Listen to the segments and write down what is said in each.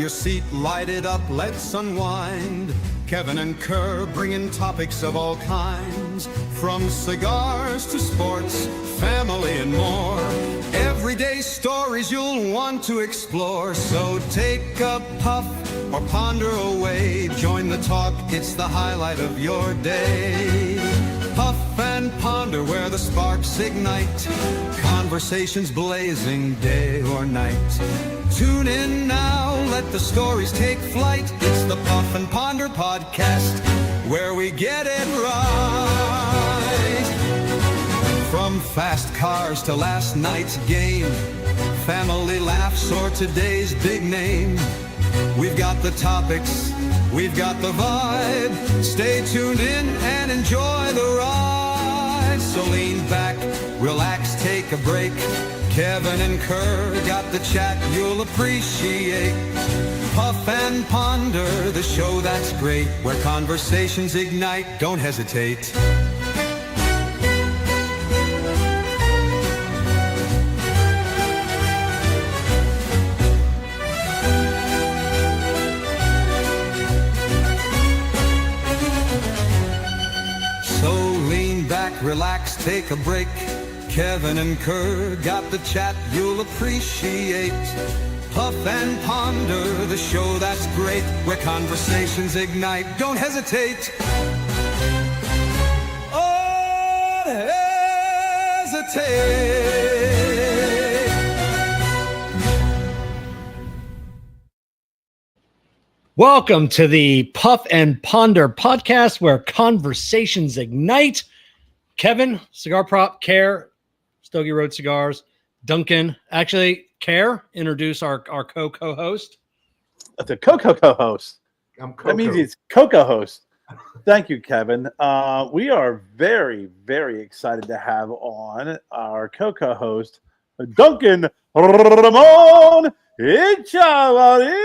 your seat, light it up, let's unwind. Kevin and Kerr bringing topics of all kinds, from cigars to sports, family and more. Everyday stories you'll want to explore. So take a puff or ponder away. Join the talk, it's the highlight of your day. Puff and ponder where the sparks ignite. Conversations blazing day or night. Tune in now, let the stories take flight. It's the Puff and Ponder podcast, where we get it right. From fast cars to last night's game, family laughs or today's big name. We've got the topics, we've got the vibe. Stay tuned in and enjoy the ride. So lean back, relax, take a break. Kevin and Kerr got the chat you'll appreciate. Puff and Ponder, the show that's great, where conversations ignite. Don't hesitate. So lean back, relax, take a break. Kevin and Kerr got the chat you'll appreciate. Puff and Ponder, the show that's great, where conversations ignite. Don't hesitate. Oh, hesitate. Welcome to the Puff and Ponder podcast, where conversations ignite. Kevin, Cigar Prop, Kerr, Stogie Road Cigars, Duncan. Actually, Kerr, introduce our co-host. The co-host. I'm Coco. That means it's co-host. Thank you, Kevin. We are very, very excited to have on our co-host, Duncan Ramon Echavarria.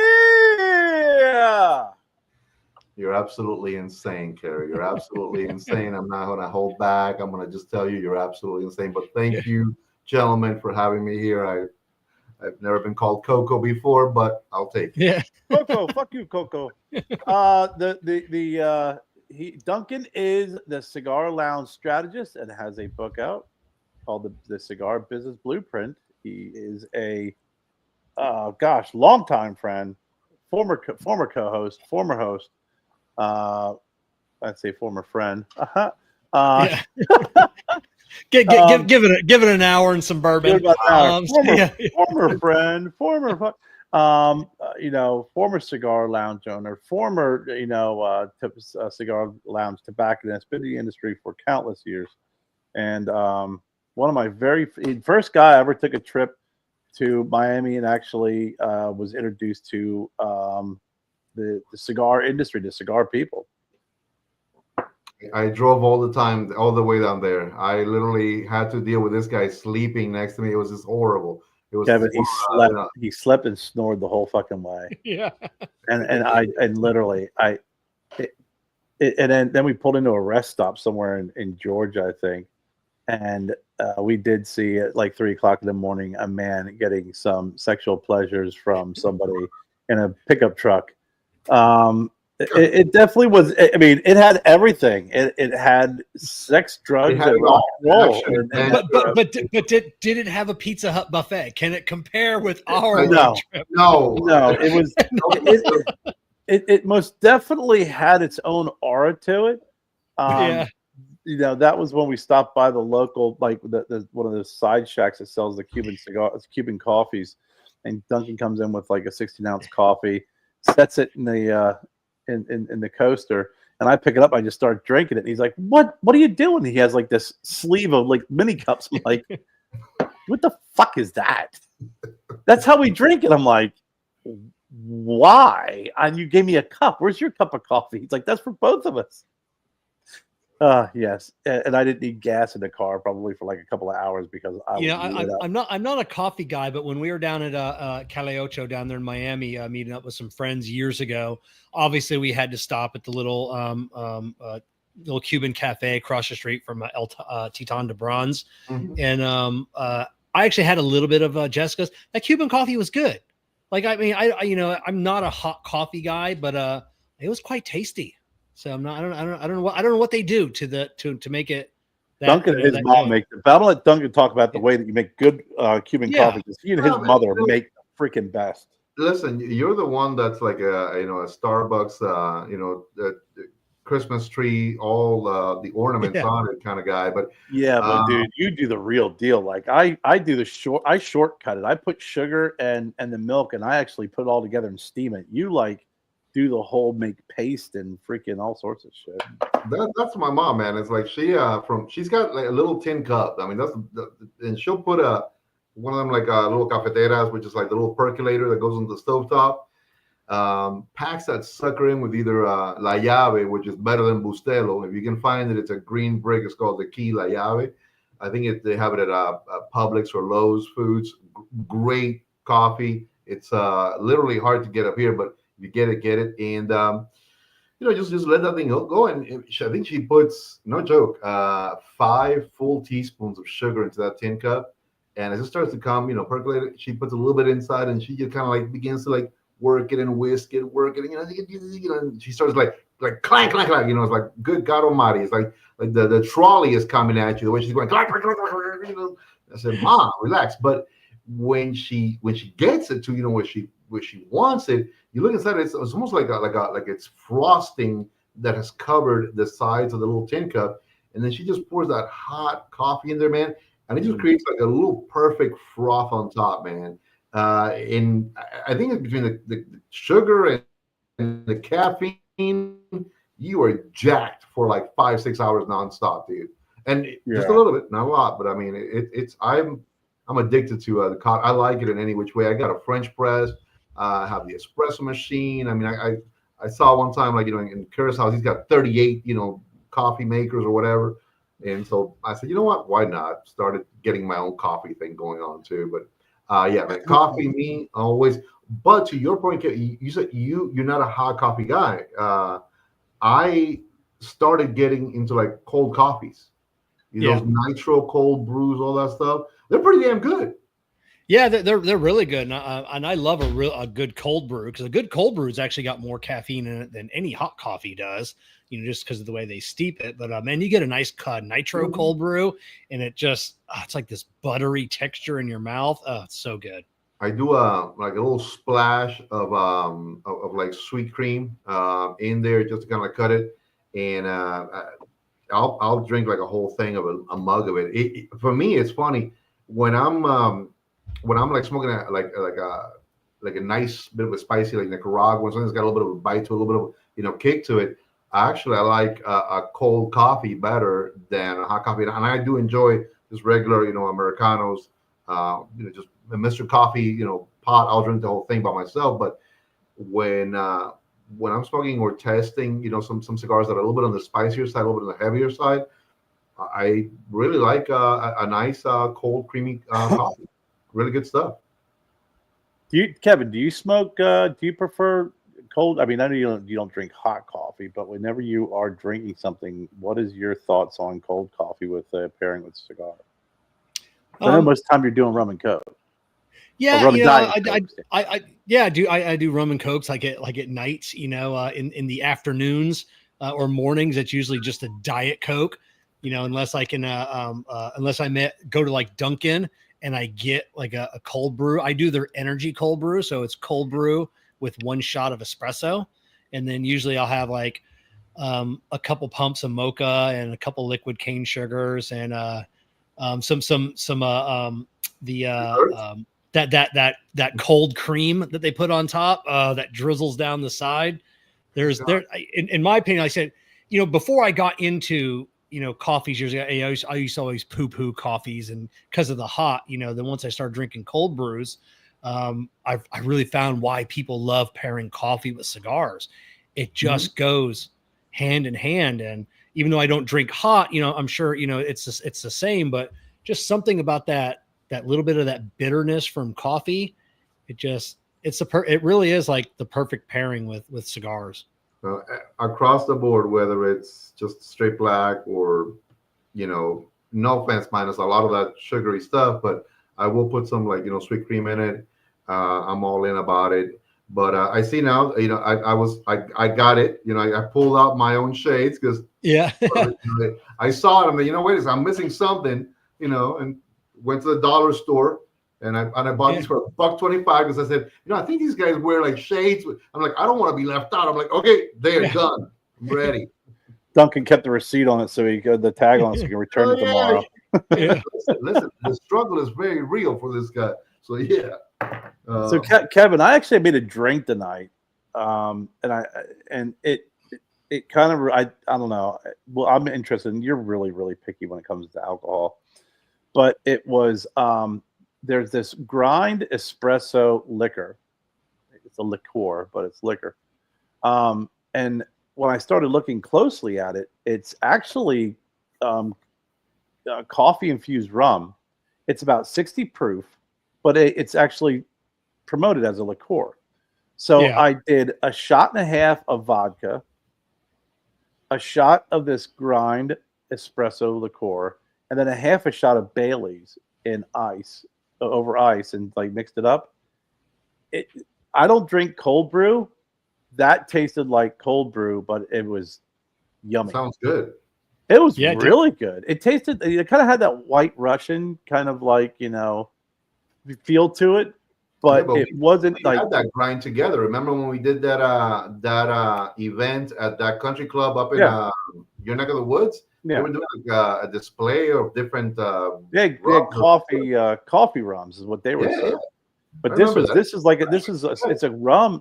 You're absolutely insane, Kerry. You're absolutely insane. I'm not going to hold back. I'm going to just tell you you're absolutely insane. But thank you, gentlemen, for having me here. I've never been called Coco before, but I'll take it. Yeah, Coco, fuck you, Coco. Duncan is the Cigar Lounge strategist and has a book out called the Cigar Business Blueprint. He is a longtime friend, former co-host, former host. I'd say former friend. yeah. give it an hour and some bourbon. Former friend, former cigar lounge owner, former cigar lounge tobacconist, been in the industry for countless years, and one of my very first guy I ever took a trip to Miami and actually was introduced to the cigar industry, the cigar people. I drove all the time, all the way down there. I literally had to deal with this guy sleeping next to me. It was just horrible. It was Kevin, he slept and snored the whole fucking way. Yeah. And then we pulled into a rest stop somewhere in Georgia, I think. And we did see at like 3:00 in the morning a man getting some sexual pleasures from somebody in a pickup truck. It definitely was. I mean, it had everything. It had sex, drugs, and rock and roll. But did it have a Pizza Hut buffet? Can it compare with our no trip? No. It was. It most definitely had its own aura to it. Yeah. That was when we stopped by the local, like the one of the side shacks that sells the Cuban coffees, and Duncan comes in with like a 16-ounce coffee, sets it in the in the coaster, and I pick it up. I just start drinking it. And he's like, "What are you doing?" He has like this sleeve of like mini cups. I'm like, "What the fuck is that?" That's how we drink it. I'm like, "Why?" And you gave me a cup. Where's your cup of coffee? He's like, "That's for both of us." Yes, and I didn't need gas in the car probably for like a couple of hours because I'm not a coffee guy, but when we were down at Calle Ocho down there in Miami, meeting up with some friends years ago, obviously we had to stop at the little Cuban cafe across the street from El Titan de Bronze, and I actually had a little bit of Jessica's. That Cuban coffee was good. Like, I mean, I'm not a hot coffee guy, but it was quite tasty. So I'm not. I don't know what they do to make it. Duncan and his that mom good. make it. But I'm gonna let Duncan talk about the way that you make good Cuban Yeah. coffee, because he and his mother make the freaking best. Listen, you're the one that's like a Starbucks, the Christmas tree, all the ornaments Yeah. on it kind of guy. But Yeah, but dude, you do the real deal. Like I do I shortcut it. I put sugar and the milk, and I actually put it all together and steam it. You like do the whole make paste and freaking all sorts of shit. that's my mom, man. It's like she's got like a little tin cup. I mean, and she'll put one of them like little cafeteras, which is like the little percolator that goes on the stovetop. Packs that sucker in with either La Llave, which is better than Bustelo. If you can find it, it's a green brick. It's called the Key La Llave. I think they have it at Publix or Lowe's Foods. Great coffee. It's literally hard to get up here, but if you get it. And just let that thing go. And I think she puts, no joke, 5 full teaspoons of sugar into that tin cup. And as it starts to come, percolate it, she puts a little bit inside, and she just kind of like begins to like work it and whisk it, and she starts like clank, clank, clank. It's like, good God Almighty! It's like the trolley is coming at you. The way she's going, clank, clank, clank, clank, I said, Mom, relax. But when she gets it to where she wants it, you look inside. It's almost like it's frosting that has covered the sides of the little tin cup, and then she just pours that hot coffee in there, man, and it just creates like a little perfect froth on top, man. And I think it's between the sugar and the caffeine, you are jacked for like 5-6 hours nonstop, dude. And just a little bit, not a lot, but I mean, I'm addicted to the coffee. I like it in any which way. I got a French press. I have the espresso machine. I mean, I saw one time, like, in Kerr's house, he's got 38, coffee makers or whatever. And so I said, you know what? Why not? Started getting my own coffee thing going on too. But yeah, man, coffee, me always. But to your point, you said you're not a hot coffee guy. I started getting into like cold coffees. Those nitro cold brews, all that stuff. They're pretty damn good. Yeah, they're really good, and I love a good cold brew, because a good cold brew has actually got more caffeine in it than any hot coffee does. Just because of the way they steep it. But man, you get a nice nitro cold brew, and it just it's like this buttery texture in your mouth. Oh, it's so good. I do like a little splash of like sweet cream in there just to kind of cut it, and I'll drink like a whole thing of a mug of it. For me, it's funny when I'm like smoking like a nice bit of a spicy, like Nicaragua, something that's got a little bit of a bite to it, a little bit of kick to it. Actually, I like a cold coffee better than a hot coffee, and I do enjoy just regular, Americanos. Just a Mr. Coffee, pot. I'll drink the whole thing by myself. But when I'm smoking or testing, some cigars that are a little bit on the spicier side, a little bit on the heavier side, I really like a nice cold, creamy coffee. Really good stuff. Kevin, do you smoke? Do you prefer cold? I mean, I know you don't drink hot coffee, but whenever you are drinking something, what is your thoughts on cold coffee with pairing with cigar? I know most of the time you're doing rum and coke. Yeah, I do rum and cokes like at night, in the afternoons or mornings. It's usually just a Diet Coke, unless I can go to like Dunkin' and I get like a cold brew. I do their energy cold brew, so it's cold brew with 1 shot of espresso, and then usually I'll have like a couple pumps of mocha and a couple liquid cane sugars and that cold cream that they put on top that drizzles down the side. In my opinion, I said, before I got into coffees years ago, I used to always poo coffees, and because of the hot, then once I started drinking cold brews, I really found why people love pairing coffee with cigars. It just goes hand in hand, and even though I don't drink hot, I'm sure it's the same, but just something about that little bit of that bitterness from coffee, it really is like the perfect pairing with cigars. Across the board, whether it's just straight black or, no offense, minus a lot of that sugary stuff, but I will put some like, sweet cream in it. I'm all in about it. But I see now, I got it. I pulled out my own shades because Yeah. I saw it. I'm like, wait a second, I'm missing something. And went to the dollar store. And I bought these for $1.25 because I said, I think these guys wear like shades. I'm like, I don't want to be left out. I'm like, okay, they're done. I'm ready. Duncan kept the receipt on it so he got the tag on it so he can return it tomorrow. Yeah. Listen, the struggle is very real for this guy. So yeah. So Kevin, I actually made a drink tonight, and it kind of I don't know. Well, I'm interested, and you're really picky when it comes to alcohol, but it was there's this grind espresso liquor. It's a liqueur, but it's liquor. And when I started looking closely at it, it's actually coffee infused rum. It's about 60 proof, but it's actually promoted as a liqueur. So I did a shot and a half of vodka, a shot of this grind espresso liqueur, and then a half a shot of Bailey's in ice, over ice, and like mixed it up. I don't drink cold brew. That tasted like cold brew, but it was yummy. Sounds good. It was really good. It tasted, it kind of had that White Russian kind of like, feel to it, but it wasn't we like had that grind together. Remember when we did that event at that country club up in your neck of the woods? Yeah. They were doing like, a display of different coffee rums is what they were saying. But it's a rum,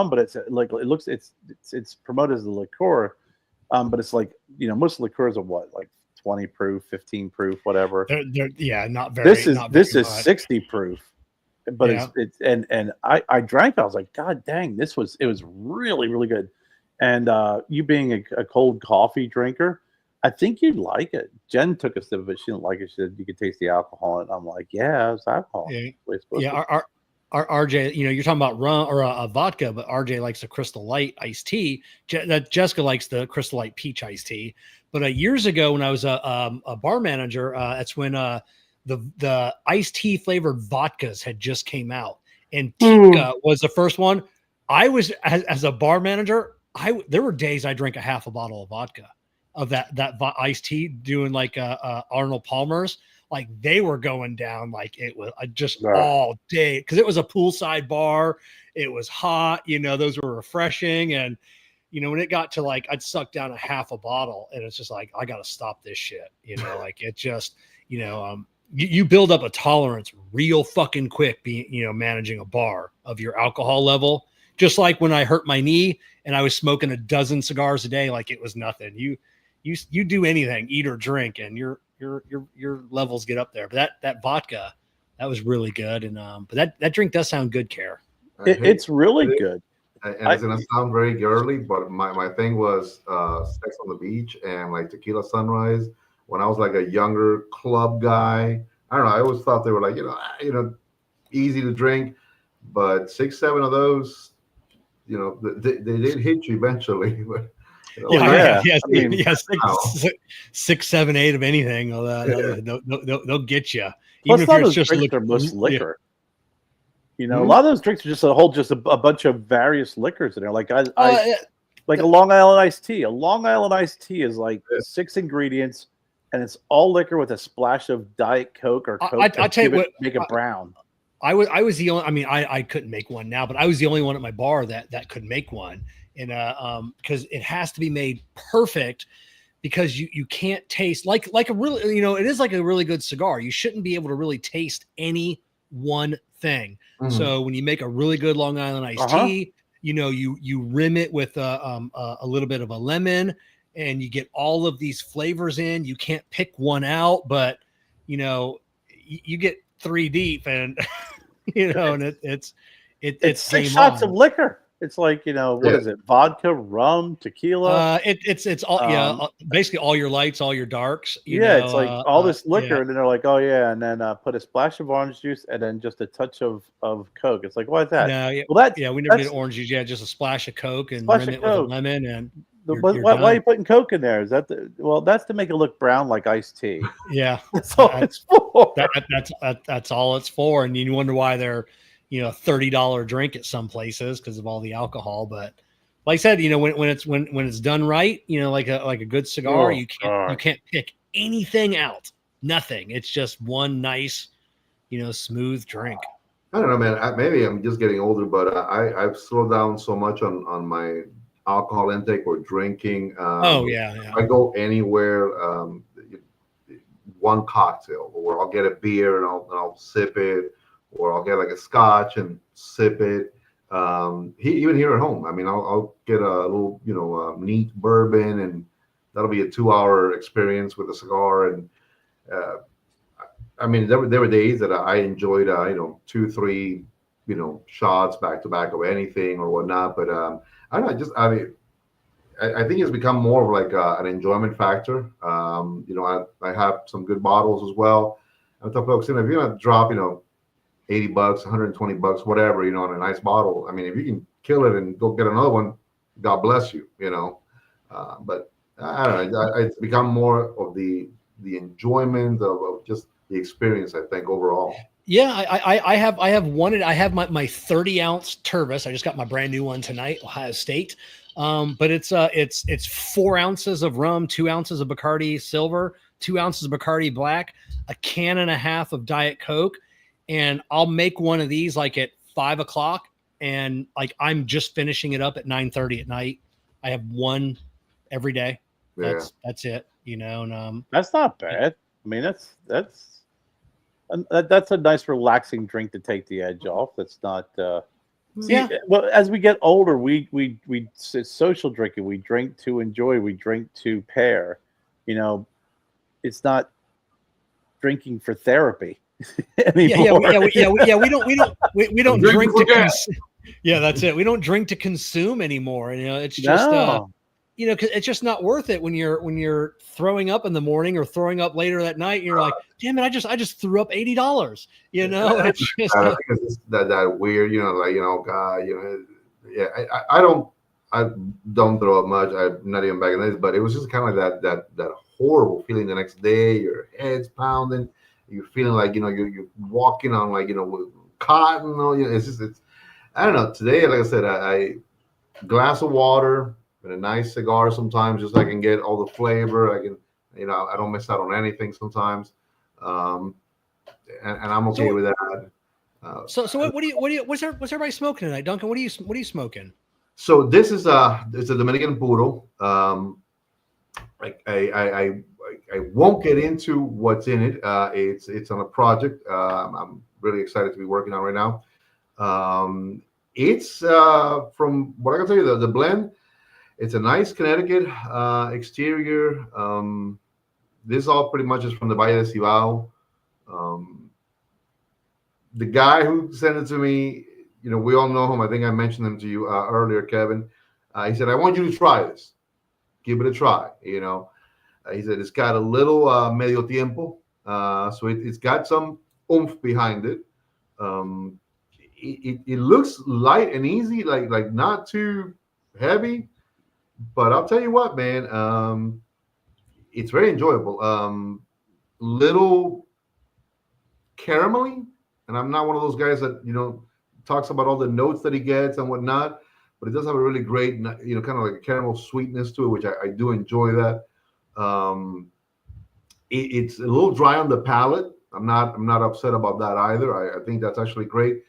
but it's like it looks it's promoted as a liqueur. But it's like, most liqueurs are what, like 20 proof, 15 proof, whatever. They're not very. This is 60 proof, but it's I drank it. I was like, God dang, it was really good. And you being a cold coffee drinker, I think you'd like it. Jen took a sip of it. She didn't like it. She said you could taste the alcohol. And I'm like, yeah, it's alcohol. Our RJ, you're talking about rum or a vodka, but RJ likes the Crystal Light iced tea. Jessica likes the Crystal Light peach iced tea. But years ago, when I was a bar manager, that's when the iced tea flavored vodkas had just came out, and Tika was the first one. I was as a bar manager, there were days I drank a half a bottle of vodka of that iced tea, doing like Arnold Palmer's. Like they were going down like it was just all day because it was a poolside bar. It was hot, those were refreshing. And, when it got to like, I'd suck down a half a bottle and it's just like, I got to stop this shit. Like it just, you build up a tolerance real fucking quick being, managing a bar of your alcohol level. Just like when I hurt my knee and I was smoking a dozen cigars a day, like it was nothing. You do anything, eat or drink, and your levels get up there. But that vodka, that was really good. And but that drink does sound good, Kerr. It's really good. And it's gonna sound very girly, but my thing was Sex on the Beach and like Tequila Sunrise. When I was like a younger club guy, I don't know. I always thought they were like easy to drink, but 6, 7 of those, they did hit you eventually. Six, 7, 8 of anything. They'll get you. Even if you're just drinks are most liquor. A lot of those drinks are just a bunch of various liquors in there. Like like a Long Island iced tea. A Long Island iced tea is like 6 ingredients, and it's all liquor with a splash of Diet Coke or Coke. I tell you what, make it brown. I was the only. I mean, I couldn't make one now, but I was the only one at my bar that could make one. And because it has to be made perfect, because you can't taste like a really, it is like a really good cigar. You shouldn't be able to really taste any one thing. Mm-hmm. So when you make a really good Long Island iced tea, you rim it with a little bit of a lemon, and you get all of these flavors in. You can't pick one out, but you get 3 deep, and and it's 6 shots of liquor. It's like, what is it? Vodka, rum, tequila. It's all basically all your lights, all your darks. It's like all this liquor, and then they're like, oh yeah, and then put a splash of orange juice and then just a touch of Coke. It's like, why is that? No, we never did orange juice. Yeah, just a splash of Coke and rim it with a lemon. And why are you putting Coke in there? Is that that's to make it look brown like iced tea. Yeah, that's all it's for. That's all it's for, and you wonder why they're $30 drink at some places because of all the alcohol. But like I said, when it's done right, like a good cigar, you can't pick anything out. Nothing. It's just one nice, smooth drink. I don't know, man. Maybe I'm just getting older, but I've slowed down so much on my alcohol intake or drinking. Yeah. I go anywhere, one cocktail, or I'll get a beer and I'll sip it, or I'll get like a scotch and sip it. Even here at home, I mean, I'll get a little, neat bourbon, and that'll be a 2-hour experience with a cigar. And I mean, there were days that I enjoyed, 2, 3, shots back to back of anything or whatnot. But I don't know, I think it's become more of like an enjoyment factor. I have some good bottles as well. I tell folks, if you're gonna drop, $80, $120, whatever, on a nice bottle. I mean, if you can kill it and go get another one, God bless you, But I don't know. It's become more of the enjoyment of just the experience, I think, overall. Yeah, I have my 30-ounce Tervis. I just got my brand new one tonight, Ohio State. But it's 4 ounces of rum, 2 ounces of Bacardi Silver, 2 ounces of Bacardi Black, a can and a half of Diet Coke, and I'll make one of these like at 5 o'clock, and like I'm just finishing it up at 9:30 at night. I have one every day. That's it. And that's not bad. I mean, that's a nice relaxing drink to take the edge off. That's not. Well, as we get older, we it's social drinking. We drink to enjoy. We drink to pair. It's not drinking for therapy anymore. We don't drink to consume. Yeah, that's it. We don't drink to consume anymore. It's just because it's just not worth it when you're throwing up in the morning or throwing up later that night. And you're like, damn it, I just threw up $80. It's just it's that weird, God, I don't throw up much. I'm not even back in this, but it was just kind of like that horrible feeling the next day. Your head's pounding. You're feeling like you're walking on like with cotton. It's I don't know. Today, like I said, I glass of water and a nice cigar sometimes, just so I can get all the flavor. I can, I don't miss out on anything sometimes, and I'm okay with that. What's everybody smoking tonight, Duncan? What are you smoking? So this is it's a Dominican Puro. I won't get into what's in it. It's on a project I'm really excited to be working on right now. It's from what I can tell you, the blend. It's a nice Connecticut exterior. This all pretty much is from the Valle de Cibao. The guy who sent it to me, we all know him. I think I mentioned him to you earlier, Kevin. He said, I want you to try this. Give it a try. He said, it's got a little medio tiempo. So it's got some oomph behind it. It looks light and easy, like not too heavy. But I'll tell you what, man, it's very enjoyable. Little caramelly, and I'm not one of those guys that talks about all the notes that he gets and whatnot, but it does have a really great, kind of like a caramel sweetness to it, which I do enjoy that. It's a little dry on the palate. I'm not upset about that either. I think that's actually great.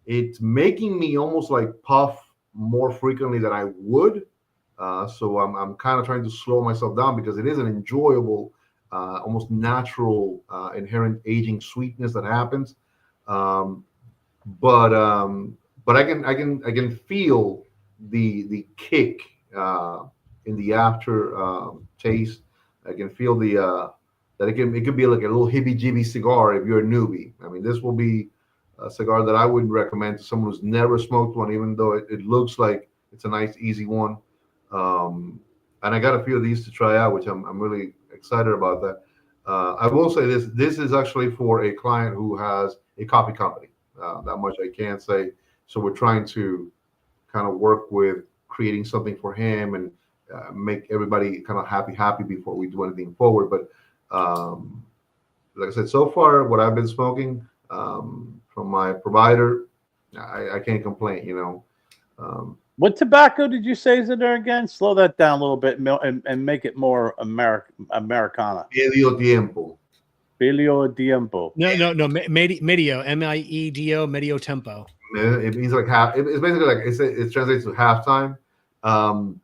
It's making me almost like puff more frequently than I would. So I'm kind of trying to slow myself down because it is an enjoyable, almost natural, inherent aging sweetness that happens. But I can feel the kick in the after taste. I can feel that it could be like a little heebie-jeebie cigar if you're a newbie. I mean, this will be a cigar that I wouldn't recommend to someone who's never smoked one, even though it looks like it's a nice, easy one. And I got a few of these to try out, which I'm really excited about that. I will say this is actually for a client who has a coffee company. That much I can say. So we're trying to kind of work with creating something for him and make everybody kind of happy before we do anything forward. But like I said, so far what I've been smoking from my provider, I can't complain. You know. What tobacco did you say is in there again? Slow that down a little bit and make it more Americana. Medio tiempo. Filio Tiempo. No. Medio, MEDO, medio tempo. It means like half. It's basically like it translates to halftime. And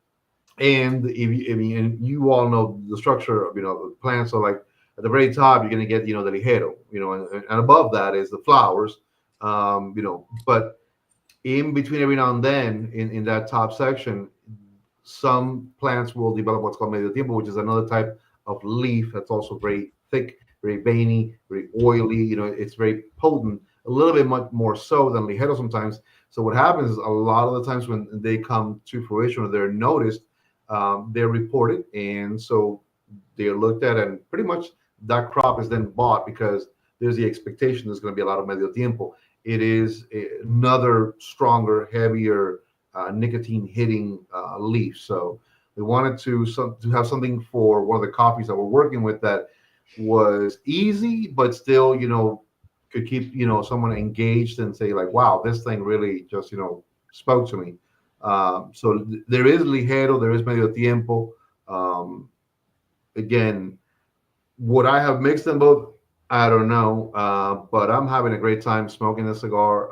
if you all know the structure of the plant. So like at the very top, you're gonna get the ligero, and above that is the flowers, But in between every now and then, in that top section, some plants will develop what's called medio tiempo, which is another type of leaf that's also very thick, very veiny, very oily. It's very potent, a little bit much more so than ligero sometimes. So what happens is a lot of the times when they come to fruition or they're noticed, they're reported, and so they're looked at, and pretty much that crop is then bought because there's the expectation there's going to be a lot of medio tiempo. It is another stronger, heavier, nicotine hitting leaf. So we wanted to have something for one of the coffees that we're working with that was easy, but still, could keep, someone engaged and say like, wow, this thing really just, spoke to me. So there is ligero, there is medio tiempo. Again, would I have mixed them both? I don't know, but I'm having a great time smoking this cigar.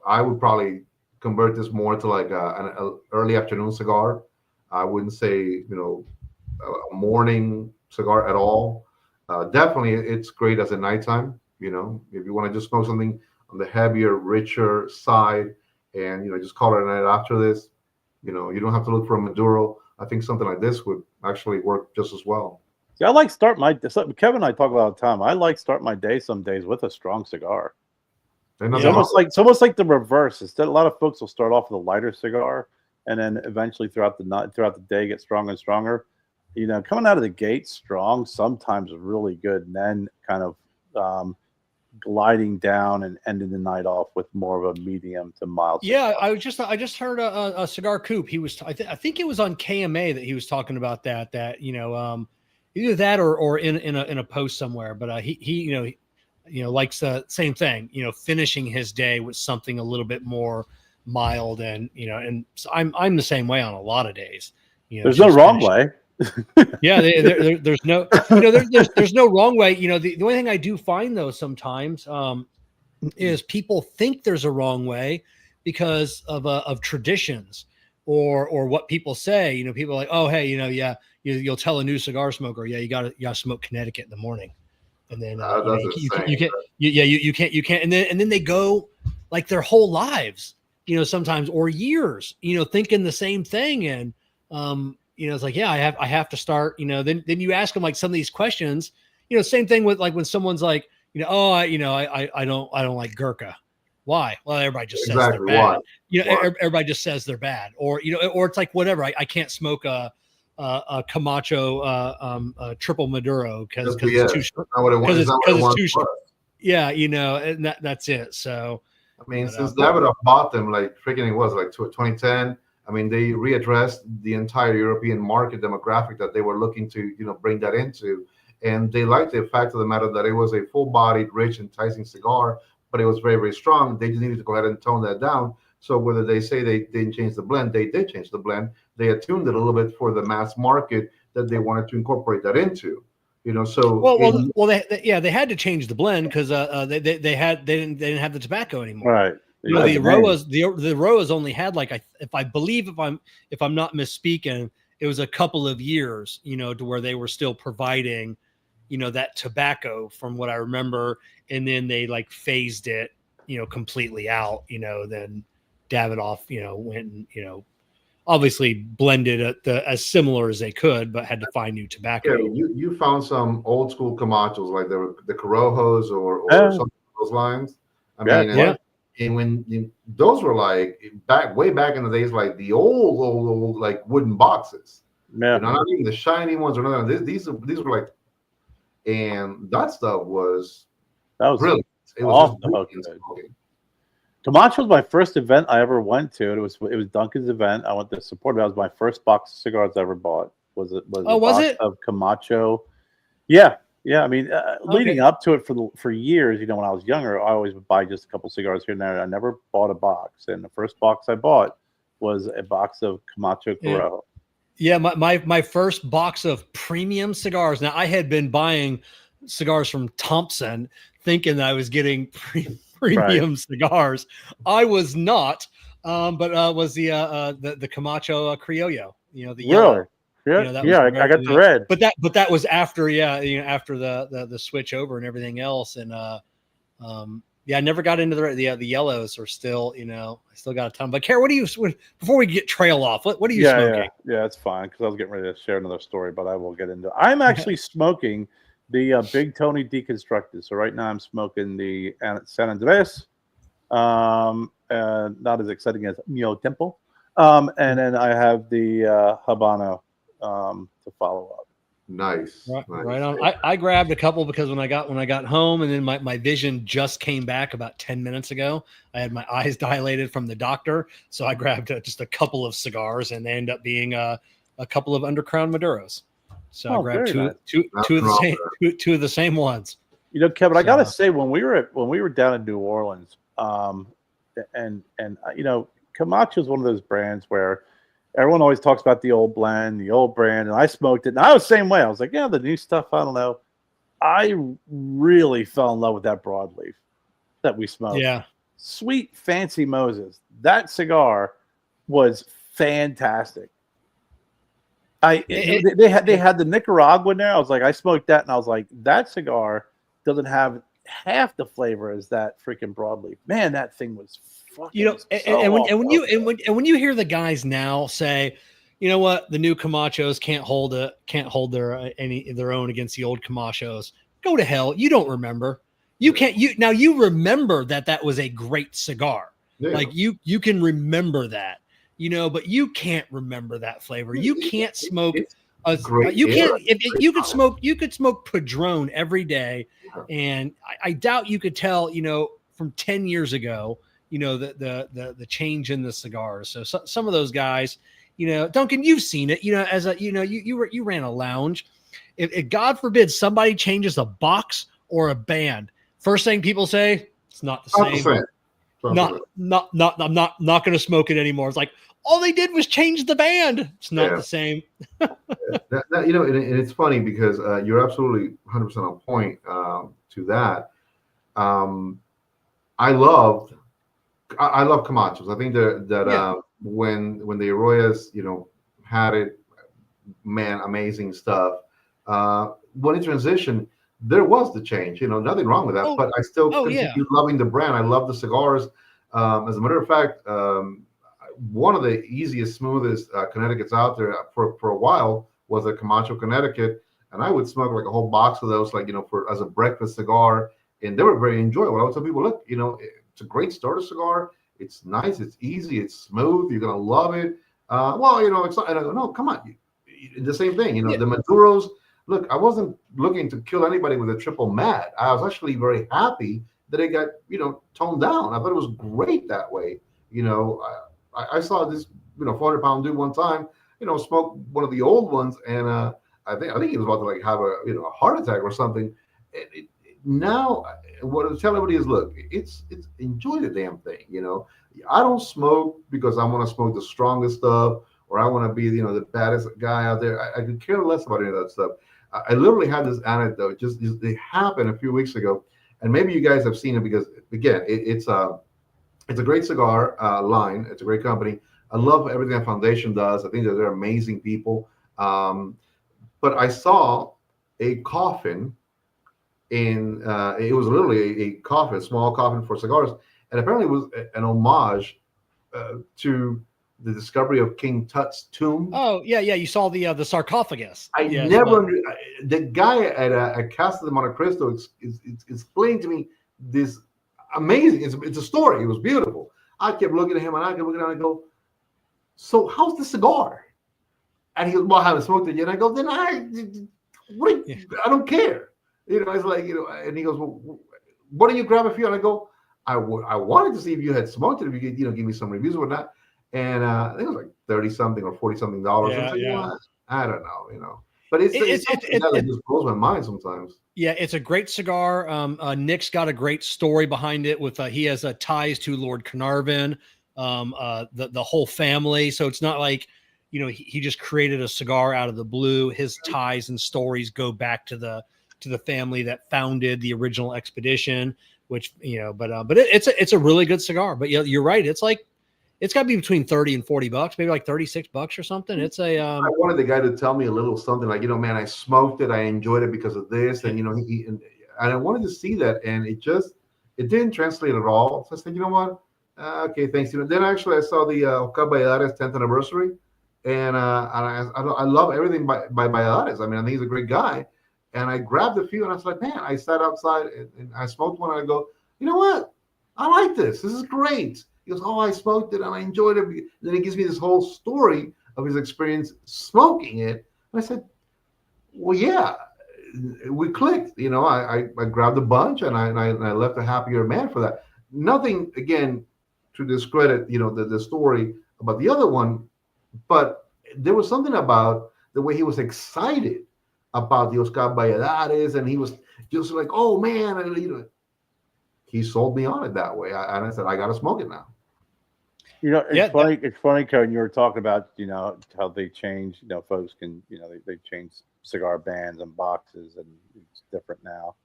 I would probably convert this more to like an early afternoon cigar. I wouldn't say, a morning cigar at all. Definitely, it's great as a nighttime. If you want to just smoke something on the heavier, richer side, and just call it a night after this. You don't have to look for a Maduro. I think something like this would actually work just as well. Yeah, I like start my Kevin and I talk about all the time. I like start my day some days with a strong cigar. It's almost like the reverse. Instead, a lot of folks will start off with a lighter cigar, and then eventually throughout the day get stronger and stronger. Coming out of the gate strong sometimes is really good, and then kind of gliding down and ending the night off with more of a medium to mild cigar. Yeah, I just heard a Cigar Coop. He was I think it was on KMA that he was talking about that either that or in a post somewhere. But he likes the same thing. Finishing his day with something a little bit more mild, and so I'm the same way on a lot of days. There's no wrong way. Yeah, there's no there's no wrong way. The only thing I do find though sometimes is people think there's a wrong way because of traditions or what people say. People are like, oh hey, you'll tell a new cigar smoker, yeah, you gotta smoke Connecticut in the morning, and then you can't, and then they go like their whole lives, sometimes, or years, thinking the same thing, and it's like, yeah, I have to start, then you ask them like some of these questions, same thing with like when someone's like, I don't like Gurkha. Why? Well, everybody just says they're bad. Everybody just says they're bad, or it's like whatever. I can't smoke a Camacho triple Maduro because it's too short. Because it's too short. Yeah, and that's it. So I mean, since Davidoff bought them, like freaking, it was like 2010. I mean, they readdressed the entire European market demographic that they were looking to, bring that into. And they liked the fact of the matter that it was a full-bodied, rich, enticing cigar, but it was very, very strong. They just needed to go ahead and tone that down. So whether they say they didn't change the blend, they did change the blend. They attuned it a little bit for the mass market that they wanted to incorporate that into. So they had to change the blend because they didn't have the tobacco anymore. Right. The Roas only had like if I'm not misspeaking, it was a couple of years, to where they were still providing, that tobacco from what I remember, and then they like phased it, completely out. Then Davidoff, went and obviously blended as similar as they could, but had to find new tobacco. Yeah, you found some old school Camachos like the Corojos or something of those lines. I mean, and when those were like way back in the days, like the old like wooden boxes, not even the shiny ones or nothing. These were like, and that stuff was brilliant. It was awesome. Camacho was my first event I ever went to. It was Duncan's event. I went to support it. That was my first box of cigars I ever bought. Was it of Camacho? Yeah. Yeah, I mean, leading up to it for years, when I was younger, I always would buy just a couple cigars here and there. I never bought a box, and the first box I bought was a box of Camacho Corojo. Yeah, my first box of premium cigars. Now, I had been buying cigars from Thompson, thinking that I was getting premium cigars. I was not, but was the Camacho Criollo. The yellow. Really? That Yeah, was I got the red. But that was after, after the switch over and everything else, and I never got into the yellows. Are still, I still got a ton. But Kerr, before we get trail off, what are you smoking? Yeah, it's fine because I was getting ready to share another story, but I will get into it. I'm actually smoking the Big Tony Deconstructed. So right now I'm smoking the San Andres, not as exciting as Mio Tempo, and then I have the Habano to follow up. Nice. Right on. I grabbed a couple because when I got home, and then my vision just came back about 10 minutes ago. I had my eyes dilated from the doctor, so I grabbed just a couple of cigars, and they end up being a couple of Undercrown Maduros. So I grabbed two of the same ones. Kevin, I gotta say, when we were down in New Orleans, and Camacho is one of those brands where everyone always talks about the old brand, and I smoked it, and I was the same way. I was like, the new stuff, I don't know. I really fell in love with that broadleaf that we smoked. Yeah. Sweet Fancy Moses. That cigar was fantastic. They had the Nicaraguan there. I was like, I smoked that, and I was like, that cigar doesn't have half the flavor as that freaking broadleaf. Man, that thing was fucking when you hear the guys now say, you know what, the new Camachos can't hold their own against the old Camachos. Go to hell. You don't remember. You can't. You remember that was a great cigar. Yeah. Like you can remember that. But you can't remember that flavor. You can't smoke. You could smoke Padron every day, and I doubt you could tell. From 10 years ago, the change in the cigars. So some of those guys, Duncan, you've seen it. You ran a lounge. If God forbid somebody changes a box or a band, first thing people say, it's not the same. I'm not going to smoke it anymore. It's like, all they did was change the band. It's not the same. And it's funny because you're absolutely 100% on point to that. I love Camachos. I think that when the Arroyas, had it, man, amazing stuff. When it transitioned, there was the change. Nothing wrong with that. But I still continue loving the brand. I love the cigars. As a matter of fact, one of the easiest, smoothest Connecticut's out there for a while was a Camacho Connecticut, and I would smoke like a whole box of those, as a breakfast cigar, and they were very enjoyable. I would tell people, look, it's a great starter cigar. It's nice, it's easy, it's smooth. You're gonna love it. It's not. And I go, no, come on, the same thing. The Maduros. Look, I wasn't looking to kill anybody with a triple mat. I was actually very happy that it got toned down. I thought it was great that way. I saw this 400-pound dude one time, smoke one of the old ones, and I think he was about to have a heart attack or something. Now, what I tell everybody is, look, it's enjoy the damn thing. I don't smoke because I want to smoke the strongest stuff or I want to be the baddest guy out there. I could care less about any of that stuff. I literally had this anecdote. It happened a few weeks ago, and maybe you guys have seen it because again, it's a great cigar line. It's a great company. I love everything that Foundation does. I think that they're amazing people. But I saw a coffin it was literally a coffin, a small coffin for cigars, and apparently it was an homage to the discovery of King Tut's tomb. Oh yeah, you saw the sarcophagus. The guy at Casa de Monte Cristo explained to me this amazing. It's a story. It was beautiful. I kept looking at him and I kept looking at him and I go, so how's the cigar? And he goes, well, I haven't smoked it yet. And I go, then I don't care. It's like, and he goes, well, what do you grab a few? And I go, I wanted to see if you had smoked it, if you could, give me some reviews or not. And I think it was like $30-something or $40-something. Yeah. I don't know, But it's something that just blows my mind sometimes. Yeah, it's a great cigar. Nick's got a great story behind it. With he has ties to Lord Carnarvon, the whole family. So it's not like he just created a cigar out of the blue. His ties and stories go back to the family that founded the original expedition. Which but it's a really good cigar. But you're right. It's like it's got to be between $30 and $40, maybe like $36 or something. It's a. I wanted the guy to tell me a little something like, man, I smoked it, I enjoyed it because of this, and and I wanted to see that, and it didn't translate at all. So I said, you know what? Okay, thanks. Then actually I saw the Valladares 10th anniversary, and I love everything by Valladares. I mean, I think he's a great guy, and I grabbed a few, and I was like, man, I sat outside and I smoked one, and I go, you know what? I like this. This is great. He goes, oh, I smoked it and I enjoyed it. And then he gives me this whole story of his experience smoking it. And I said, well, yeah, we clicked. I grabbed a bunch and I left a happier man for that. Nothing, again, to discredit, the story about the other one, but there was something about the way he was excited about the Oscar Valladares, and he was just like, oh, man, he sold me on it that way. And I said, I got to smoke it now. It's funny. It's funny, Karen. You were talking about, how they change. Folks can, they change cigar bands and boxes, and it's different now.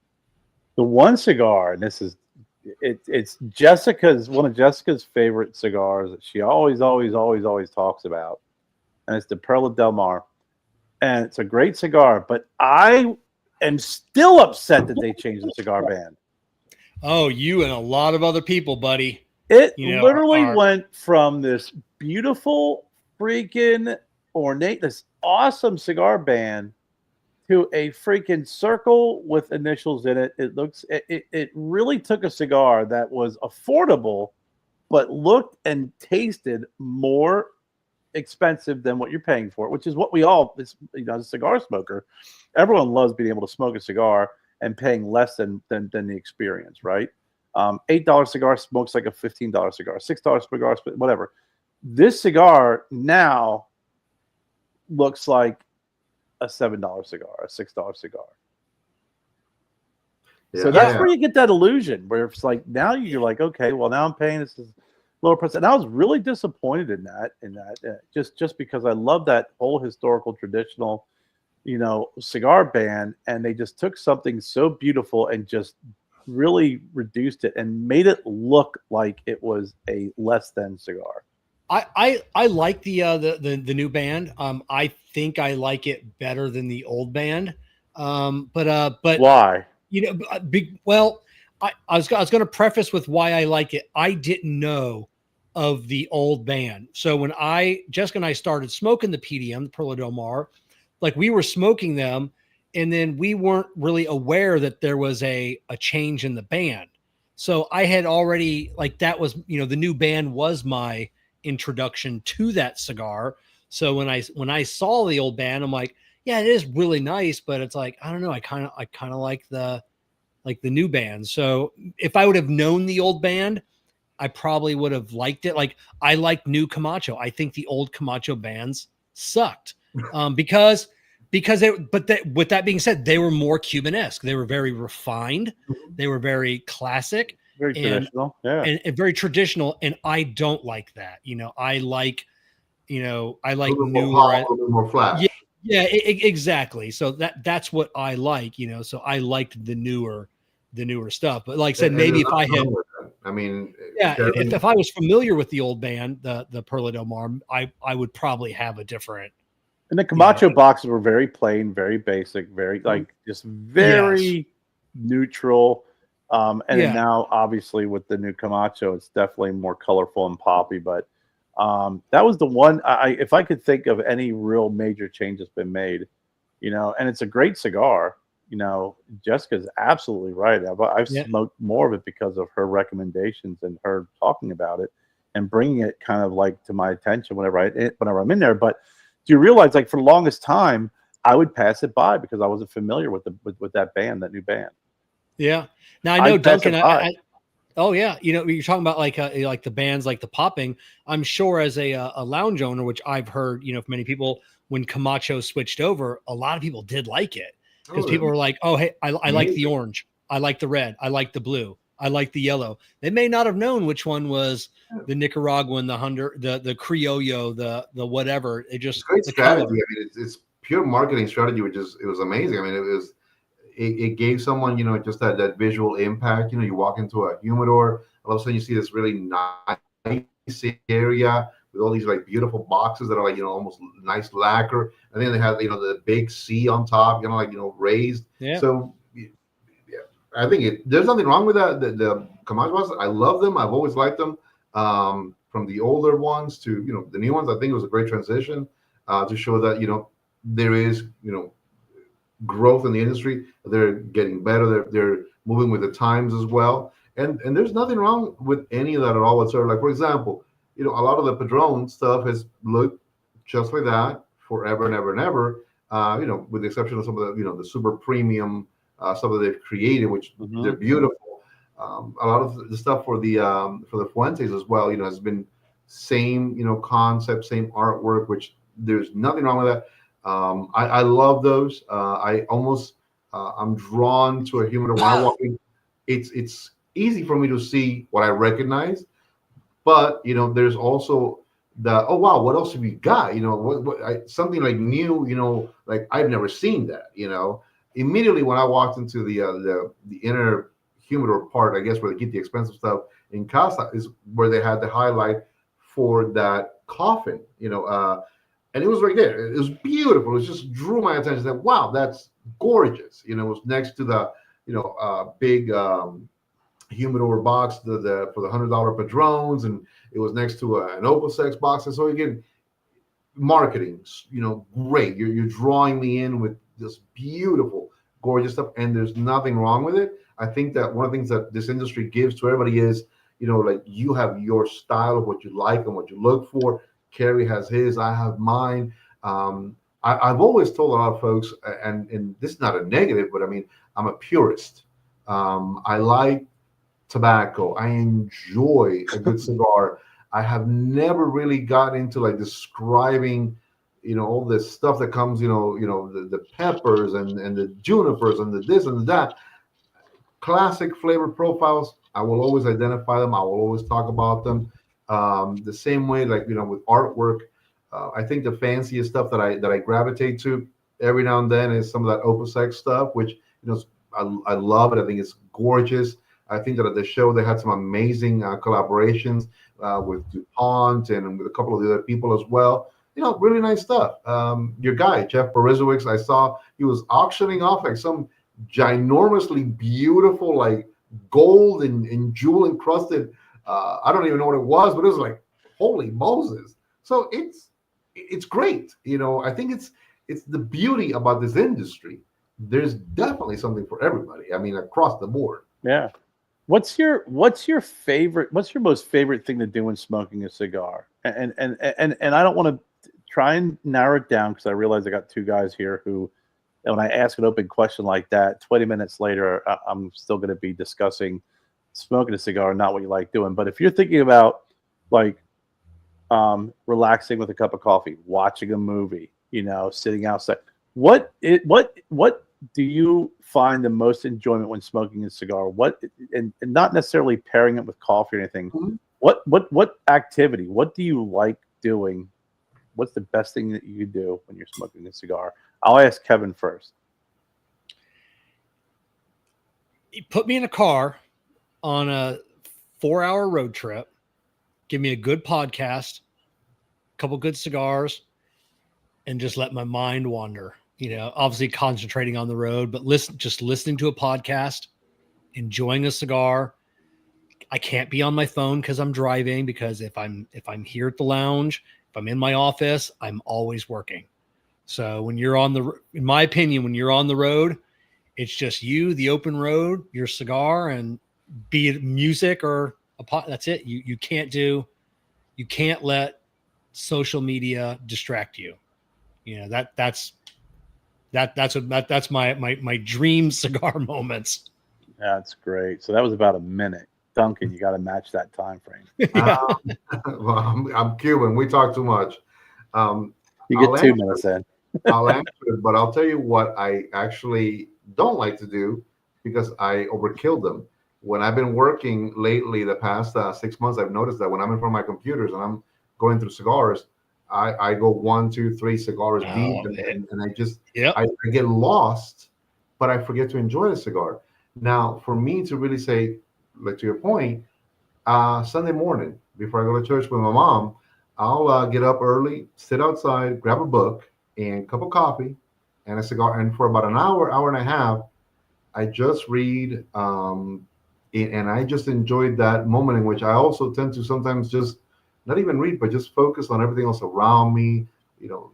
The one cigar, and it's Jessica's, one of Jessica's favorite cigars that she always talks about, and it's the Perla Del Mar, and it's a great cigar. But I am still upset that they changed the cigar band. Oh, you and a lot of other people, buddy. It literally went from this beautiful, freaking ornate, this awesome cigar band to a freaking circle with initials in it. It really took a cigar that was affordable, but looked and tasted more expensive than what you're paying for it, which is what we all, as a cigar smoker, everyone loves being able to smoke a cigar and paying less than the experience, right? $8 cigar smokes like a $15 cigar, $6 cigar, whatever. This cigar now looks like a $7 cigar, a $6 cigar. So that's where you get that illusion, where it's like now you're like, okay, well now I'm paying this lower price, and I was really disappointed in that, just because I love that whole historical traditional, cigar band, and they just took something so beautiful and just really reduced it and made it look like it was a less than cigar. I like the new band. I think I like it better than the old band. But why? I was going to preface with why I like it. I didn't know of the old band. So when Jessica and I started smoking the PDM, the Perla Del Mar, like we were smoking them, and then we weren't really aware that there was a change in the band. So I had already, like, that was, the new band was my introduction to that cigar. So when I saw the old band, I'm like, yeah, it is really nice, but it's like, I don't know. I kind of like the new band. So if I would have known the old band, I probably would have liked it. Like, I like new Camacho. I think the old Camacho bands sucked because with that being said, they were more Cuban-esque. They were very refined. They were very classic, very traditional, and very traditional. And I don't like that. I like newer, a little more flash. Yeah, exactly. So that's what I like. So I liked the newer stuff. But like I said, maybe if I had, if I was familiar with the old band, the Perla Del Mar, I would probably have a different. And the Camacho boxes were very plain, very basic, very just very neutral. Then now, obviously, with the new Camacho, it's definitely more colorful and poppy. But that was the one. If I could think of any real major change that's been made, and it's a great cigar. Jessica's absolutely right. I've smoked more of it because of her recommendations and her talking about it and bringing it kind of like to my attention whenever I'm in there. But do you realize, like, for the longest time, I would pass it by because I wasn't familiar with that band, that new band. Yeah. Now I know Duncan. Oh yeah, you're talking about like the bands, like the popping. I'm sure as a lounge owner, which I've heard, from many people, when Camacho switched over, a lot of people did like it because Oh, people were like, oh, hey, I like the amazing. orange. I like the red. I like the blue. I like the yellow. They may not have known which one was the Nicaraguan, the Criollo, the whatever. It It's just great the strategy. color. I mean, it's pure marketing strategy, which is it was amazing. I mean, it gave someone just that visual impact. You walk into a humidor, all of a sudden you see this really nice area with all these like beautiful boxes that are like almost nice lacquer, and then they have the big C on top, raised. Yeah. So yeah, I think there's nothing wrong with that. The Camacho boxes, I love them. I've always liked them. From the older ones to the new ones, I think it was a great transition to show that there is growth in the industry. They're getting better. They're moving with the times as well. And there's nothing wrong with any of that at all whatsoever. Like for example, a lot of the Padron stuff has looked just like that forever and ever and ever. With the exception of some of the the super premium stuff that they've created, which they're beautiful. A lot of the stuff for the Fuentes as well, has been same concept, same artwork, which there's nothing wrong with that. I love those. I'm drawn to a humidor when I walk in. It's easy for me to see what I recognize, but there's also oh wow, what else have you got? Something like new. Like I've never seen that. Immediately when I walked into the inner humidor part, I guess where they keep the expensive stuff in Casa is where they had the highlight for that coffin. And it was right there. It was beautiful. It just drew my attention. That wow, that's gorgeous. It was next to the big humidor box for the $100 Padrones, and it was next to an Opus X box. And so again, marketing, great. You're drawing me in with this beautiful, gorgeous stuff, and there's nothing wrong with it. I think that one of the things that this industry gives to everybody is, like you have your style of what you like and what you look for. Kerry has his, I have mine. I've always told a lot of folks, and this is not a negative, but I mean, I'm a purist. I like tobacco. I enjoy a good cigar. I have never really got into like describing, all this stuff that comes, the peppers and the junipers and the this and the that. Classic flavor profiles, I will always identify them. I will always talk about them. The same way, like with artwork, I think the fanciest stuff that I gravitate to every now and then is some of that Opus X stuff, which I love it. I think it's gorgeous. I think that at the show they had some amazing collaborations with DuPont and with a couple of the other people as well. Really nice stuff. Your guy Jeff Borisowicz, I saw he was auctioning off like some ginormously beautiful like gold and jewel encrusted. I don't even know what it was, but it was like holy Moses. So it's great. I think it's the beauty about this industry. There's definitely something for everybody. I mean, across the board. Yeah. What's your favorite? What's your most favorite thing to do when smoking a cigar? And I don't want to try and narrow it down because I realize I got two guys here who, when I ask an open question like that, 20 minutes later, I'm still going to be discussing smoking a cigar, not what you like doing. But if you're thinking about like relaxing with a cup of coffee, watching a movie, sitting outside, what do you find the most enjoyment when smoking a cigar? And not necessarily pairing it with coffee or anything. Mm-hmm. What activity? What do you like doing? What's the best thing that you do when you're smoking a cigar? I'll ask Kevin first. You put me in a car on a 4-hour road trip, give me a good podcast, a couple good cigars, and just let my mind wander. Obviously concentrating on the road, but just listening to a podcast, enjoying a cigar. I can't be on my phone because I'm driving, because if I'm here at the lounge, if I'm in my office, I'm always working. So when you're in my opinion, when you're on the road, it's just you, the open road, your cigar, and be it music or that's it. You can't let social media distract you. That's my dream cigar moments. That's great. So that was about a minute. Duncan, you got to match that time frame. Well, I'm Cuban. We talk too much. You I'll get 2 answer minutes in. I'll answer it, but I'll tell you what I actually don't like to do because I overkill them. When I've been working lately, the past 6 months, I've noticed that when I'm in front of my computers and I'm going through cigars, I go 1, 2, 3 cigars deep, Oh, and I just yep. I get lost, but I forget to enjoy the cigar. Now, for me to really say, like to your point, Sunday morning before I go to church with my mom, I'll get up early, sit outside, grab a book and a cup of coffee and a cigar, and for about an hour, hour and a half, I just read, and I just enjoyed that moment in which I also tend to sometimes just not even read, but just focus on everything else around me, you know,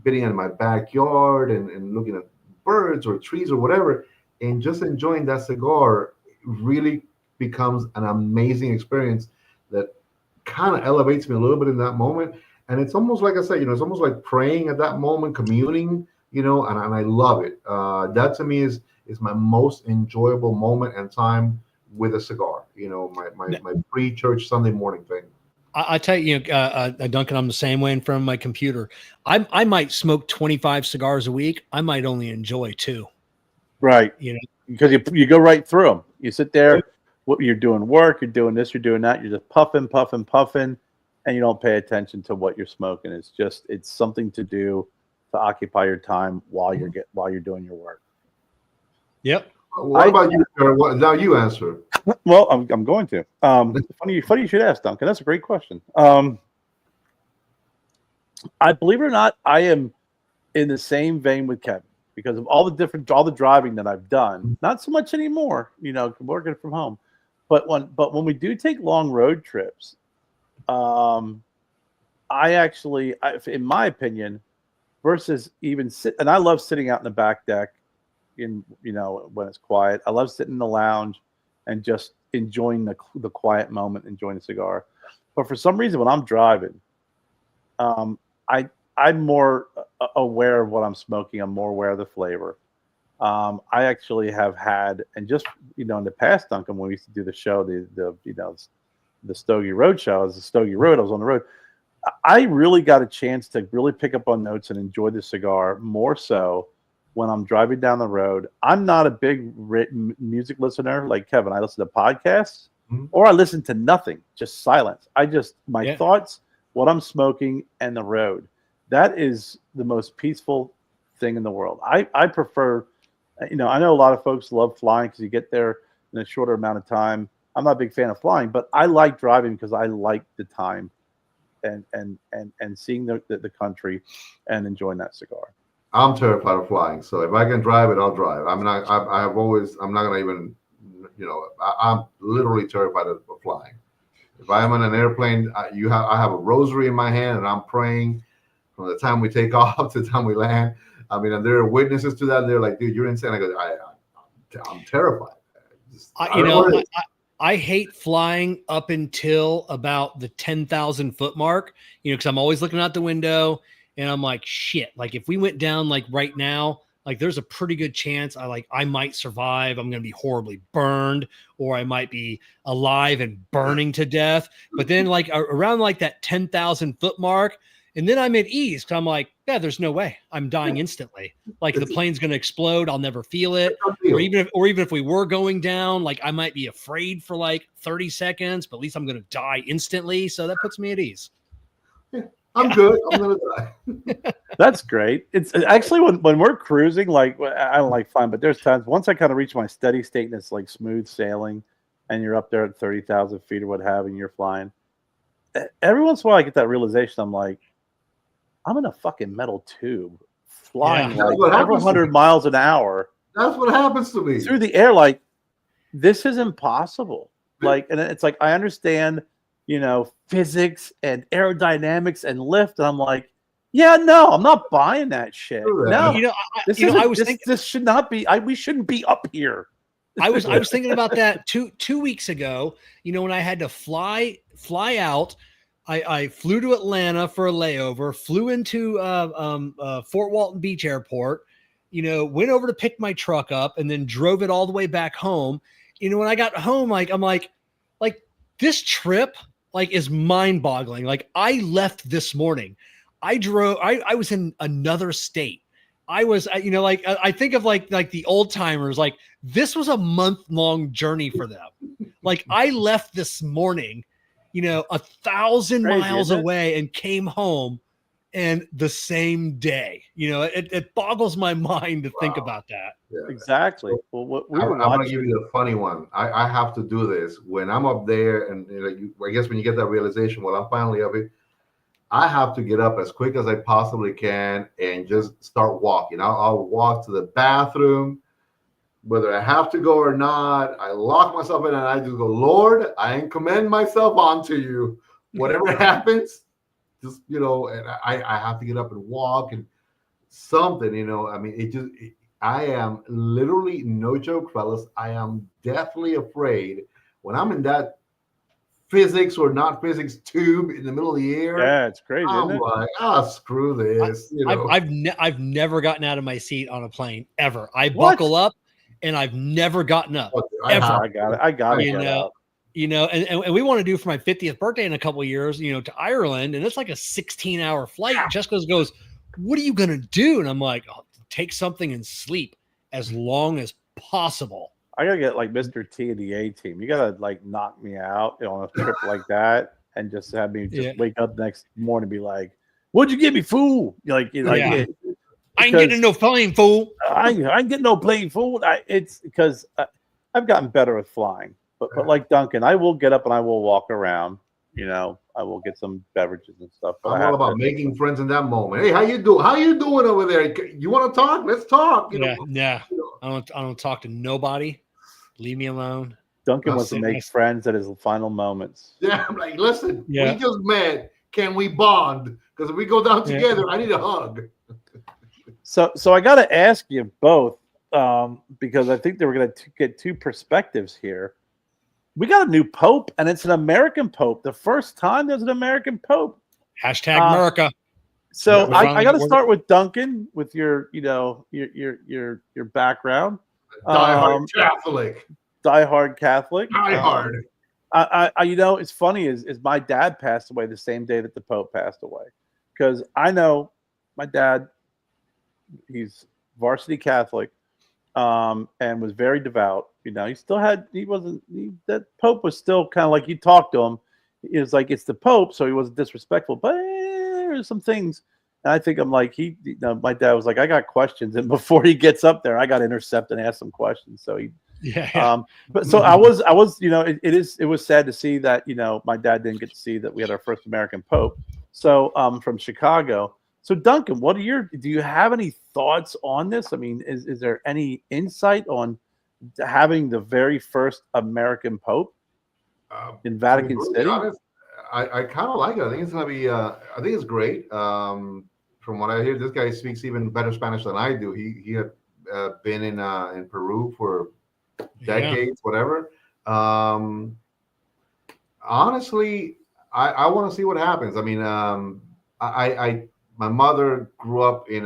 being in my backyard and looking at birds or trees or whatever, and just enjoying that cigar really becomes an amazing experience that kind of elevates me a little bit in that moment. And it's almost like I said, it's almost like praying at that moment, communing, and I love it. That to me is my most enjoyable moment and time with a cigar, my pre-church Sunday morning thing. I tell you, Duncan, I'm the same way in front of my computer. I might smoke 25 cigars a week. I might only enjoy 2. Right. Because you go right through them. You sit there, you're doing work, you're doing this, you're doing that. You're just puffing, and you don't pay attention to what you're smoking. It's something to do to occupy your time while you're doing your work. Yep. What about you, Kerr? Now you answer. Well, I'm going to. Funny you should ask, Duncan. That's a great question. I believe it or not, I am in the same vein with Kevin because of all the driving that I've done. Not so much anymore, working from home. But when we do take long road trips, I actually, in my opinion, versus even and I love sitting out in the back deck when it's quiet. I love sitting in the lounge and just enjoying the quiet moment, enjoying the cigar. But for some reason, when I'm driving, I'm more aware of what I'm smoking. I'm more aware of the flavor. I actually have had, and just in the past, Duncan, when we used to do the show, the Stogie Road show, as the Stogie Road, I was on the road. I really got a chance to really pick up on notes and enjoy the cigar more so when I'm driving down the road. I'm not a big music listener like Kevin. I listen to podcasts or I listen to nothing, just silence. My thoughts, what I'm smoking, and the road. That is the most peaceful thing in the world. I prefer, I know a lot of folks love flying because you get there in a shorter amount of time. I'm not a big fan of flying, but I like driving because I like the time and seeing the country and enjoying that cigar. I'm terrified of flying, so if I can drive it, I'll drive. I mean, I'm not gonna even, I'm literally terrified of flying. If I am on an airplane, I have a rosary in my hand and I'm praying from the time we take off to the time we land. I mean, and there are witnesses to that. They're like, dude, you're insane. I go, I'm terrified. I hate flying up until about the 10,000 foot mark, because I'm always looking out the window and I'm like, shit, like if we went down like right now, like there's a pretty good chance I might survive. I'm going to be horribly burned, or I might be alive and burning to death. But then like around like that 10,000 foot mark, and then I'm at ease because I'm like, yeah, there's no way I'm dying instantly. Like the plane's going to explode. I'll never feel it. Or even if we were going down, like I might be afraid for like 30 seconds, but at least I'm going to die instantly. So that puts me at ease. I'm good. I'm going to die. That's great. It's actually when we're cruising, like I don't like flying, but there's times once I kind of reach my steady state and it's like smooth sailing and you're up there at 30,000 feet or what have you, and you're flying. Every once in a while I get that realization. I'm like, I'm in a fucking metal tube flying like several hundred miles an hour. That's what happens to me. Through the air. Like, this is impossible. Like, and it's like, I understand, physics and aerodynamics and lift. And I'm like, yeah, no, I'm not buying that shit. No, this should not be, we shouldn't be up here. I was thinking about that 2 weeks ago, when I had to fly out. I flew to Atlanta for a layover, flew into Fort Walton Beach Airport, went over to pick my truck up and then drove it all the way back home. When I got home, I'm like this trip, is mind boggling. Like I left this morning. I was in another state. I was, like, I think of like the old timers, like this was a month-long journey for them. Like I left this morning, 1,000 Crazy, miles isn't it? away and came home and the same day. It boggles my mind to think about that. Yeah. Exactly. Well, what we I'm, were I'm gonna give watching. you the funny one. I have to do this when I'm up there, and I guess when you get that realization, well, I'm finally up here. I have to get up as quick as I possibly can and just start walking. I'll walk to the bathroom, whether I have to go or not. I lock myself in and I just go, Lord, I commend myself onto you. Whatever happens, just and I have to get up and walk and something. I mean, I am literally, no joke, fellas. I am deathly afraid when I'm in that physics or not physics tube in the middle of the air. Yeah, it's crazy, I'm isn't it? like, screw this. I've never gotten out of my seat on a plane ever. I What? buckle up, and I've never gotten up. I ever. have I got it. I got to You get know, out. And we want to do for my 50th birthday in a couple of years, to Ireland, and it's like a 16-hour flight. Jessica goes, "What are you gonna do?" And I'm like, take something and sleep as long as possible. I gotta get like Mr. T and the A team. You gotta like knock me out on a trip like that, and just have me just wake up next morning and be like, "What'd you give me, fool?" I ain't getting no plane, fool. I ain't getting no plane, fool. It's because I've gotten better at flying, but like Duncan, I will get up and I will walk around. I will get some beverages and stuff. But I'm all about making friends in that moment. Hey, how you doing? How you doing over there? You want to talk? Let's talk. I don't talk to nobody. Leave me alone. Duncan wants to make friends at his final moments. Yeah, I'm like, listen, we just met. Can we bond? Because if we go down together, I need a hug. So I got to ask you both, because I think they were going to get two perspectives here. We got a new pope, and it's an American pope. The first time there's an American pope. Hashtag America. So I got to start with Duncan, with your background. Diehard Catholic. Diehard Catholic. Diehard. It's funny is my dad passed away the same day that the Pope passed away, because I know my dad, he's varsity Catholic, and was very devout. That Pope was still kind of like, you talk to him, it was like, it's the Pope, so he wasn't disrespectful, but there's some things. And I think I'm like, my dad was like, I got questions, and before he gets up there, I got to intercept and ask some questions. So but so I was, it was sad to see that, my dad didn't get to see that we had our first American Pope. So from Chicago. So Duncan, do you have any thoughts on this? I mean, is there any insight on having the very first American Pope in Vatican City? Honest, I kind of like it. I think it's going to be, I think it's great. From what I hear, this guy speaks even better Spanish than I do. He had been in Peru for decades, whatever. Honestly, I want to see what happens. I mean, my mother grew up in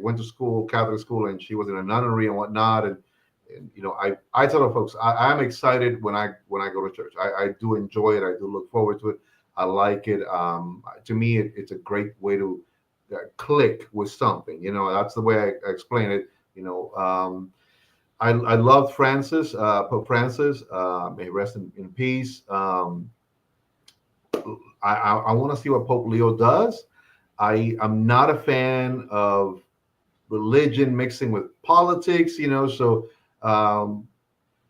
went to school, Catholic school, and she was in a nunnery and whatnot. And I tell the folks, I'm excited when I go to church. I do enjoy it. I do look forward to it. I like it. To me, it's a great way to click with something. That's the way I explain it. I love Francis, Pope Francis. May he rest in peace. I want to see what Pope Leo does. I'm not a fan of religion mixing with politics, so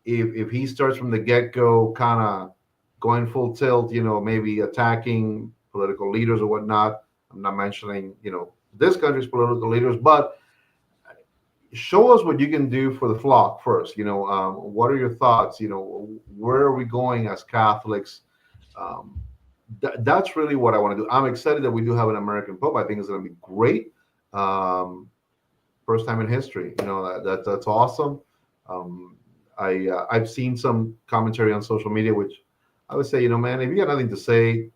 if he starts from the get-go kind of going full tilt, maybe attacking political leaders or whatnot. I'm not mentioning, this country's political leaders, but show us what you can do for the flock first. What are your thoughts? Where are we going as Catholics? That's really what I want to do. I'm excited that we do have an American Pope. I think it's going to be great. First time in history. That's awesome. I've seen some commentary on social media, which I would say, man, if you got nothing to say,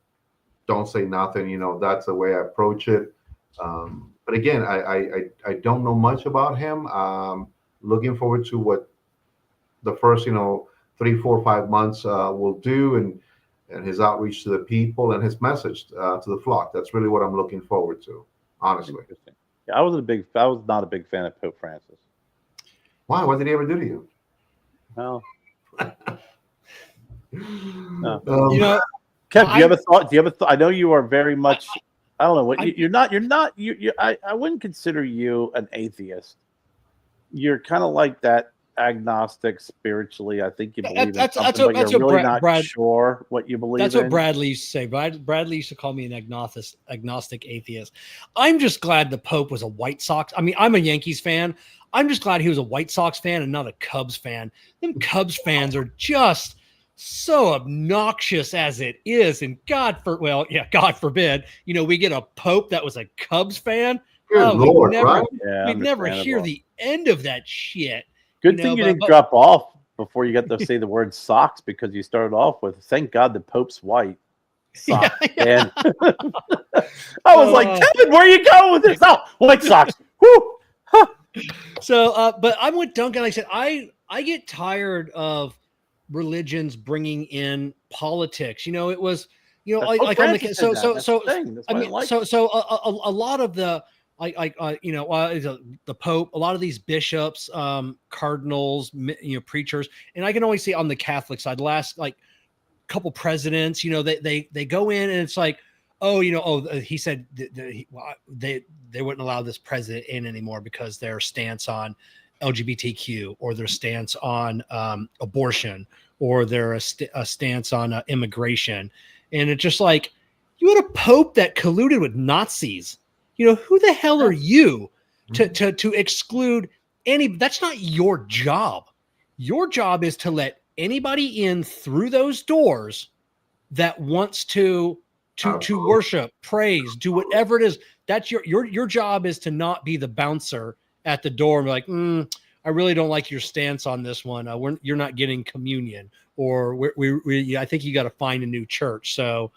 don't say nothing. That's the way I approach it. But again, I don't know much about him. Looking forward to what the first, 3, 4, 5 months will do. And and his outreach to the people and his message to the flock. That's really what I'm looking forward to, honestly. Interesting. Yeah, I was not a big fan of Pope Francis. Why? What did he ever do to you? Well, no. You know, Kev, do you have a thought? Do you have a thought? I know you are very much. I don't know what you're not. I wouldn't consider you an atheist. You're kind of like that agnostic spiritually. I think you believe in something, but you're really not sure what you believe in. That's what Bradley used to say. Bradley used to call me an agnostic atheist. I'm just glad the Pope was a White Sox. I mean, I'm a Yankees fan. I'm just glad he was a White Sox fan and not a Cubs fan. Them Cubs fans are just so obnoxious as it is, and God forbid, we get a Pope that was a Cubs fan. Lord, right? We'd never hear the end of that shit. Good thing you didn't drop off before you got to say the word socks, because you started off with, thank God the Pope's white. Socks. Yeah. I was like, Kevin, where are you going with this? Oh, White Sox. Woo! Huh. So, but I'm with Duncan. Like I said, I get tired of religions bringing in politics. It was, like on the so a lot of the the Pope, a lot of these bishops, cardinals, preachers, and I can only see on the Catholic side, the last couple presidents, they go in and it's like, he said they wouldn't allow this president in anymore because their stance on LGBTQ or their stance on abortion or their stance on immigration. And it's just like, you had a Pope that colluded with Nazis. Who the hell are you to exclude any? That's not your job. Your job is to let anybody in through those doors that wants to worship, praise, do whatever it is. That's your job is to not be the bouncer at the door and be like, I really don't like your stance on this one. You're not getting communion, or I think you got to find a new church. So,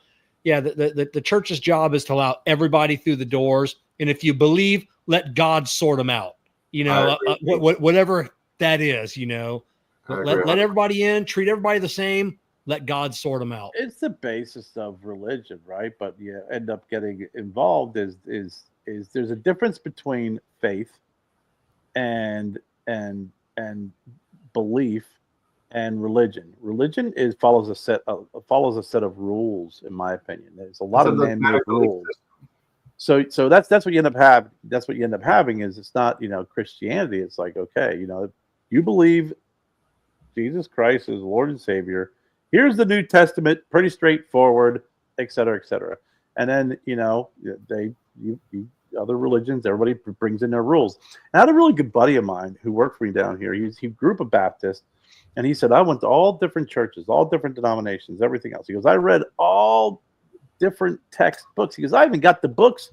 yeah, the church's job is to allow everybody through the doors, and if you believe, let God sort them out. Whatever that is, let everybody in, treat everybody the same. Let God sort them out. It's the basis of religion, right? But you end up getting involved is there's a difference between faith and belief and religion. Religion follows a set of rules, in my opinion. There's a lot of man-made rules. So that's what you end up having. That's what you end up having is it's not Christianity. It's like, okay, you believe Jesus Christ is Lord and Savior. Here's the New Testament, pretty straightforward, et cetera, et cetera. And then other religions, everybody brings in their rules. And I had a really good buddy of mine who worked for me down here. He grew up a Baptist, and he said, I went to all different churches, all different denominations, everything else. He goes, I read all different textbooks. He goes, I even got the books,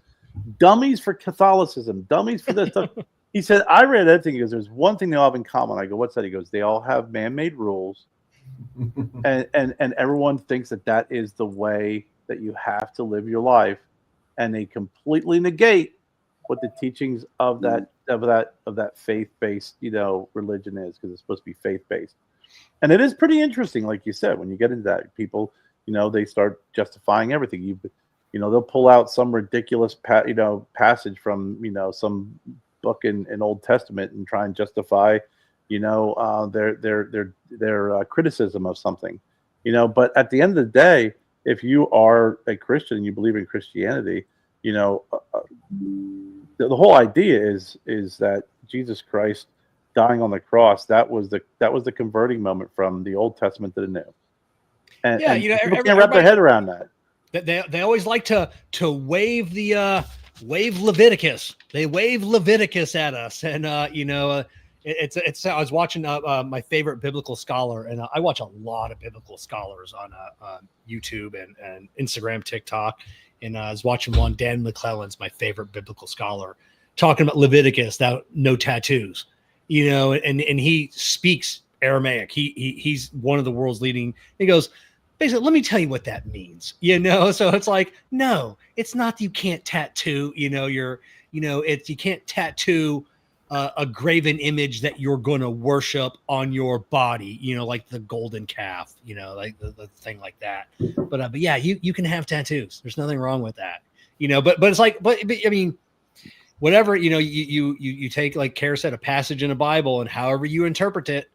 dummies for Catholicism, dummies for this stuff. He said, I read everything. He goes, there's one thing they all have in common. I go, what's that? He goes, they all have man-made rules. and everyone thinks that is the way that you have to live your life, and they completely negate what the teachings of that faith-based religion is, because it's supposed to be faith-based. And it is pretty interesting, like you said, when you get into that, people they start justifying everything. They'll pull out some ridiculous passage from some book in Old Testament and try and justify their criticism of something, but at the end of the day, if you are a Christian and you believe in Christianity, the whole idea is that Jesus Christ dying on the cross, that was the converting moment from the Old Testament to the New. And people can't wrap their head around that. They always like to wave wave Leviticus. They wave Leviticus at us, and it's. I was watching my favorite biblical scholar, and I watch a lot of biblical scholars on YouTube and Instagram, TikTok, and I was watching one. Dan McClellan's my favorite biblical scholar, talking about Leviticus, no tattoos, and he speaks Aramaic. He's one of the world's leading. He goes, basically, let me tell you what that means. So it's like, no, it's not that you can't tattoo. You can't tattoo a graven image that you're going to worship on your body, like the golden calf, like the thing like that. But yeah, you can have tattoos. There's nothing wrong with that, but it's like, but I mean, whatever, you take, like Kerr said, a passage in a Bible, and however you interpret it,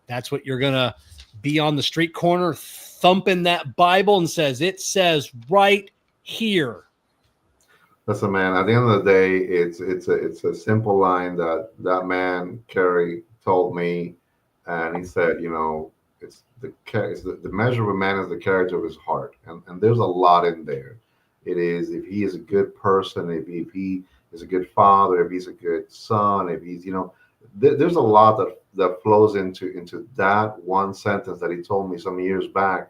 that's what you're going to be on the street corner thumping that Bible and it says right here. Listen, man, at the end of the day, it's a simple line that man Kerry told me, and he said, it's the measure of a man is the character of his heart, and there's a lot in there. It is, if he is a good person, if he is a good father, if he's a good son, if he's, there's a lot that flows into that one sentence that he told me some years back.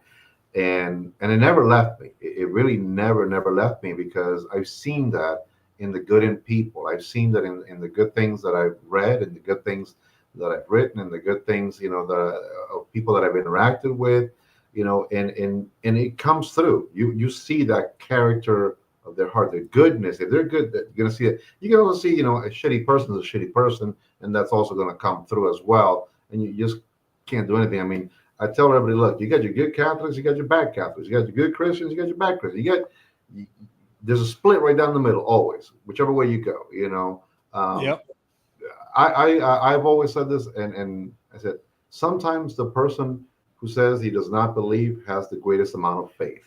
And it never left me. It really never left me, because I've seen that in the good in people. I've seen that in the good things that I've read, and the good things that I've written, and the good things, of people that I've interacted with, and it comes through. You see that character of their heart, their goodness. If they're good, you're going to see it. You can also see, a shitty person is a shitty person, and that's also going to come through as well. And you just can't do anything. I mean, I tell everybody, look, you got your good Catholics, you got your bad Catholics, you got your good Christians, you got your bad Christians. There's a split right down the middle, always, whichever way you go. Yep. I've always said this, and I said, sometimes the person who says he does not believe has the greatest amount of faith,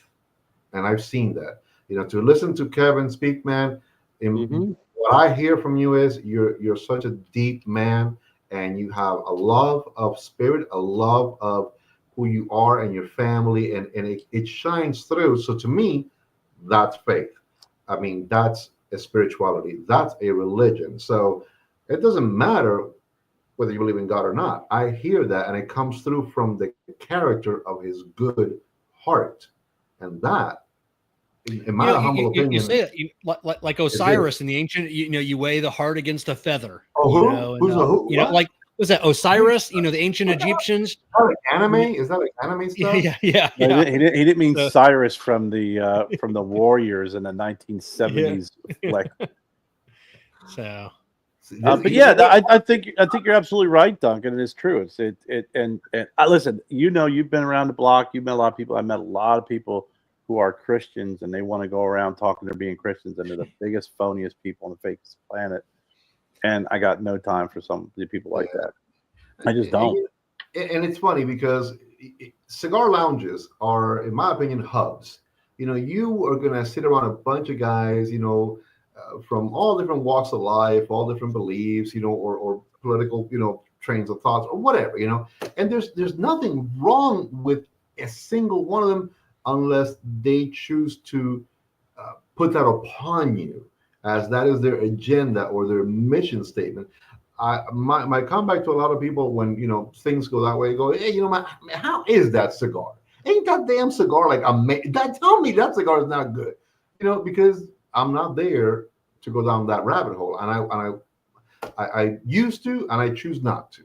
and I've seen that. To listen to Kevin speak, man, what I hear from you is you're such a deep man, and you have a love of spirit, a love of who you are and your family, and it shines through. So to me, that's faith. I mean, that's a spirituality. That's a religion. So it doesn't matter whether you believe in God or not. I hear that, and it comes through from the character of his good heart. And that, in my humble opinion, you say it like Osiris in the ancient, you weigh the heart against a feather. Oh, who? Like, was that Osiris? The ancient Egyptians. Is that anime? Is that like anime stuff? Yeah. No, he didn't mean Cyrus from the Warriors in the 1970s. Like, so. But yeah, I think you're absolutely right, Duncan. It is true. And listen, you've been around the block. You've met a lot of people. I met a lot of people who are Christians, and they want to go around talking they're being Christians, and they're the biggest, phoniest people on the fakest planet. And I got no time for some people like that. I just don't. And it's funny because cigar lounges are, in my opinion, hubs. You are going to sit around a bunch of guys, from all different walks of life, all different beliefs, or political, trains of thoughts or whatever, and there's nothing wrong with a single one of them, unless they choose to put that upon you, as that is their agenda or their mission statement. My comeback to a lot of people when things go that way, go, hey, man, how is that cigar? Ain't that damn cigar like amazing? Tell me that cigar is not good, because I'm not there to go down that rabbit hole, and I used to, and I choose not to.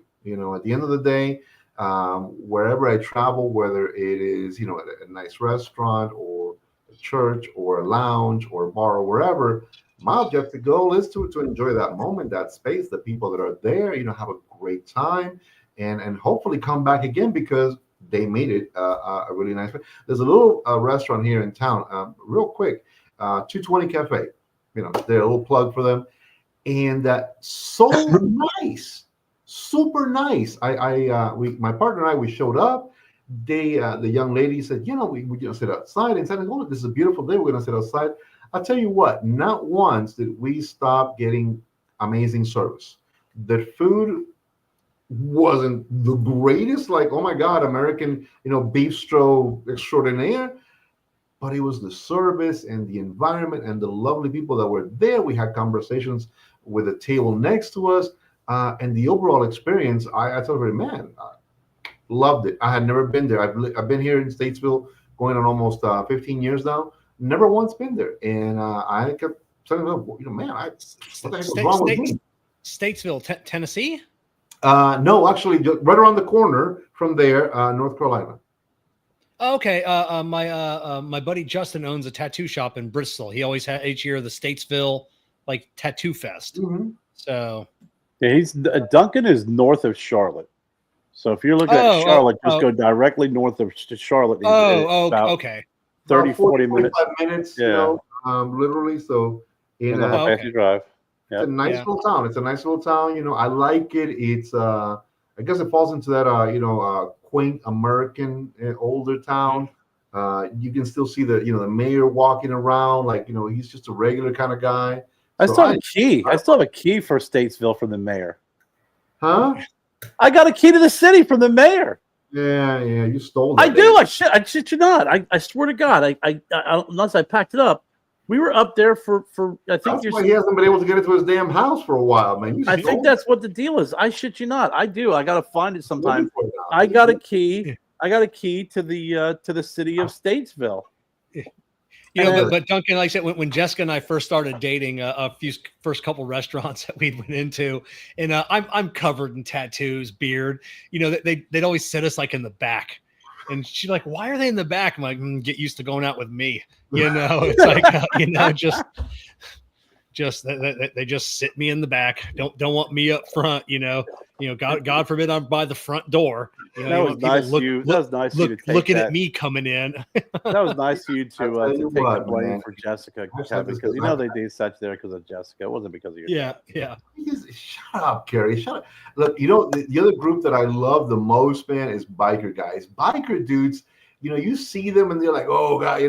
At the end of the day, wherever I travel, whether it is a nice restaurant or a church or a lounge or a bar or wherever, my objective goal is to enjoy that moment, that space, the people that are there, have a great time, and hopefully come back again because they made it a really nice place. There's a little restaurant here in town, real quick, 220 Cafe. They're a little plug for them, and so nice, super nice. My partner and I, we showed up. The young lady said, we're gonna sit outside, and said, oh, this is a beautiful day. We're gonna sit outside. I'll tell you what, not once did we stop getting amazing service. The food wasn't the greatest, like, oh my God, American, bistro extraordinaire, but it was the service and the environment and the lovely people that were there. We had conversations with the table next to us, and the overall experience, I told her, man, loved it. I had never been there. I've been here in Statesville going on almost 15 years now. Never once been there, and I kept telling them, man, what the heck was wrong with me? Statesville, Tennessee? No, actually, right around the corner from there, North Carolina. Okay, my buddy Justin owns a tattoo shop in Bristol. He always had each year the Statesville tattoo fest. Mm-hmm. So Yeah, Duncan is north of Charlotte. So if you're looking at Charlotte, just go directly north of Charlotte. About Okay. 30, 40 minutes. 45 minutes, literally. So in a how fast you drive. It's a nice little town. It's a nice little town. I like it. It's I guess it falls into that quaint American older town. You can still see the mayor walking around, like he's just a regular kind of guy. I still have a key. I still have a key for Statesville from the mayor. Huh? I got a key to the city from the mayor. Yeah, you stole that. I do. I shit you not. I swear to God. I unless I packed it up. We were up there for I think that's why he hasn't been able to get into his damn house for a while, man. I think that's what the deal is. I shit you not. I do. I gotta find it sometime. I got a key. I got a key to the city of Statesville. But Duncan, like I said, when Jessica and I first started dating, first couple restaurants that we went into, and I'm covered in tattoos, beard. They'd always sit us like in the back, and she's like, "Why are they in the back?" I'm like, "Get used to going out with me." It's like just they just sit me in the back. Don't want me up front. God forbid I'm by the front door. That was nice of you. That was nice of you to take looking at me coming in. That was nice of you to take the blame for Jessica, Kevin, because they did such there because of Jessica. It wasn't because of you. Yeah. Shut up, Kerry. Shut up. Look, the other group that I love the most, man, is biker guys. Biker dudes. You see them and they're like, oh God,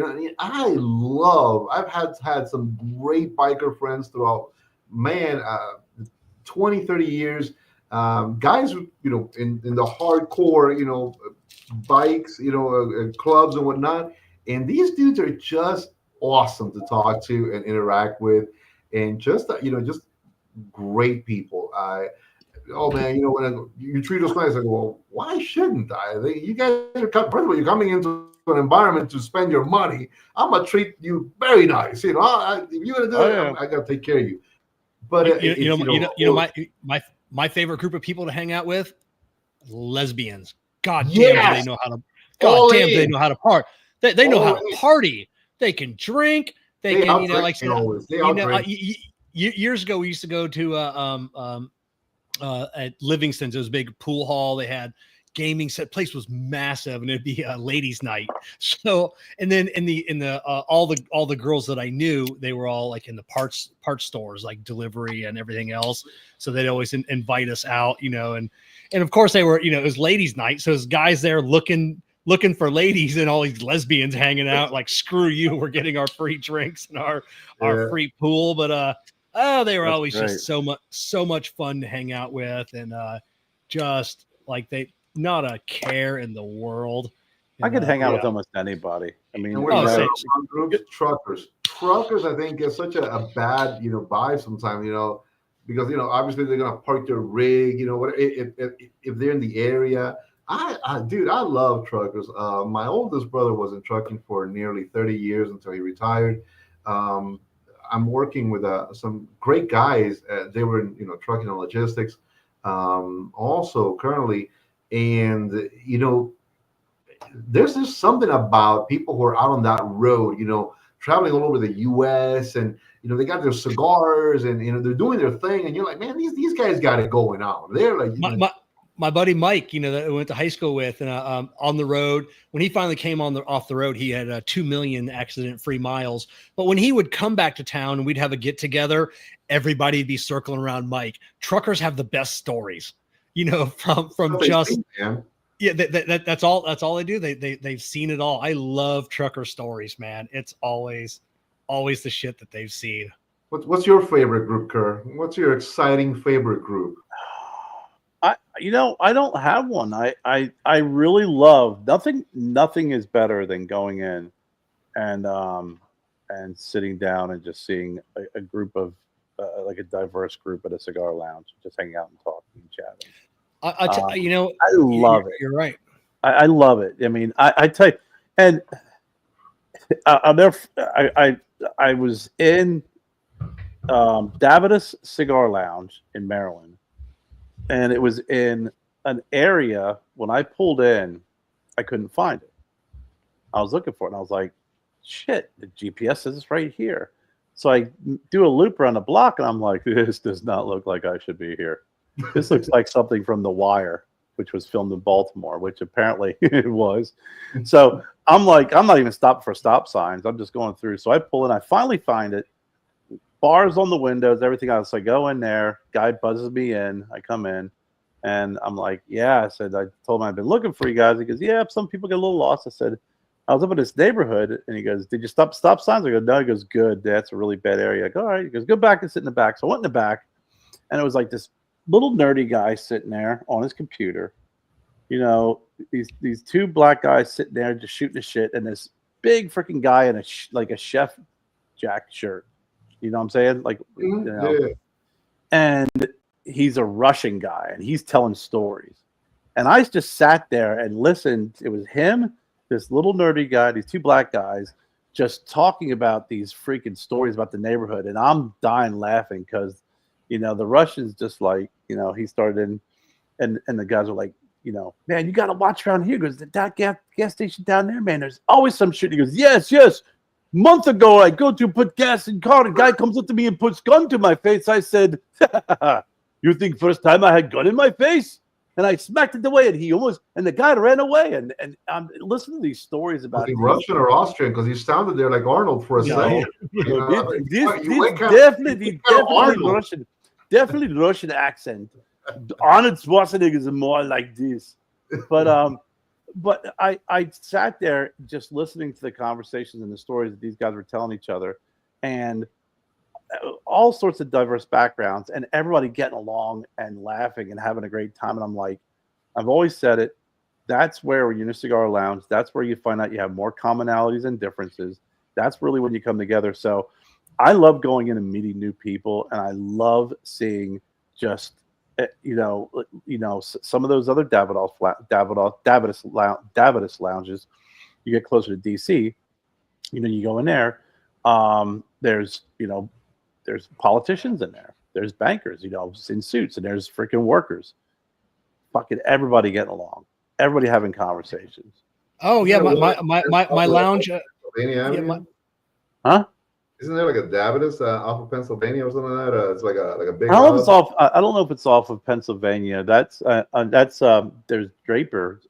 I've had some great biker friends throughout, 20, 30 years. Guys, in the hardcore, bikes, clubs and whatnot. And these dudes are just awesome to talk to and interact with, and just great people. Oh man, when you treat us nice, I go, well, why shouldn't I? You guys are first of all, you're coming into an environment to spend your money. I'm gonna treat you very nice. If you're gonna do it, I gotta take care of you. But my favorite group of people to hang out with, lesbians. God damn, they know how to. God damn, they know how to party. They know how to party. They can drink. They can, years ago we used to go to at Livingston's. It was a big pool hall. They had gaming set. Place was massive, and it'd be a ladies' night. So, and then in the all the girls that I knew, they were all like in the parts stores, like delivery and everything else. So they'd always invite us out, and of course they were, it was ladies' night. So there's guys there looking for ladies, and all these lesbians hanging out. Like, screw you, we're getting our free drinks and our free pool, but they were That's always great. Just so much fun to hang out with, and just like they not a care in the world. I could hang out with almost anybody. I mean, groups, truckers. Truckers, I think, get such a bad vibe sometimes. Because obviously they're gonna park their rig. If they're in the area. Dude, I love truckers. My oldest brother was in trucking for nearly 30 years until he retired. I'm working with some great guys. They were in trucking and logistics also currently, and there's just something about people who are out on that road, traveling all over the U.S. and they got their cigars and they're doing their thing, and you're like, man, these guys got it going on. They're like my buddy Mike, that I went to high school with, and on the road, when he finally came off the road, he had 2 million accident-free miles. But when he would come back to town and we'd have a get together, everybody'd be circling around Mike. Truckers have the best stories, from just that's all they do. They've seen it all. I love trucker stories, man. It's always the shit that they've seen. What's your favorite group, Kerr? What's your exciting favorite group? I don't have one. I really love nothing is better than going in and sitting down and just seeing a group of like a diverse group at a cigar lounge, just hanging out and talking and chatting. I love it. You're right. I love it. I mean, I tell you, and I was in Davidas Cigar Lounge in Maryland. And it was in an area, when I pulled in, I couldn't find it. I was looking for it, and I was like, shit, the GPS says it's right here. So I do a loop around the block, and I'm like, this does not look like I should be here. This looks like something from The Wire, which was filmed in Baltimore, which apparently it was. So I'm like, I'm not even stopping for stop signs. I'm just going through. So I pull in. I finally find it. Bars on the windows, everything else. I go in there. Guy buzzes me in. I come in. And I'm like, yeah. I said, I told him I've been looking for you guys. He goes, yeah, some people get a little lost. I said, I was up in this neighborhood. And he goes, did you stop signs? I go, no. He goes, good. That's a really bad area. I go, all right. He goes, go back and sit in the back. So I went in the back. And it was like this little nerdy guy sitting there on his computer. You know, these two black guys sitting there just shooting the shit. And this big freaking guy in like a Chef Jack shirt. You know what I'm saying? Like, you know. Yeah. And he's a Russian guy, and he's telling stories. And I just sat there and listened. It was him, this little nerdy guy, these two black guys, just talking about these freaking stories about the neighborhood. And I'm dying laughing because, you know, the Russians just like, you know, he started and the guys were like, you know, man, you got to watch around here. He goes, that gas station down there, man, there's always some shit. He goes, yes. Month ago, I go to put gas in car. The guy comes up to me and puts gun to my face. I said, you think first time I had gun in my face? And I smacked it away, and the guy ran away. And I'm listening to these stories about Was he Russian or Austrian? Because he sounded there like Arnold for a second. Definitely Russian. Definitely Russian accent. Arnold Schwarzenegger is more like this. But I sat there just listening to the conversations and the stories that these guys were telling each other, and all sorts of diverse backgrounds, and everybody getting along and laughing and having a great time. And I'm like, I've always said it. That's where you're in a cigar lounge. That's where you find out you have more commonalities and differences. That's really when you come together. So I love going in and meeting new people, and I love seeing just some of those other Davidoff lounges. You get closer to DC, you go in there. There's politicians in there. There's bankers, in suits, and there's freaking workers. Fucking everybody getting along. Everybody having conversations. Oh yeah, my lounge. Huh? Isn't there like a Davidoff off of Pennsylvania or something like that? It's like a big. I don't know if it's off of Pennsylvania. That's there's Draper.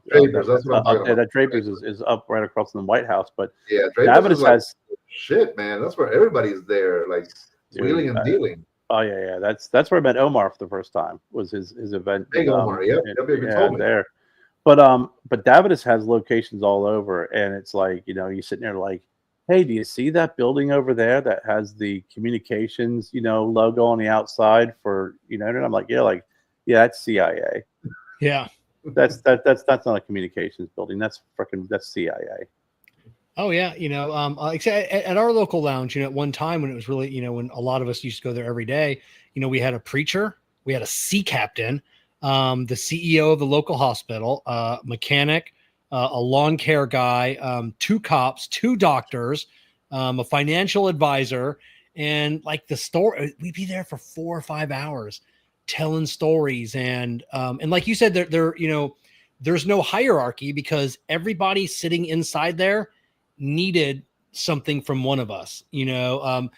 Draper's. That's what I'm talking about. That Draper's is up right across from the White House. But yeah, Davidoff has shit, man. That's where everybody's there, like wheeling and dealing. Oh yeah. That's where I met Omar for the first time. Was his event? Big Omar, yeah, there. But Davidoff has locations all over, and it's like you're sitting there like, hey, do you see that building over there that has the communications, logo on the outside for, and I'm like, yeah, that's CIA. Yeah. That's not a communications building. That's CIA. Oh yeah. At our local lounge, at one time when it was really, when a lot of us used to go there every day, we had a preacher, we had a sea captain, the CEO of the local hospital, mechanic, a lawn care guy, 2 cops, 2 doctors, a financial advisor, and like the story, we'd be there for 4 or 5 hours telling stories. And like you said, there's no hierarchy because everybody sitting inside there needed something from one of us, that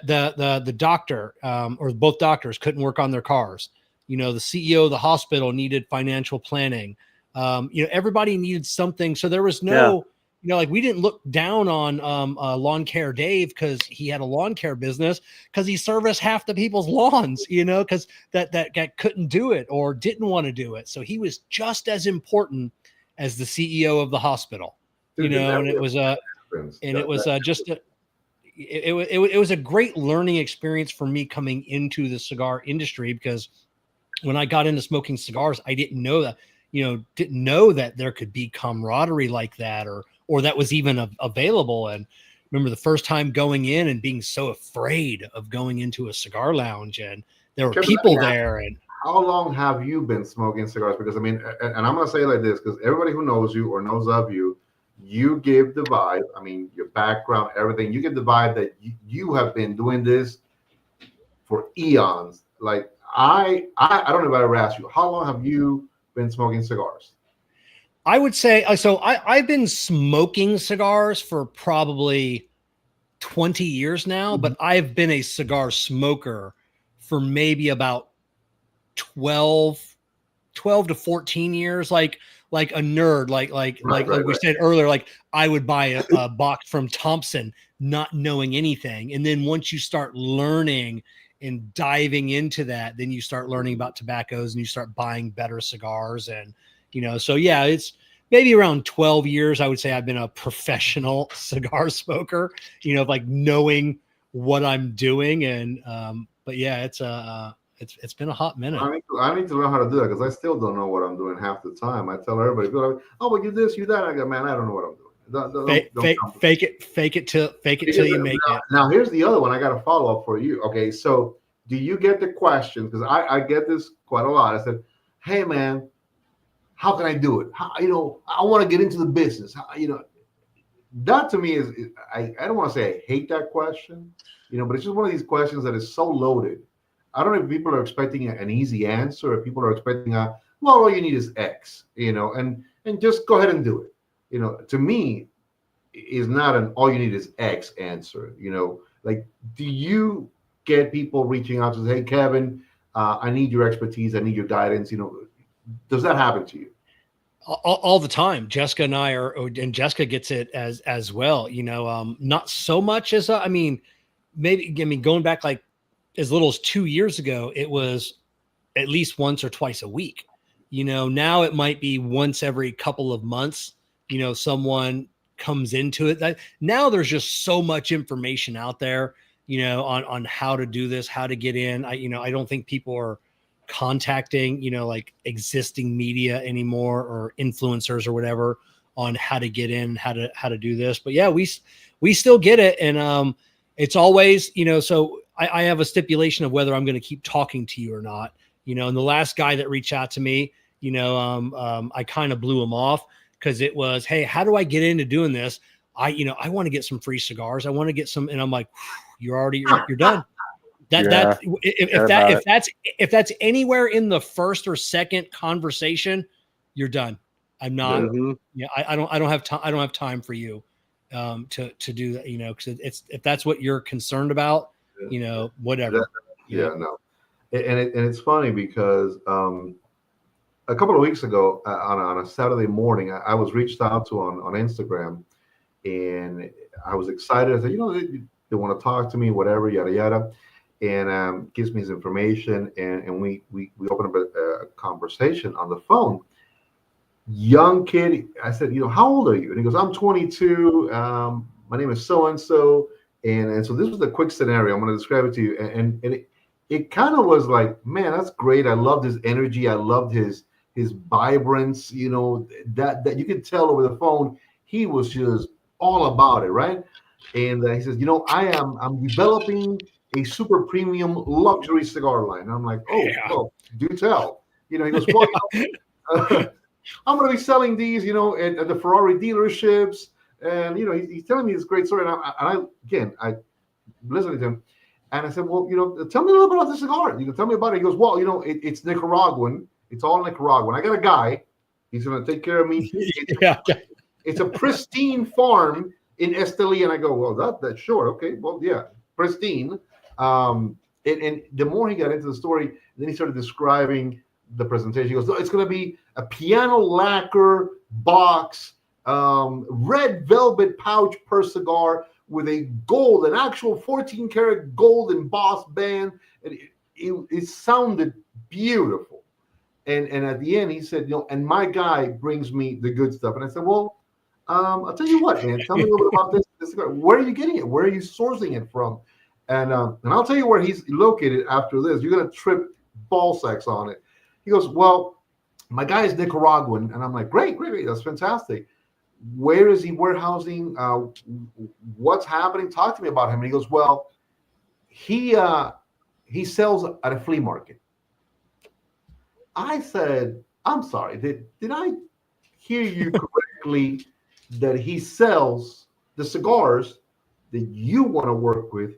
the doctor, or both doctors couldn't work on their cars. The CEO of the hospital needed financial planning. Everybody needed something. So there was no, we didn't look down on Lawn Care Dave because he had a lawn care business, because he serviced half the people's lawns, because that guy couldn't do it or didn't want to do it. So he was just as important as the CEO of the hospital, and it was it was a great learning experience for me coming into the cigar industry, because when I got into smoking cigars, I didn't know that there could be camaraderie like that, or that was even available. And remember the first time going in and being so afraid of going into a cigar lounge, and there were people there. And how long have you been smoking cigars? Because and I'm going to say it like this, because everybody who knows you or knows of you, you give the vibe, your background, everything, you give the vibe that you have been doing this for eons. Like I don't know if I ever asked you, how long have you been smoking cigars? I would say I've been smoking cigars for probably 20 years now, but I've been a cigar smoker for maybe about 12 to 14 years, like a nerd, like we said earlier, like I would buy a box from Thompson, not knowing anything. And then once you start learning and diving into that, then you start learning about tobaccos and you start buying better cigars. And, so yeah, it's maybe around 12 years, I would say I've been a professional cigar smoker, like knowing what I'm doing. And, but yeah, it's been a hot minute. I need to learn how to do that because I still don't know what I'm doing half the time. I tell everybody, "Oh, well, you this, you that." I go, "Man, I don't know what I'm doing." Fake it till you make it. Now, here's the other one. I got a follow up for you. Okay, so do you get the question? Because I get this quite a lot. I said, "Hey, man, how can I do it? How, I want to get into the business." That to me is I don't want to say I hate that question, but it's just one of these questions that is so loaded. I don't know if people are expecting an easy answer, or people are expecting all you need is X, and just go ahead and do it. To me, is not an all you need is X answer. Like, do you get people reaching out to say, "Hey, Kevin, I need your expertise, I need your guidance"? Does that happen to you? All the time. Jessica and I and Jessica gets it as well. Not so much as maybe going back like as little as 2 years ago, it was at least once or twice a week. Now it might be once every couple of months, someone comes into it. Now there's just so much information out there, on how to do this, how to get in. I don't think people are contacting, like existing media anymore, or influencers or whatever, on how to get in, how to do this. But yeah, we still get it. And it's always, so I have a stipulation of whether I'm going to keep talking to you or not, and the last guy that reached out to me, I kind of blew him off because it was, "Hey, how do I get into doing this? I want to get some free cigars. I want to get some." And I'm like, you're done. If that's anywhere in the first or second conversation, you're done. I'm not. Yeah, I don't have time. I don't have time for you to do that. Because if that's what you're concerned about, whatever. No. And it's funny because a couple of weeks ago on a Saturday morning, I was reached out to on Instagram, and I was excited. I said, they want to talk to me, whatever, yada yada, and gives me his information, and we open up a conversation on the phone. Young kid, I said, "How old are you?" And he goes, "I'm 22. My name is so and so." And so this was the quick scenario. I'm going to describe it to you. And it kind of was like, man, that's great. I loved his energy. I loved his vibrance. That you could tell over the phone. He was just all about it, right? And he says, I'm developing a super premium luxury cigar line. And I'm like, "Oh, yeah. Well, do tell." He goes, "Well, I'm going to be selling these, at the Ferrari dealerships." And, he's telling me this great story. And I listening to him. And I said, "Well, tell me a little bit about the cigar. Tell me about it." He goes, "Well, it's Nicaraguan. It's all Nicaraguan. I got a guy. He's going to take care of me." It's a pristine farm in Esteli. And I go, "Well, that's sure. Okay. Well, yeah, pristine." And the more he got into the story, then he started describing the presentation. He goes, "No, it's going to be a piano lacquer box, red velvet pouch per cigar with a an actual 14 karat gold embossed band." And it sounded beautiful. And at the end, he said, "And my guy brings me the good stuff." And I said, "Well, I'll tell you what, man. Tell me a little bit about this cigar. Where are you getting it? Where are you sourcing it from?" And I'll tell you where he's located after this. You're going to trip ball sacks on it. He goes, "Well, my guy is Nicaraguan." And I'm like, great. That's fantastic. Where is he warehousing? What's happening? Talk to me about him. And he goes, "Well, he sells at a flea market." I said, "I'm sorry. Did I hear you correctly that he sells the cigars that you want to work with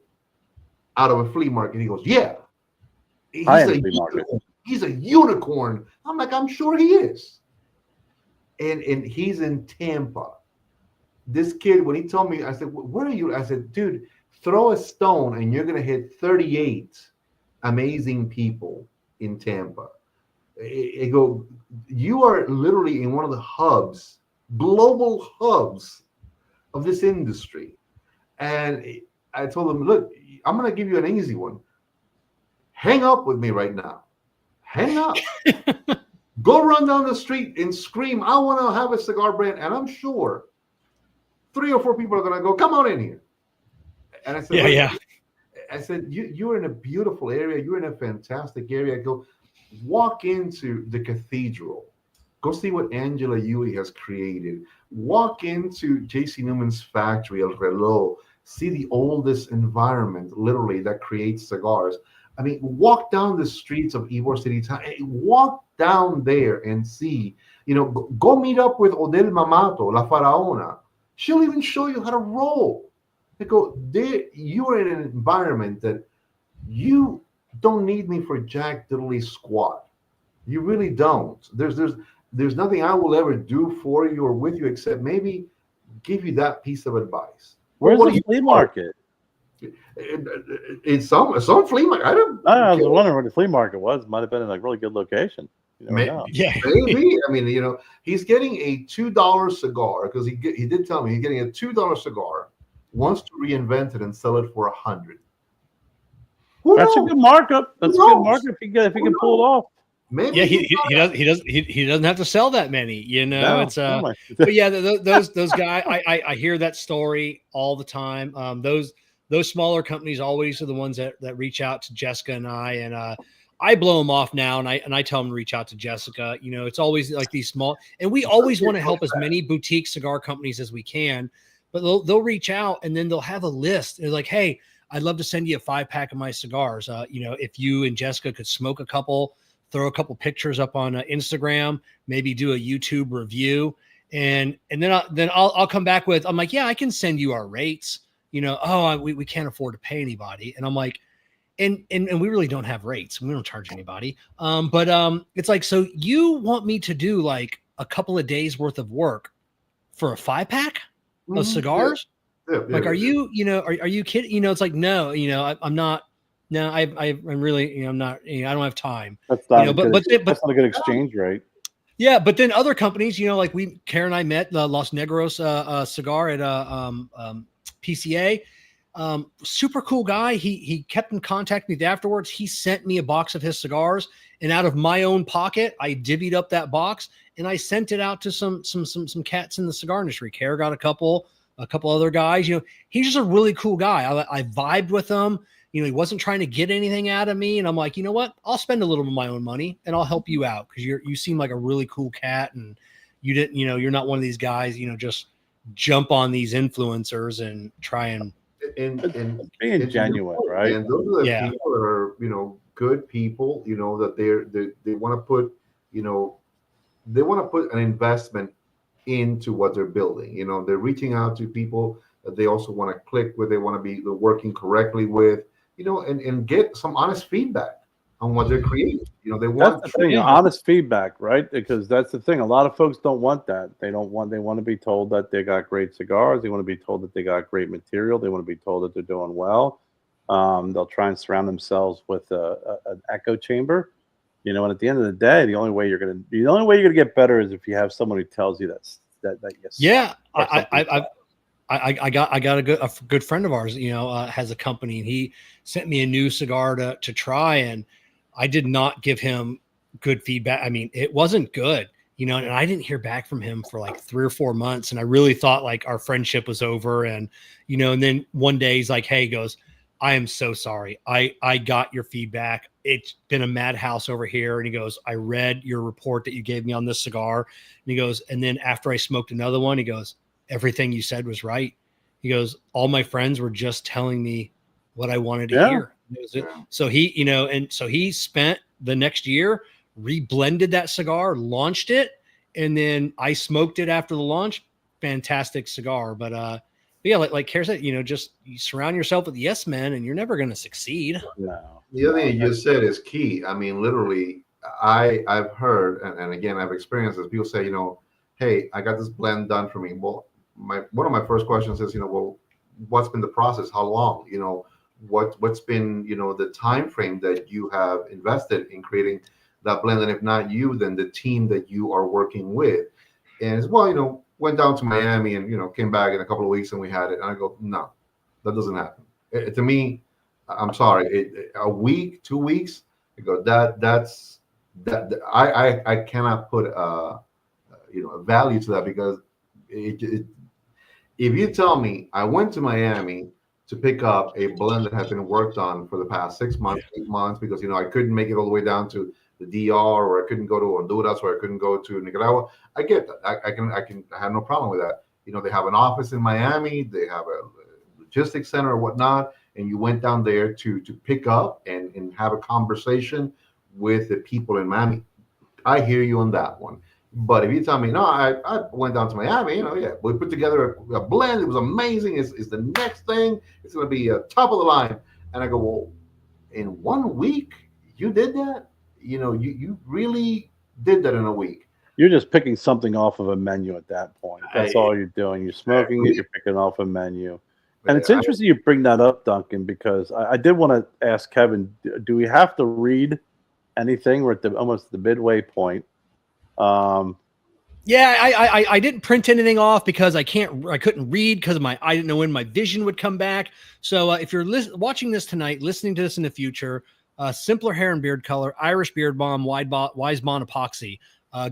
out of a flea market?" He goes, "Yeah. He's a unicorn." I'm like, "I'm sure he is." And he's in Tampa. This kid, when he told me, I said, "Where are you?" I said, "Dude, throw a stone and you're going to hit 38 amazing people in Tampa. I go, you are literally in one of the hubs, global hubs of this industry. And I told him, look, I'm going to give you an easy one. Hang up with me right now. Hang up. Go run down the street and scream, I want to have a cigar brand. And I'm sure 3 or 4 people are going to go, come on in here. And I said, yeah. I said, you're in a beautiful area. You're in a fantastic area. I go, walk into the cathedral. Go see what Angela Yui has created. Walk into J.C. Newman's factory, El Reloj. See the oldest environment, literally, that creates cigars. I mean, walk down the streets of Ybor City Town. Walk down there and see. Go meet up with Odel Mamato, La Faraona. She'll even show you how to roll. They go, you are in an environment that you don't need me for jack diddly squat. You really don't. There's nothing I will ever do for you or with you except maybe give you that piece of advice. Where's the flea market? It's some flea market. I was wondering where the flea market was. Might have been in a really good location. Yeah. Maybe. I mean, he's getting a $2 cigar because he did tell me he's getting a $2 cigar, wants to reinvent it and sell it for $100. That's a good markup. That's a good markup if he can pull it off. Maybe he doesn't have to sell that many, it's but yeah, those guys, I hear that story all the time. Those smaller companies always are the ones that reach out to Jessica and I blow them off now and I tell them to reach out to Jessica. It's always like these small, and we always want to help as many boutique cigar companies as we can, but they'll reach out and then they'll have a list. They're like, hey, I'd love to send you a 5-pack of my cigars. If you and Jessica could smoke a couple, throw a couple pictures up on Instagram, maybe do a YouTube review. And then I'll come back with, I'm like, yeah, I can send you our rates, we can't afford to pay anybody. And I'm like, and we really don't have rates. We don't charge anybody. But it's like, so you want me to do like a couple of days worth of work for a 5-pack of cigars? Yeah, like, are you kidding? It's like, no, I'm not. No, I'm really, I'm not. I don't have time. That's not that's not a good exchange rate. Yeah, but then other companies, like Kerr and I met the Los Negros cigar at PCA. Super cool guy. He kept in contact with me afterwards. He sent me a box of his cigars, and out of my own pocket, I divvied up that box and I sent it out to some cats in the cigar industry. Kerr got a couple other guys. He's just a really cool guy. I vibed with him. He wasn't trying to get anything out of me. And I'm like, you know what? I'll spend a little of my own money and I'll help you out because you seem like a really cool cat. And you didn't, you're not one of these guys, just jump on these influencers and try and being genuine, right? And those are the people that are, good people, that they want to put, they want to put an investment into what they're building. They're reaching out to people that they also want to click with, they want to be working correctly with, and get some honest feedback on what they're creating. They want that's the thing, honest feedback, right? Because that's the thing. A lot of folks don't want that. They want to be told that they got great cigars. They want to be told that they got great material. They want to be told that they're doing well. They'll try and surround themselves with an echo chamber. And at the end of the day, the only way you're gonna get better is if you have someone who tells you that yes. Yeah, I got a good friend of ours, has a company, and he sent me a new cigar to try, and I did not give him good feedback. I mean, it wasn't good, and I didn't hear back from him for like 3 or 4 months, and I really thought like our friendship was over, and and then one day he's like, hey, he goes, I am so sorry. I got your feedback. It's been a madhouse over here. And he goes, I read your report that you gave me on this cigar. And he goes, and then after I smoked another one, he goes, everything you said was right. He goes, all my friends were just telling me what I wanted to hear. So he, and so he spent the next year, reblended that cigar, launched it. And then I smoked it after the launch. Fantastic cigar. But yeah, like Kerr said, just you surround yourself with yes men and you're never going to succeed. No. The other thing you just said is key. I mean, literally, I've heard, and again, I've experienced this. People say, hey, I got this blend done for me. Well, one of my first questions is, well, what's been the process? How long? what's been, the time frame that you have invested in creating that blend, and if not you, then the team that you are working with. And as well, went down to Miami and came back in a couple of weeks and we had it. And I go, no, that doesn't happen. To me, I'm sorry, a week, 2 weeks. I go that's that I cannot put a value to that, because if you tell me I went to Miami to pick up a blend that had been worked on for the past 6 months, 8 months, because I couldn't make it all the way down to the DR, or I couldn't go to Honduras, or I couldn't go to Nicaragua. I get that. I have no problem with that. They have an office in Miami, they have a logistics center or whatnot, and you went down there to pick up and have a conversation with the people in Miami. I hear you on that one. But if you tell me, no, I went down to Miami, yeah, we put together a blend. It was amazing. It's the next thing. It's going to be top of the line. And I go, well, in 1 week, you did that? You really did that in a week. You're just picking something off of a menu at that point. That's all you're doing. You're smoking it. You're picking off a menu. And it's interesting you bring that up, Duncan, because I did want to ask Kevin, do we have to read anything? We're at almost the midway point. Yeah, I didn't print anything off because I couldn't read because I didn't know when my vision would come back. So if you're watching this tonight, listening to this in the future, simpler hair and beard color, Irish Beard Balm, Wise Bond Epoxy,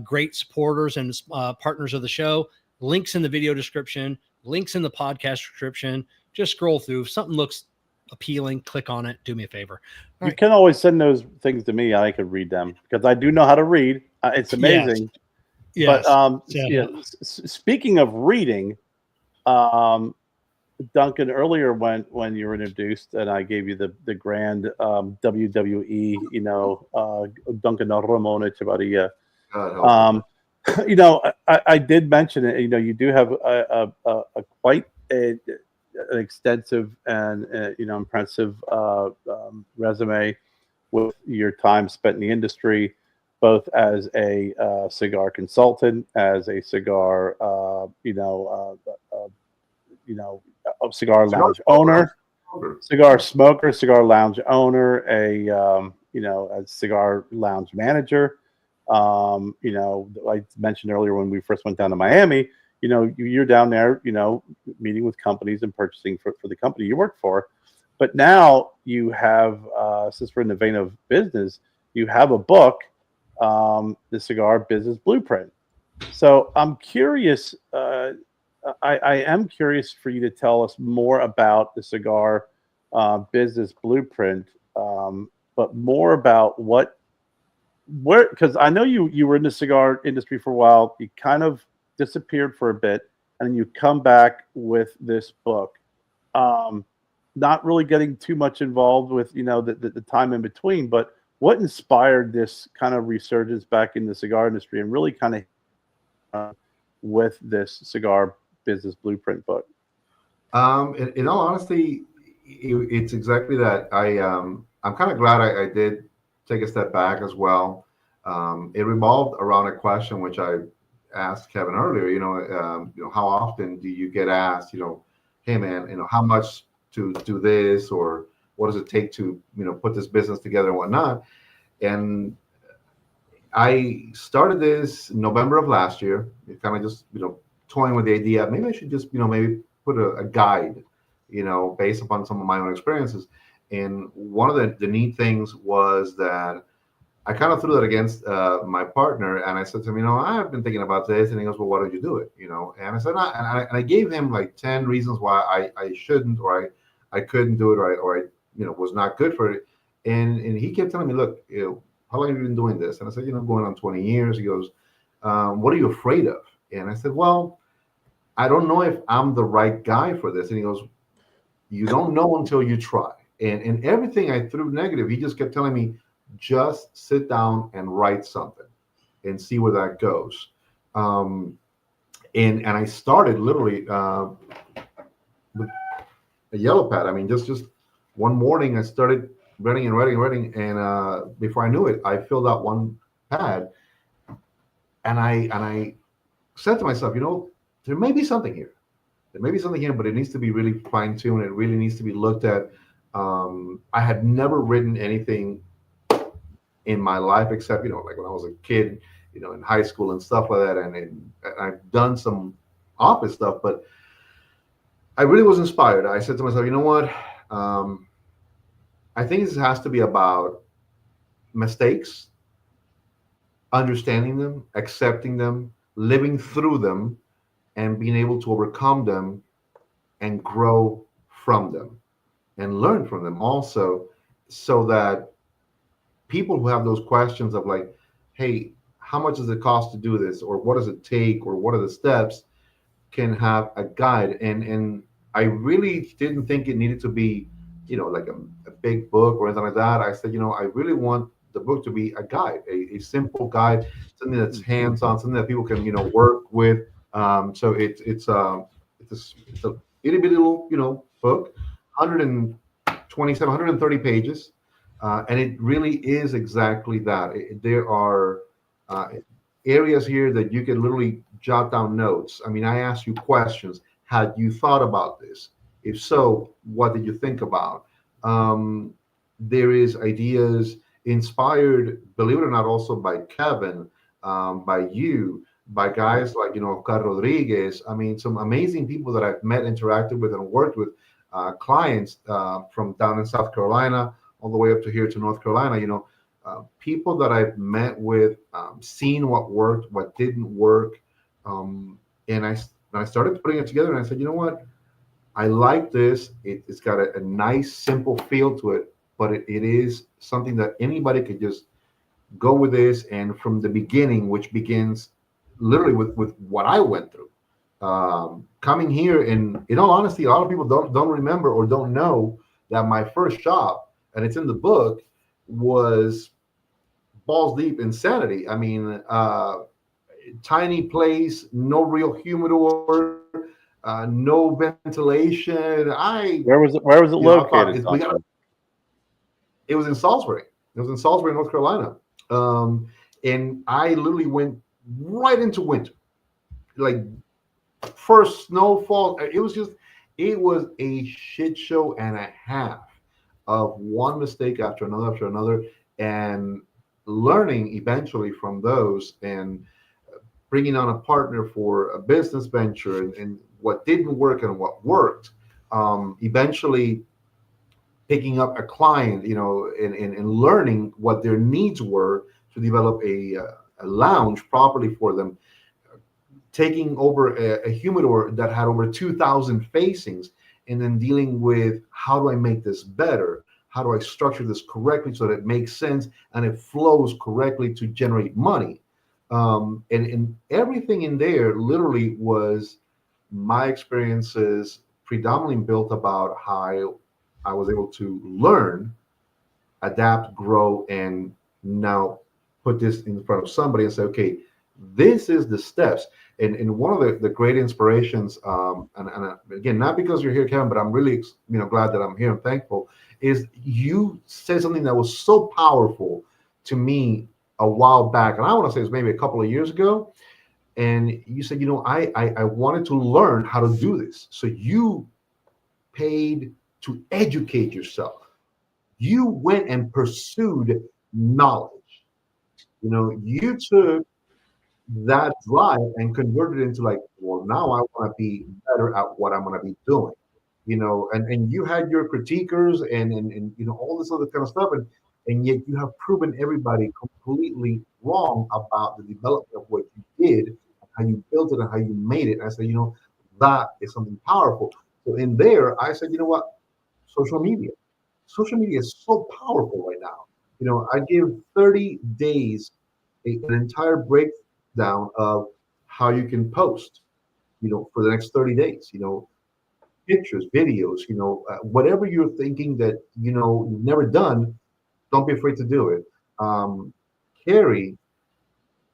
great supporters and partners of the show. Links in the video description, links in the podcast description. Just scroll through. If something looks appealing, click on it. Do me a favor. You can always send those things to me. I could read them because I do know how to read. It's amazing. Yes. But speaking of reading, Duncan, earlier when you were introduced and I gave you the grand WWE, Duncan Ramon Echevarria. I did mention it. You do have a quite an extensive and impressive resume with your time spent in the industry, both as a cigar consultant, as a cigar, cigar lounge owner, cigar smoker, cigar lounge owner, a cigar lounge manager. I mentioned earlier when we first went down to Miami, you're down there, meeting with companies and purchasing for the company you work for. But now you have, since we're in the vein of business, you have a book, The Cigar Business Blueprint. So I'm curious, I am curious for you to tell us more about the Cigar Business Blueprint, but more about because I know you were in the cigar industry for a while. You kind of disappeared for a bit, and you come back with this book. Not really getting too much involved with the time in between, but what inspired this kind of resurgence back in the cigar industry and really kind of with this Cigar Business Blueprint book? In all honesty, it's exactly that. I'm kind of glad I did take a step back as well. It revolved around a question which I asked Kevin earlier. How often do you get asked, hey man, how much to do this, or what does it take to put this business together and whatnot? And I started this in November of last year. It kind of just toying with the idea. Maybe I should just maybe put a guide, based upon some of my own experiences. And one of the neat things was that I kind of threw that against my partner, and I said to him, I've been thinking about this, and he goes, well, why don't you do it? And I said, no, and I gave him like 10 reasons why I shouldn't, or I couldn't do it, or I was not good for it. And he kept telling me, look, how long have you been doing this? And I said, going on 20 years. He goes, what are you afraid of? And I said, well, I don't know if I'm the right guy for this. And he goes, you don't know until you try. And everything I threw negative, he just kept telling me, just sit down and write something and see where that goes. And I started literally with a yellow pad. I mean, just one morning I started writing. And before I knew it, I filled out one pad. And I said to myself, there may be something here. There may be something here, but it needs to be really fine-tuned. It really needs to be looked at I had never written anything in my life except, like when I was a kid, in high school and stuff like that. And I've done some office stuff, but I really was inspired. I said to myself, you know what? Um, I think this has to be about mistakes, understanding them, accepting them, living through them, and being able to overcome them and grow from them and learn from them also, so that people who have those questions of like, hey, how much does it cost to do this? Or what does it take? Or what are the steps? Can have a guide. And I really didn't think it needed to be, like a big book or anything like that. I said, I really want the book to be a guide, a simple guide, something that's hands-on, something that people can, work with. So it's a itty bitty little, book, 127, 130 pages. And it really is exactly that. There are uh, areas here that you can literally jot down notes. I mean, I asked you questions. Had you thought about this? If so, what did you think about? Um, there is ideas inspired, believe it or not, also by Kevin, by you, by guys like, Carl Rodriguez. I mean, some amazing people that I've met, interacted with, and worked with, clients from down in South Carolina all the way up to here to North Carolina. People that I've met with, seen what worked, what didn't work, and I started putting it together, and I said, you know what, I like this. It's got a nice, simple feel to it, but it is something that anybody could just go with this, and from the beginning, which begins literally with what I went through. Coming here, and in all honesty, a lot of people don't remember or don't know that my first job, and it's in the book, was balls deep insanity. I mean, tiny place, no real humidor, no ventilation. Where was it I thought located? it was in Salisbury. It was in Salisbury, North Carolina. And I literally went right into winter, like first snowfall. It was a shit show and a half of one mistake after another, and learning eventually from those, and bringing on a partner for a business venture, and what didn't work and what worked. Eventually picking up a client, and learning what their needs were to develop a lounge properly for them, taking over a humidor that had over 2,000 facings, and then dealing with how do I make this better? How do I structure this correctly so that it makes sense and it flows correctly to generate money? And everything in there literally was my experiences, predominantly built about how I was able to learn, adapt, grow, and now put this in front of somebody and say, okay, this is the steps. And one of the great inspirations, and again, not because you're here, Kevin, but I'm really glad that I'm here and thankful, is you said something that was so powerful to me a while back, and I want to say it was maybe a couple of years ago. And you said, I wanted to learn how to do this. So you paid to educate yourself. You went and pursued knowledge. You took that drive and converted it into like, well, now I want to be better at what I'm going to be doing. And you had your critiquers and all this other kind of stuff, and yet you have proven everybody completely wrong about the development of what you did, how you built it, and how you made it. And I said, that is something powerful. So in there, I said, you know what, social media. Social media is so powerful right now. I give 30 days, an entire breakdown of how you can post, for the next 30 days, pictures, videos, whatever you're thinking that, you've never done, don't be afraid to do it. Carrie,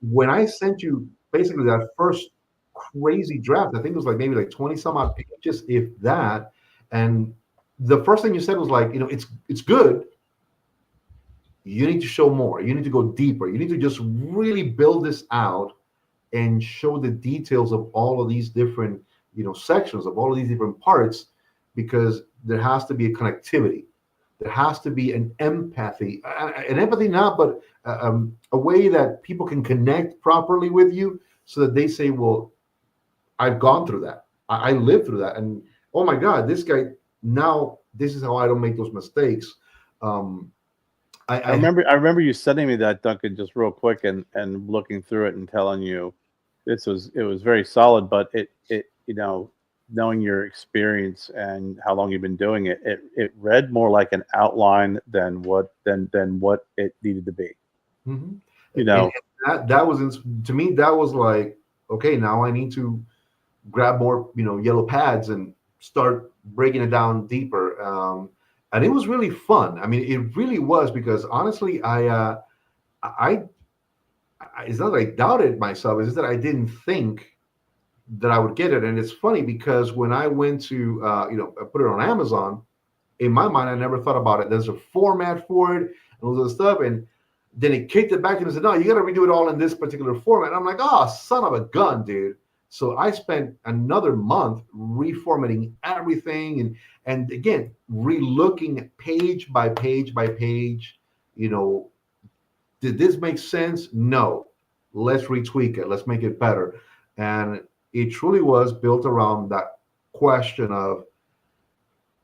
when I sent you basically that first crazy draft, I think it was like maybe like 20 some odd pages, if that. And the first thing you said was like, it's good. You need to show more. You need to go deeper. You need to just really build this out and show the details of all of these different, sections of all of these different parts, because there has to be a connectivity. There has to be an empathy, not, but a way that people can connect properly with you, so that they say, "Well, I've gone through that. I lived through that, and oh my God, this guy now. This is how I don't make those mistakes." Um, I remember you sending me that, Duncan, just real quick, and looking through it and telling you it was very solid, but it knowing your experience and how long you've been doing it, it read more like an outline than what it needed to be. mhm. You know, That was to me. That was like, okay, now I need to grab more, yellow pads and start breaking it down deeper. And it was really fun. I mean, it really was, because honestly, I, it's not that I doubted myself. It's just that I didn't think that I would get it. And it's funny, because when I went to, I put it on Amazon, in my mind, I never thought about it. There's a format for it and all this stuff. And then it kicked it back and said, no, you got to redo it all in this particular format. And I'm like, oh, son of a gun, dude. So I spent another month reformatting everything, and again, relooking page by page by page. Did this make sense? No. Let's retweak it. Let's make it better. And it truly was built around that question of,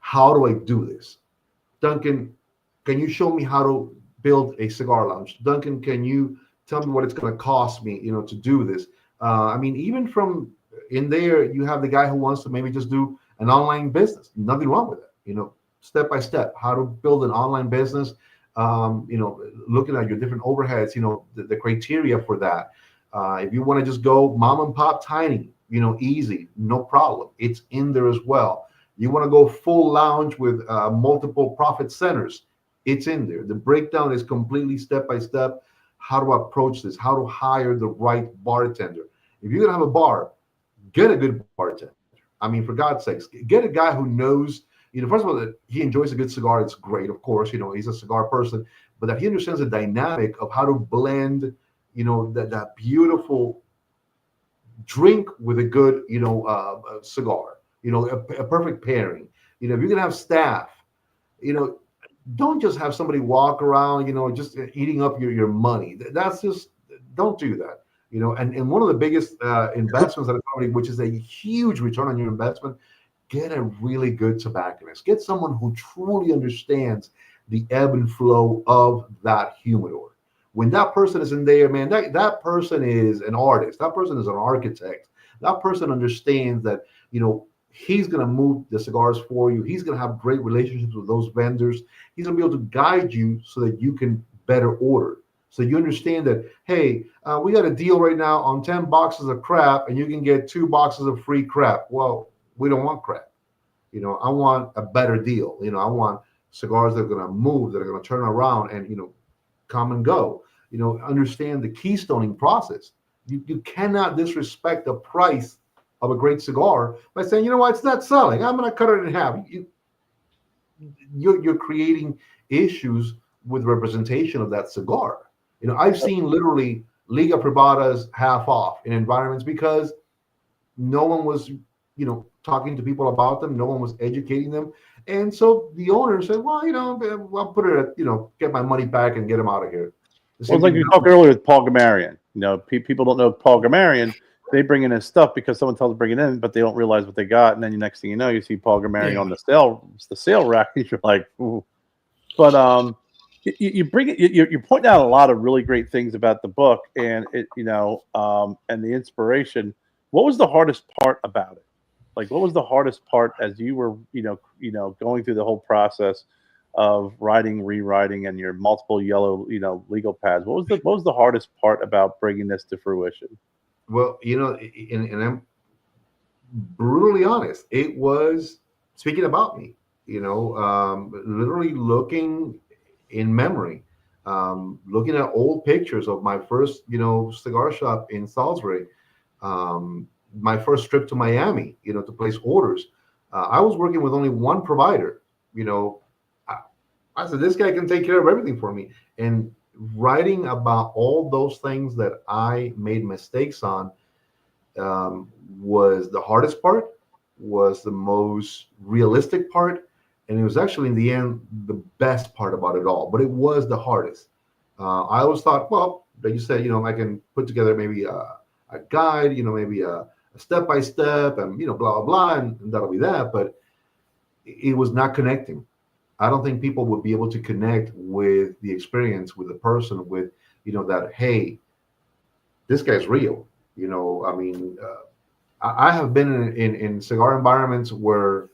how do I do this? Duncan, can you show me how to build a cigar lounge? Duncan, can you tell me what it's going to cost me, to do this? I mean, even from in there, you have the guy who wants to maybe just do an online business. Nothing wrong with it. Step by step, how to build an online business. Looking at your different overheads. The criteria for that. If you want to just go mom and pop tiny, easy, no problem. It's in there as well. You want to go full lounge with multiple profit centers. It's in there. The breakdown is completely step by step. How to approach this, how to hire the right bartender. If you're going to have a bar, get a good bartender. I mean, for God's sakes, get a guy who knows, first of all, that he enjoys a good cigar. It's great, of course, he's a cigar person, but that he understands the dynamic of how to blend, that beautiful drink with a good, cigar, a perfect pairing. If you're going to have staff, don't just have somebody walk around, just eating up your money. That's just, don't do that. And one of the biggest investments that probably, which is a huge return on your investment, get a really good tobacconist. Get someone who truly understands the ebb and flow of that humidor. When that person is in there, man, that person is an artist. That person is an architect. That person understands that, he's going to move the cigars for you. He's going to have great relationships with those vendors. He's going to be able to guide you so that you can better order. So you understand that, hey, we got a deal right now on 10 boxes of crap, and you can get 2 boxes of free crap. Well, we don't want crap. I want a better deal. I want cigars that are going to move, that are going to turn around and, come and go. Understand the keystoning process. You cannot disrespect the price of a great cigar by saying, it's not selling, I'm going to cut it in half. You're creating issues with representation of that cigar. I've seen literally Liga Privadas half off in environments because no one was, talking to people about them. No one was educating them. And so the owner said, well, I'll put it at, get my money back and get him out of here. Well, like you talked earlier with Paul Gamarian. People don't know Paul Gamarian. They bring in his stuff because someone tells them to bring it in, but they don't realize what they got. And then the next thing you know, you see Paul Gamarian on the sale rack. You're like, ooh. But you bring it. You're pointing out a lot of really great things about the book, and it, and the inspiration. What was the hardest part about it? Like, what was the hardest part as you were, going through the whole process of writing, rewriting, and your multiple yellow, legal pads? What was the hardest part about bringing this to fruition? Well, and I'm brutally honest. It was speaking about me. Literally looking in memory, looking at old pictures of my first, cigar shop in Salisbury, my first trip to Miami, to place orders. I was working with only one provider. I said, this guy can take care of everything for me. And writing about all those things that I made mistakes on was the hardest part, was the most realistic part, And it was actually in the end the best part about it all, but it was the hardest. I always thought, well, like you said, I can put together maybe a guide, maybe a step by step, and blah blah blah, and that'll be that. But it was not connecting. I don't think people would be able to connect with the experience, with the person, with that. Hey, this guy's real. I mean, I have been in cigar environments where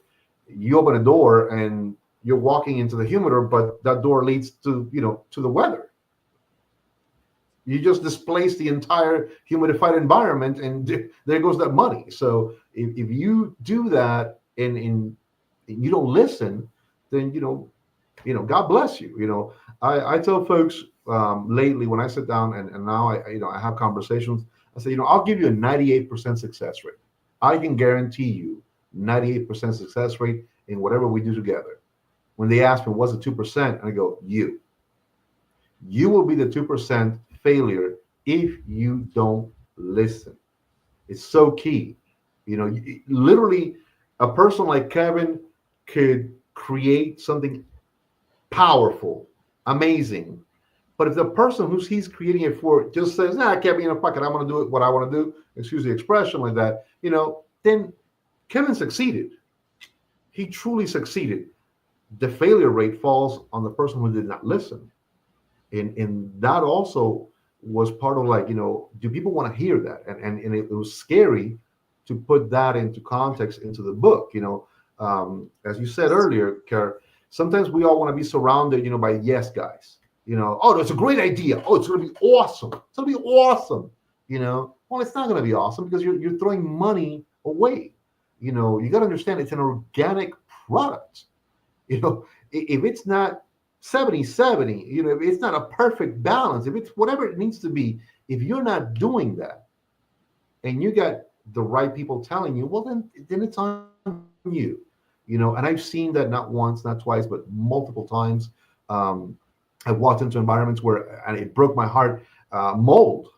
you open a door and you're walking into the humidor, but that door leads to to the weather. You just displace the entire humidified environment, and there goes that money. So if you do that and you don't listen, then God bless you. I tell folks lately when I sit down and now I have conversations. I say I'll give you a 98% success rate. I can guarantee you 98% success rate in whatever we do together. When they ask me what's the 2%, I go, you will be the 2% failure if you don't listen. It's so key. Literally a person like Kevin could create something powerful, amazing. But if the person he's creating it for just says, I can't be in a pocket, I'm going to do what I want to do, excuse the expression like that, then Kevin succeeded. He truly succeeded. The failure rate falls on the person who did not listen. And that also was part of do people want to hear that? And it was scary to put that into context into the book. As you said earlier, Kerr, sometimes we all want to be surrounded, by yes guys. Oh, that's a great idea. Oh, it's going to be awesome. It's going to be awesome. Well, it's not going to be awesome because you're throwing money away. You got to understand it's an organic product. If it's not 70-70, if it's not a perfect balance, if it's whatever it needs to be, if you're not doing that and you got the right people telling you, well, then it's on you, and I've seen that not once, not twice, but multiple times. I've walked into environments where, and it broke my heart, mold,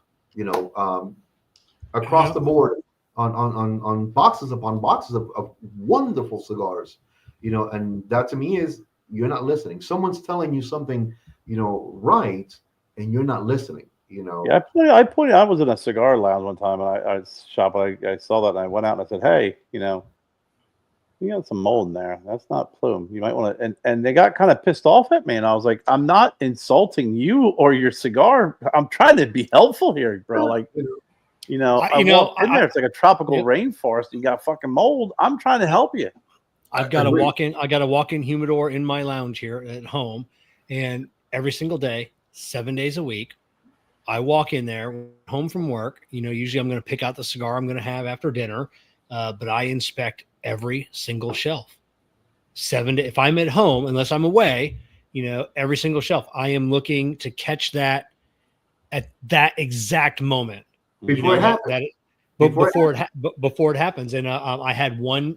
across the board on boxes upon boxes of wonderful cigars, and that to me is, you're not listening. Someone's telling you something, right, and you're not listening. Yeah, I pointed. I was in a cigar lounge one time, and I shop. I saw that, and I went out and I said, "Hey, you got some mold in there. That's not plume. You might want to." And they got kind of pissed off at me, and I was like, "I'm not insulting you or your cigar. I'm trying to be helpful here, bro. Like, I walked in there. It's like a tropical rainforest. You got fucking mold. I'm trying to help you." I got a walk-in humidor in my lounge here at home, and every single day, 7 days a week, I walk in there home from work. Usually I'm going to pick out the cigar I'm going to have after dinner, but I inspect every single shelf. If I'm at home, unless I'm away, every single shelf, I am looking to catch that at that exact moment before it happens. Before it happens. And I had one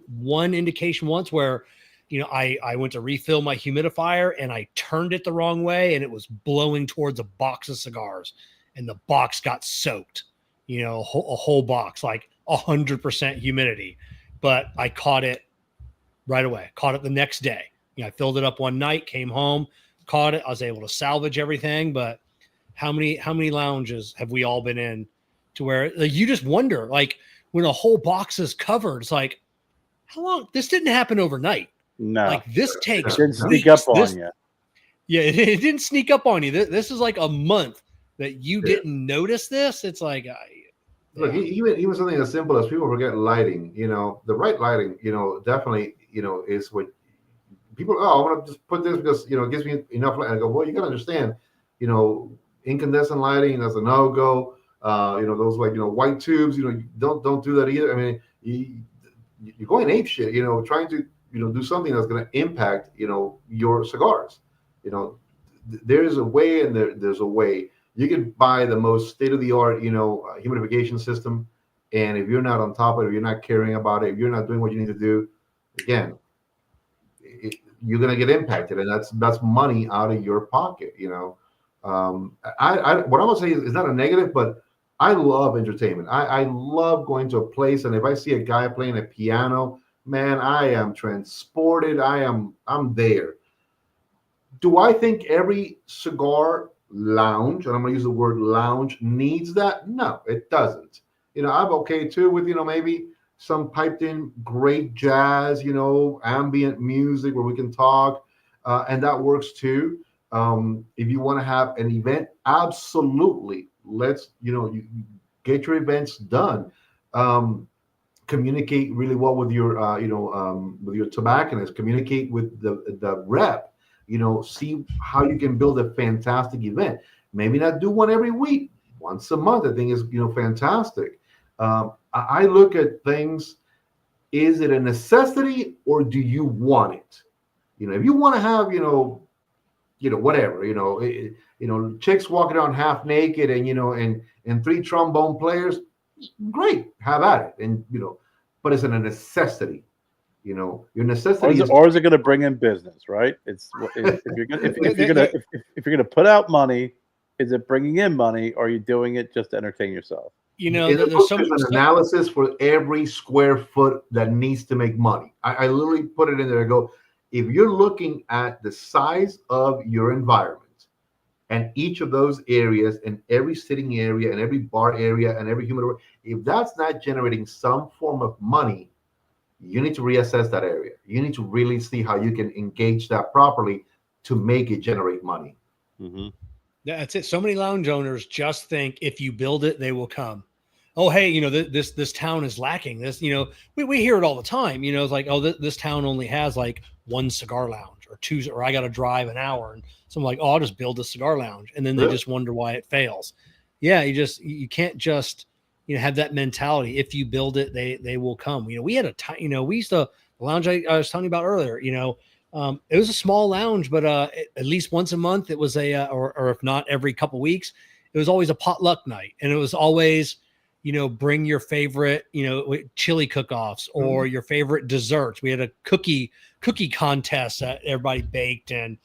indication once where, I went to refill my humidifier and I turned it the wrong way and it was blowing towards a box of cigars and the box got soaked, a whole box, like 100% humidity. But I caught it right away, caught it the next day. I filled it up one night, came home, caught it. I was able to salvage everything. But how many lounges have we all been in to where you just wonder, like when a whole box is covered, it's like, how long? This didn't happen overnight. No, like this takes it didn't sneak up on you. Yeah, it didn't sneak up on you. This is like a month that you didn't notice this. It's like, look, even something as simple as people forget lighting. The right lighting, definitely, is what people. Oh, I want to just put this because it gives me enough light. I go, well, you got to understand, incandescent lighting, that's a no go. Those white tubes, don't do that either. I mean, you're going ape shit, trying to, do something that's going to impact, your cigars. There's a way and there's a way. You can buy the most state-of-the-art, humidification system. And if you're not on top of it, if you're not caring about it, if you're not doing what you need to do, again, you're going to get impacted. And that's money out of your pocket, what I would say is not a negative, but I love entertainment. I love going to a place, and if I see a guy playing a piano man, I am transported. I'm there. Do I think every cigar lounge, and I'm going to use the word lounge, needs that? No, it doesn't. I'm okay too with, maybe some piped in great jazz, ambient music where we can talk, and that works too. If you want to have an event, absolutely. Let's, you get your events done. Communicate really well with your, with your tobacconist. Communicate with the rep. See how you can build a fantastic event. Maybe not do one every week, once a month. I think is fantastic. I look at things. Is it a necessity or do you want it? If you want to have whatever, chicks walking around half naked and 3 trombone players, great, have at it. And but it's a necessity. Your necessity or is it going to bring in business, right? If you're gonna put out money, is it bringing in money, or are you doing it just to entertain yourself? There's so much analysis for every square foot that needs to make money. I literally put it in there. I go, if you're looking at the size of your environment and each of those areas and every sitting area and every bar area and every humidor, if that's not generating some form of money, you need to reassess that area. You need to really see how you can engage that properly to make it generate money. Mm-hmm. That's it. So many lounge owners just think if you build it, they will come. Oh, hey, this town is lacking this. We hear it all the time. It's like, oh, this town only has like 1 cigar lounge or 2, or I got to drive an hour. And so I'm like, oh, I'll just build a cigar lounge. And then they just wonder why it fails. Yeah, you can't just have that mentality. If you build it, they will come. We had we used to, the lounge I was telling you about earlier. It was a small lounge, but at least once a month it was or if not every couple weeks, it was always a potluck night, and it was always bring your favorite chili cook-offs or your favorite desserts. We had a cookie contest that everybody baked, and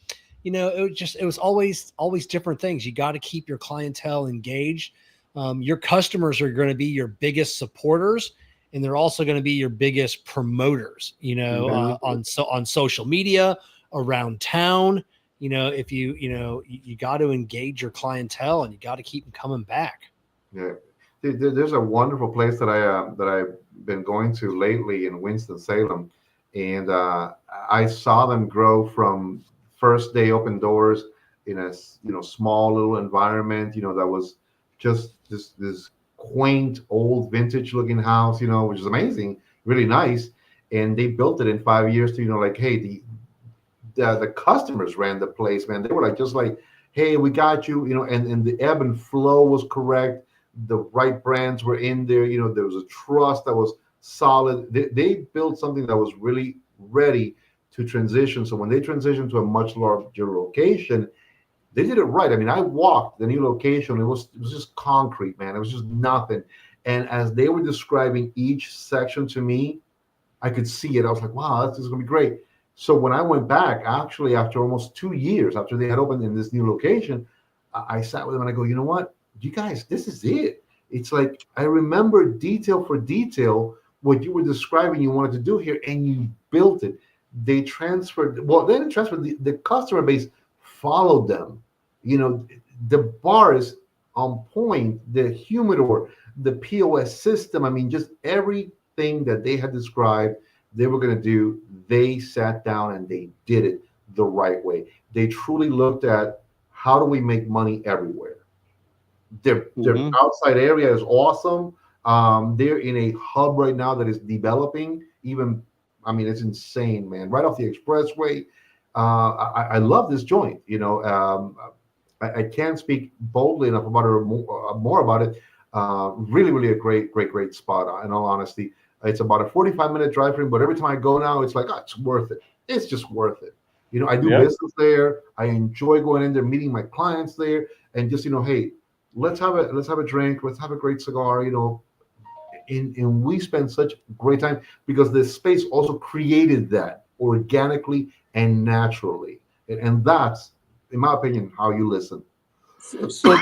it was always different things. You got to keep your clientele engaged. Your customers are going to be your biggest supporters, and they're also going to be your biggest promoters, on social media, around town. If you got to engage your clientele, and you got to keep them coming back. Yeah. There's a wonderful place that I've been going to lately in Winston-Salem, and I saw them grow from first day open doors in a small little environment, that was just this quaint old vintage looking house, which is amazing, really nice. And they built it in 5 years to like, hey, the customers ran the place, man. They were like, hey, we got you, and the ebb and flow was correct. The right brands were in there. There was a trust that was solid. They built something that was really ready to transition. So when they transitioned to a much larger location, they did it right. I mean, I walked the new location. It was just concrete, man. It was just nothing. And as they were describing each section to me, I could see it. I was like, wow, this is going to be great. So when I went back, actually, after almost 2 years after they had opened in this new location, I sat with them and I go, you know what? You guys, this is it. It's like, I remember detail for detail what you were describing you wanted to do here, and you built it. They transferred, the customer base followed them. The bar is on point, the humidor, the POS system. I mean, just everything that they had described they were going to do, they sat down and they did it the right way. They truly looked at, how do we make money everywhere? Their outside area is awesome. They're in a hub right now that is developing. It's insane, man. Right off the expressway. I love this joint. I can't speak boldly enough about it or more about it. Really, really a great spot. In all honesty, it's about a 45-minute drive for me. But every time I go now, it's like, it's worth it. It's just worth it. I do business there. I enjoy going in there, meeting my clients there, and just hey. Let's have a drink. Let's have a great cigar. And we spend such great time because the space also created that organically and naturally. And that's, in my opinion, how you listen. So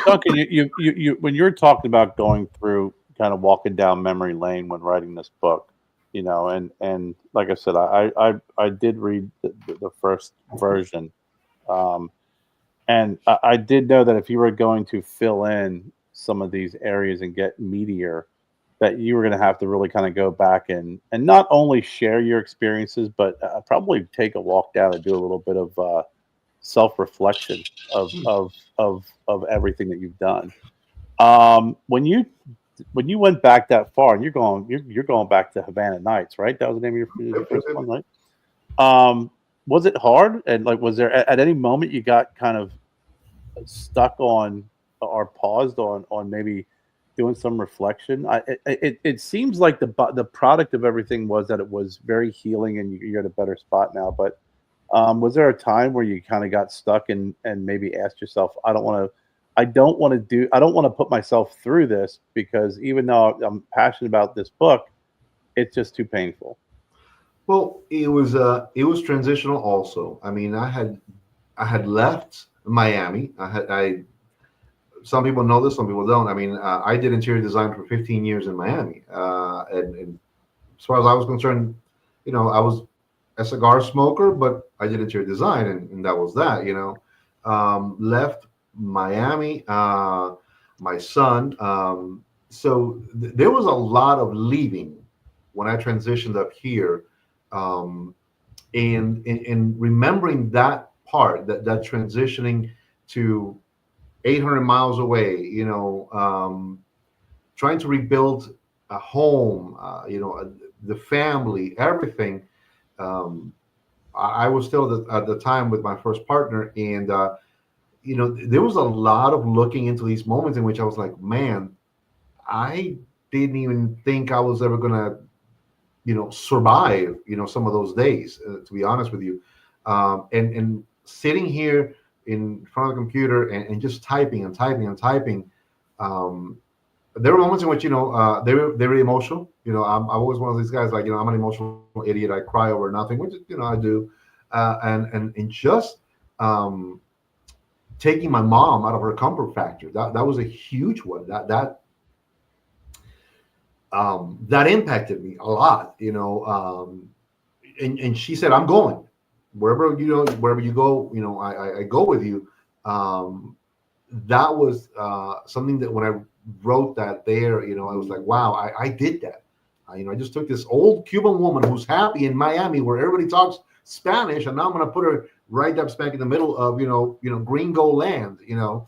Duncan, you when you're talking about going through, kind of walking down memory lane when writing this book, and like I said, I did read the first version, um, and I did know that if you were going to fill in some of these areas and get meatier, that you were going to have to really kind of go back and not only share your experiences, but probably take a walk down and do a little bit of self reflection of everything that you've done. When you went back that far, and you're going back to Havana Nights, right? That was the name of your Yep, yep, first yep. one, right? Was it hard? And like, was there at any moment you got kind of stuck on or paused on maybe doing some reflection? It seems like the product of everything was that it was very healing, and you're at a better spot now. But was there a time where you kind of got stuck and maybe asked yourself, I don't want to put myself through this, because even though I'm passionate about this book, it's just too painful. Well, it was transitional also. I mean, I had left Miami. I some people know this, some people don't. I mean, I did interior design for 15 years in Miami, and as far as I was concerned, I was a cigar smoker, but I did interior design, and that was that. Left Miami, my son. So there was a lot of leaving when I transitioned up here, um, and remembering that part, that transitioning to 800 miles away, trying to rebuild a home, the family, everything. Um, I was still at the time with my first partner, and there was a lot of looking into these moments in which I was like, man, I didn't even think I was ever gonna, survive, some of those days. To be honest with you, and sitting here in front of the computer and just typing and typing and typing. Um, there were moments in which they were emotional. I'm always one of these guys, like, I'm an emotional idiot. I cry over nothing, which I do, and just um, taking my mom out of her comfort factor. That was a huge one. That impacted me a lot. And she said, "I'm going wherever you go. I go with you." Um, that was something that when I wrote that there, I was like, wow, I did that. I just took this old Cuban woman who's happy in Miami where everybody talks Spanish, and now I'm going to put her right up smack in the middle of, gringo land, and,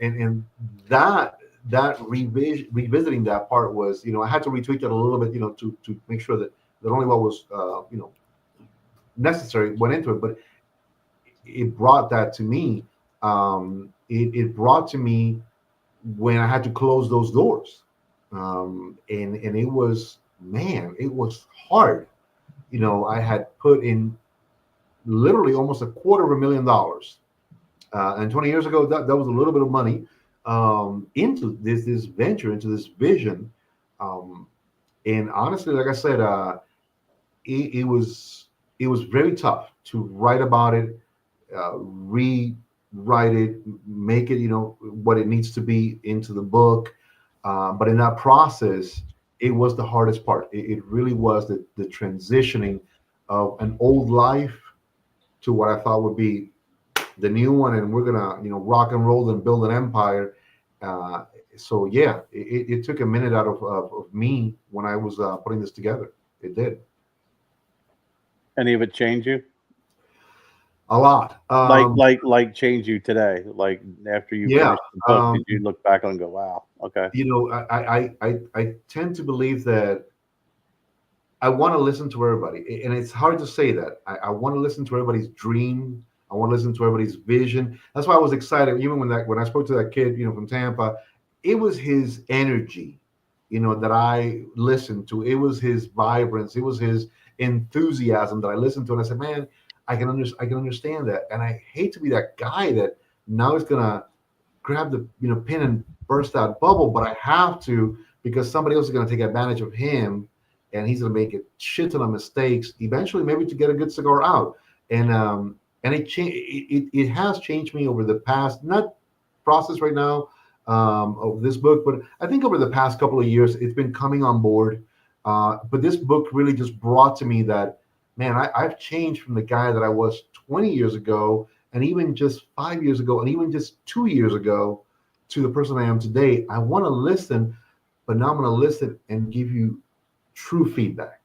and that revisiting that part was, I had to retweak it a little bit, to make sure that only what was, necessary went into it, but it brought that to me. It brought to me when I had to close those doors, and it was, man, it was hard. I had put in literally almost $250,000, and 20 years ago, that was a little bit of money, into this venture, into this vision, um, and honestly, like I said, it was very tough to write about it, rewrite it, make it, what it needs to be into the book. But in that process, it was the hardest part. It really was the transitioning of an old life to what I thought would be the new one, and we're gonna, rock and roll and build an empire. Uh, so yeah, it took a minute out of me when I was putting this together. It did Any of it change you? a lot. Like change you today? Like after you Yeah. finished the book, did you look back and go, "Wow, okay"? I tend to believe that I want to listen to everybody, and it's hard to say that. I want to listen to everybody's dream. I want to listen to everybody's vision. That's why I was excited, even when I spoke to that kid, from Tampa. It was his energy, that I listened to. It was his vibrance. It was his enthusiasm that I listened to, and I said, "Man, I can understand that." And I hate to be that guy that now is gonna grab the pin and burst that bubble, but I have to, because somebody else is going to take advantage of him, and he's going to make a shit ton of mistakes eventually, maybe to get a good cigar out. And it has changed me over the past, not process right now, of this book, but I think over the past couple of years it's been coming on board. But this book really just brought to me that, man, I've changed from the guy that I was 20 years ago, and even just 5 years ago, and even just 2 years ago, to the person I am today. I want to listen, but now I'm going to listen and give you true feedback.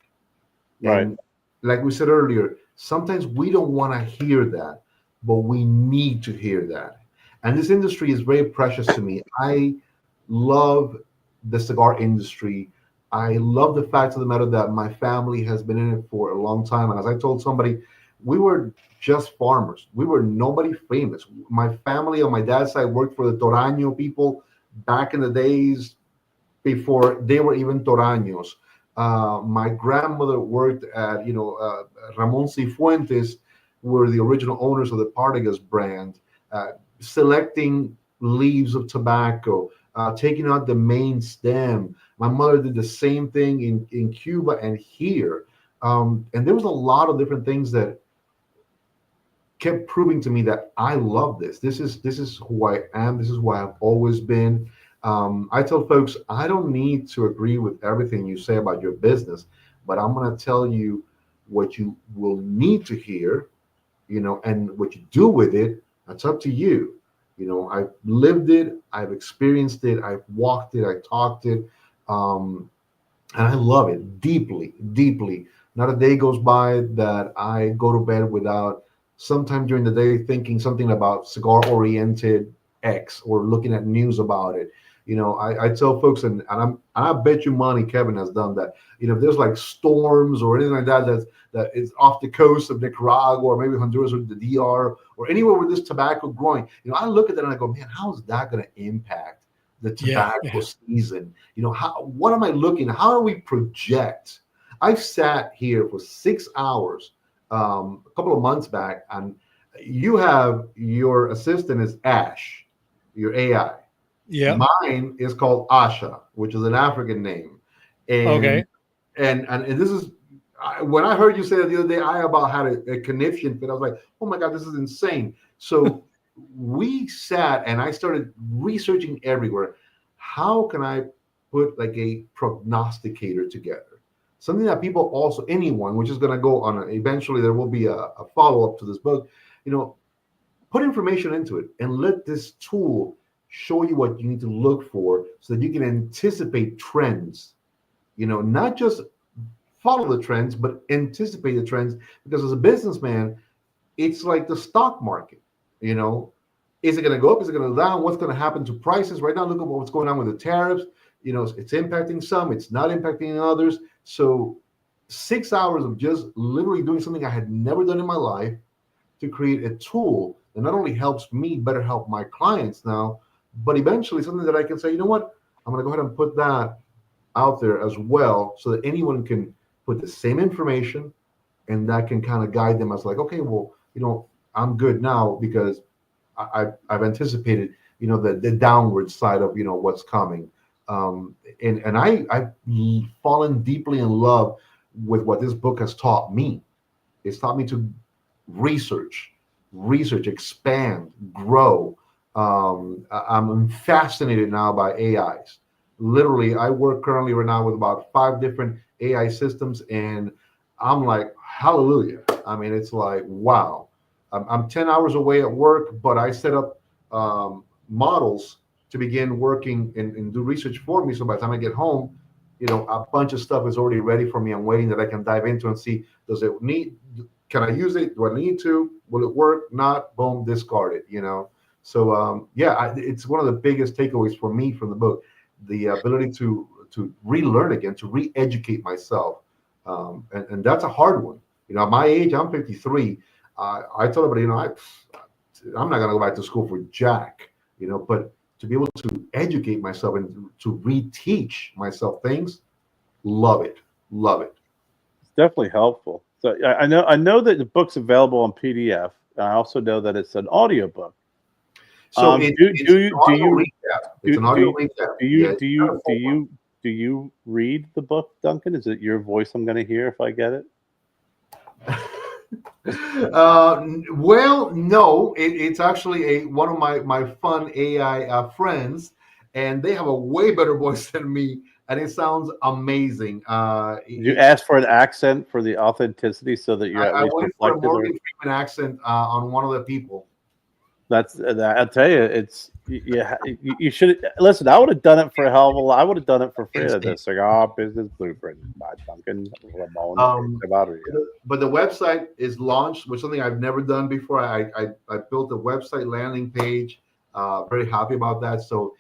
Right. And like we said earlier, sometimes we don't want to hear that, but we need to hear that. And this industry is very precious to me. I love the cigar industry. I love the fact of the matter that my family has been in it for a long time. And as I told somebody, we were just farmers. We were nobody famous. My family on my dad's side worked for the Toraño people back in the days before they were even Toraños. My grandmother worked at, Ramon Cifuentes, were the original owners of the Partagas brand, selecting leaves of tobacco, taking out the main stem. My mother did the same thing in Cuba and here. And there was a lot of different things that kept proving to me that I love this. This is who I am. This is who I've always been. I tell folks, I don't need to agree with everything you say about your business, but I'm going to tell you what you will need to hear, and what you do with it. That's up to you. I've lived it, I've experienced it, I've walked it, I talked it, and I love it deeply, deeply. Not a day goes by that I go to bed without sometime during the day thinking something about cigar-oriented X or looking at news about it. I tell folks, and I bet you money Kevin has done that. If there's like storms or anything like that is off the coast of Nicaragua or maybe Honduras or the DR or anywhere where there's tobacco growing, I look at that and I go, man, how is that going to impact the tobacco season? What am I looking? How do we project? I've sat here for 6 hours a couple of months back, and you have your assistant is Ash, your AI. Yeah. Mine is called Asha, which is an African name. And, Okay. And this is, when I heard you say that the other day, I about had a conniption fit. I was like, oh my God, this is insane. So we sat and I started researching everywhere. How can I put like a prognosticator together? Something that people also, anyone, which is going to go on, eventually there will be a follow-up to this book, put information into it and let this tool show you what you need to look for so that you can anticipate trends, not just follow the trends, but anticipate the trends. Because as a businessman, it's like the stock market, is it going to go up? Is it going to go down? What's going to happen to prices? Right now, look at what's going on with the tariffs. It's impacting some, it's not impacting others. So 6 hours of just literally doing something I had never done in my life to create a tool that not only helps me better help my clients now, but eventually something that I can say, you know what, I'm going to go ahead and put that out there as well so that anyone can put the same information and that can kind of guide them as like, okay, well, I'm good now because I've anticipated, the downward side of, what's coming. And I've fallen deeply in love with what this book has taught me. It's taught me to research, expand, grow. I'm fascinated now by AIs. Literally, I work currently right now with about 5 different AI systems, and I'm like, hallelujah. I mean, it's like, wow. I'm 10 hours away at work, but I set up models to begin working and do research for me. So by the time I get home, a bunch of stuff is already ready for me. I'm waiting that I can dive into and see, can I use it? Do I need to? Will it work? Not, boom, discard it, So it's one of the biggest takeaways for me from the book, the ability to relearn again, to re-educate myself. And that's a hard one. At my age, I'm 53. I tell everybody, I'm not going to go back to school for jack, but to be able to educate myself and to reteach myself things, love it. It's definitely helpful. So I know that the book's available on PDF. I also know that it's an audiobook. So do you read the book, Duncan? Is it your voice I'm going to hear if I get it? Well, no, it's actually one of my fun AI friends, and they have a way better voice than me. and it sounds amazing. You ask for an accent for the authenticity, so that you're at I least went for a reflective. Morgan Freeman accent on one of the people. That's I'll tell you, it's you should listen. I would have done it for a hell of a lot. I would have done it for free. The Cigar Business Blueprint by Duncan Ramon. But the website is launched, which is something I've never done before. I built a website landing page. Very happy about that. So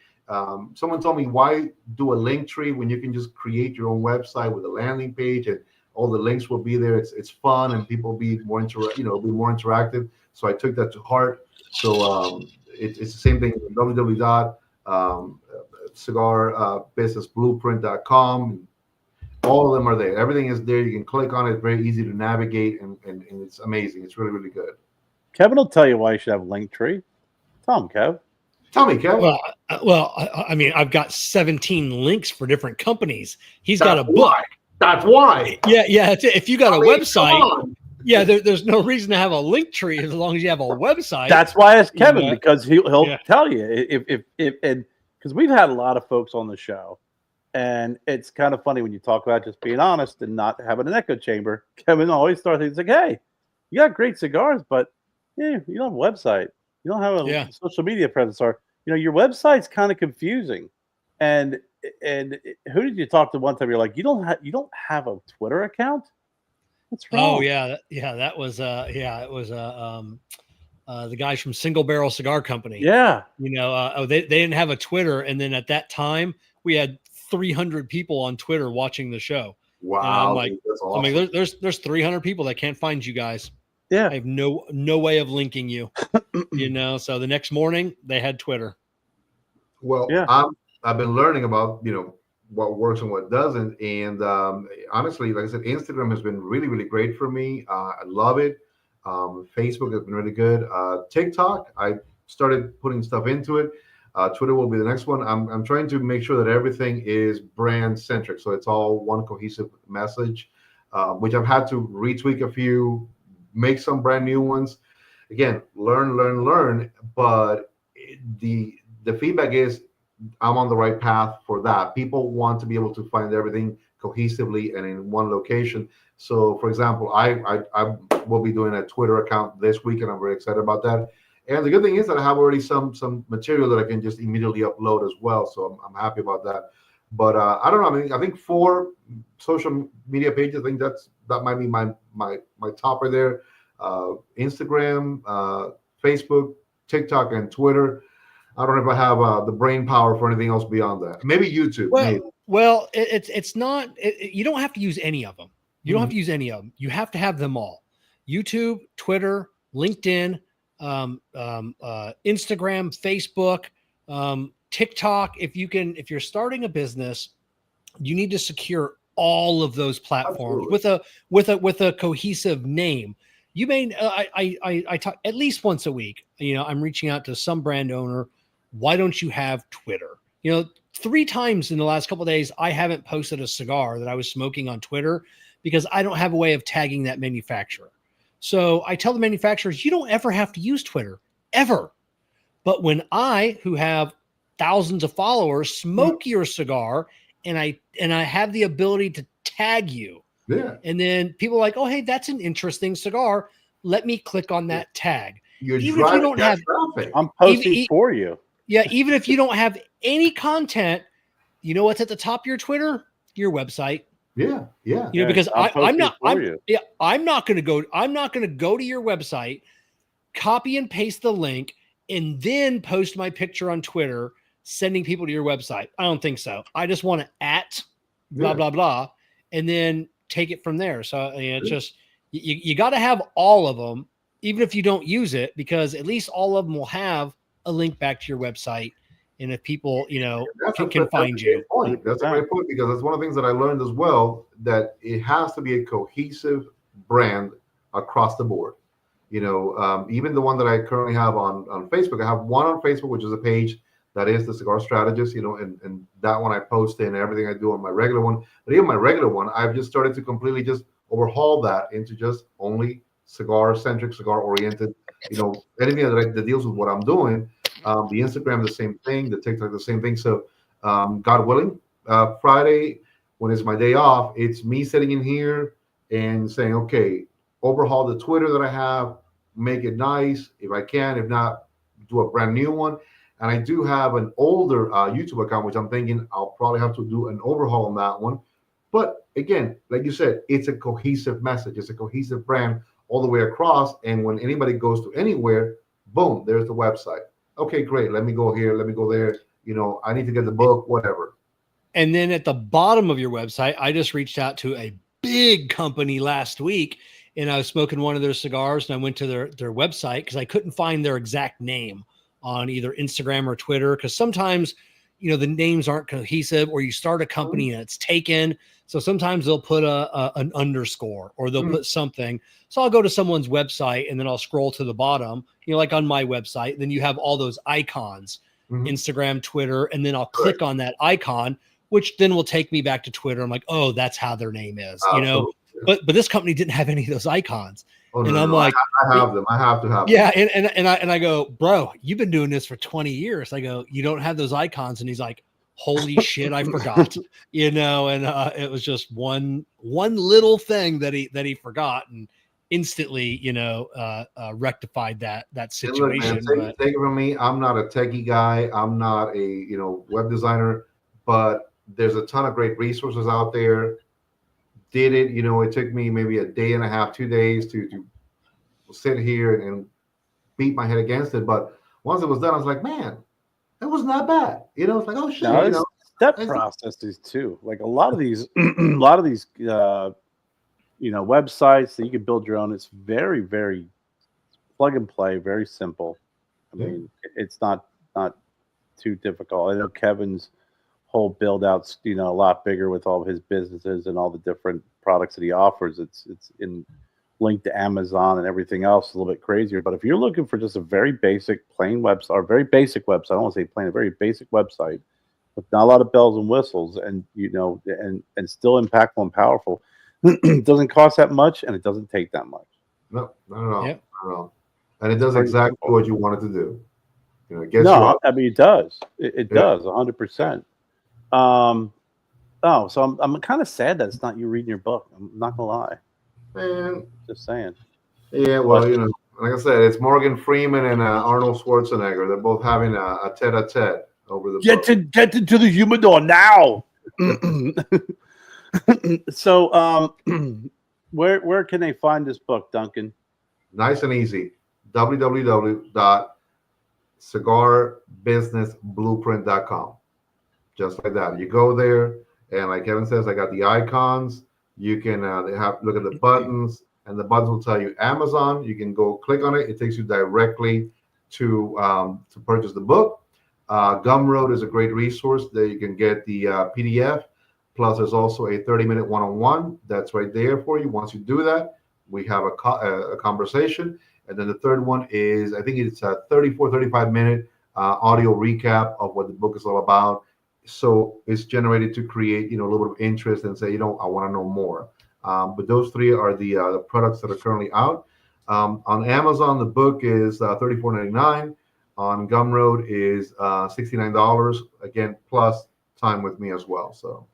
someone told me, why do a link tree when you can just create your own website with a landing page and all the links will be there. It's fun and people be more be more interactive. So I took that to heart. So it's the same thing. www.cigarbusinessblueprint.com. All of them are there. Everything is there. You can click on it. Very easy to navigate, and it's amazing. It's really, really good. Kevin will tell you why you should have a link tree. Tell him, Kev. Tell me, Kev. Well, I mean, I've got 17 links for different companies. He's got a book. That's why. Yeah. If you got a website, yeah, there's no reason to have a link tree as long as you have a website. That's why it's Kevin, because he'll tell you if because we've had a lot of folks on the show, and it's kind of funny when you talk about just being honest and not having an echo chamber. Kevin always starts. He's like, "Hey, you got great cigars, but you don't have a website. You don't have a social media presence, or your website's kind of confusing." And who did you talk to one time? You're like, you don't have a Twitter account? What's wrong? Oh yeah, that was it was the guys from Single Barrel Cigar Company. Yeah, they didn't have a Twitter, and then at that time we had 300 people on Twitter watching the show. Wow, and I'm like, that's awesome. I mean, there's 300 people that can't find you guys. Yeah, I have no way of linking you. So the next morning they had Twitter. Well, yeah. I've been learning about what works and what doesn't, and honestly, like I said, Instagram has been really, really great for me. I love it. Facebook has been really good. TikTok, I started putting stuff into it. Twitter will be the next one. I'm trying to make sure that everything is brand centric, so it's all one cohesive message, which I've had to retweak a few, make some brand new ones. Again, learn, but the feedback is I'm on the right path for that. People want to be able to find everything cohesively and in one location. So, for example, I will be doing a Twitter account this week, and I'm very excited about that. And the good thing is that I have already some material that I can just immediately upload as well. So I'm happy about that. But I don't know. I mean, I think 4 social media pages. I think that might be my topper there. Instagram, Facebook, TikTok, and Twitter. I don't know if I have the brain power for anything else beyond that. Maybe YouTube. Well, it's not. You don't have to use any of them. You don't have to use any of them. You have to have them all. YouTube, Twitter, LinkedIn, Instagram, Facebook, TikTok. If you're starting a business, you need to secure all of those platforms with a cohesive name. You may I talk at least once a week. I'm reaching out to some brand owner. Why don't you have Twitter? 3 times in the last couple of days, I haven't posted a cigar that I was smoking on Twitter because I don't have a way of tagging that manufacturer. So I tell the manufacturers, you don't ever have to use Twitter, ever. But when I, who have thousands of followers, smoke your cigar, and I have the ability to tag you, and then people are like, oh, hey, that's an interesting cigar. Let me click on that tag. Even if you don't have traffic. I'm posting for you. Yeah, even if you don't have any content, you know what's at the top of your Twitter? Your website. Yeah. Because I'm not going to go to your website, copy and paste the link, and then post my picture on Twitter, sending people to your website. I don't think so. I just want to blah blah blah, and then take it from there. So it's just you got to have all of them, even if you don't use it, because at least all of them will have a link back to your website. And if people, can find you. That's a great point, because that's one of the things that I learned as well, that it has to be a cohesive brand across the board. Even the one that I currently have on Facebook, I have one on Facebook, which is a page that is the Cigar Strategist, and that one I post in everything I do on my regular one. But even my regular one, I've just started to completely just overhaul that into just only cigar-centric, cigar-oriented, anything that deals with what I'm doing. The Instagram, the same thing. The TikTok, the same thing. So, God willing, Friday, when it's my day off, it's me sitting in here and saying, okay, overhaul the Twitter that I have, make it nice if I can. If not, do a brand new one. And I do have an older YouTube account, which I'm thinking I'll probably have to do an overhaul on that one. But again, like you said, it's a cohesive message. It's a cohesive brand all the way across. And when anybody goes to anywhere, boom, there's the website. Okay, great. Let me go here. Let me go there. You know, I need to get the book, whatever. And then at the bottom of your website, I just reached out to a big company last week, and I was smoking one of their cigars, and I went to their website because I couldn't find their exact name on either Instagram or Twitter, because sometimes, you know, the names aren't cohesive, or you start a company and it's taken. So sometimes they'll put an underscore, or they'll put something. So I'll go to someone's website and then I'll scroll to the bottom, you know, like on my website, then you have all those icons, Instagram, Twitter, and then I'll click on that icon, which then will take me back to Twitter. I'm like, oh, that's how their name is, you know, but this company didn't have any of those icons. Oh, and no, I'm no, like, I have them. I have to have them. yeah. And I go, bro, you've been doing this for 20 years. I go, you don't have those icons. And he's like, holy shit, I forgot, you know, and it was just one little thing that he forgot, and instantly, you know, rectified that situation. Look, man, take it from me. I'm not a techie guy. I'm not a, you know, web designer, but there's a ton of great resources out there. Did it, you know, it took me maybe a day and a half, 2 days to sit here and beat my head against it. But once it was done, I was like, man, that wasn't that bad. You know, it's like, oh shit. No, you know, step processes too. Like a lot of these, you know, websites that you can build your own. It's very, very plug and play, very simple. I mean, it's not too difficult. I know Kevin's whole build out's, you know, a lot bigger with all of his businesses and all the different products that he offers. It's in linked to Amazon and everything else, a little bit crazier. But if you're looking for just a very basic plain website, or very basic website, I don't want to say plain, a very basic website with not a lot of bells and whistles, and you know, and still impactful and powerful, it doesn't cost that much and it doesn't take that much. No, not at all. Yep. Not at all. And it does exactly what you want it to do. You know, it gets no, I mean, it does. It does 100%. So I'm kind of sad that it's not you reading your book. I'm not gonna lie. Man, just saying. Yeah, well, you know, like I said, it's Morgan Freeman and Arnold Schwarzenegger. They're both having a tete-a-tete over the book. Get into the humidor now. So, where can they find this book, Duncan? Nice and easy. www.cigarbusinessblueprint.com. Just like that. You go there, and like Kevin says, I got the icons. You can look at the buttons, and the buttons will tell you Amazon. You can go click on it. It takes you directly to purchase the book. Gumroad is a great resource that you can get the PDF. Plus, there's also a 30-minute one-on-one that's right there for you. Once you do that, we have a conversation. And then the third one is, I think it's a 35-minute audio recap of what the book is all about. So it's generated to create, you know, a little bit of interest and say, you know, I want to know more. But those three are the products that are currently out. On Amazon, the book is $34.99. On Gumroad is $69. Again, plus time with me as well. So,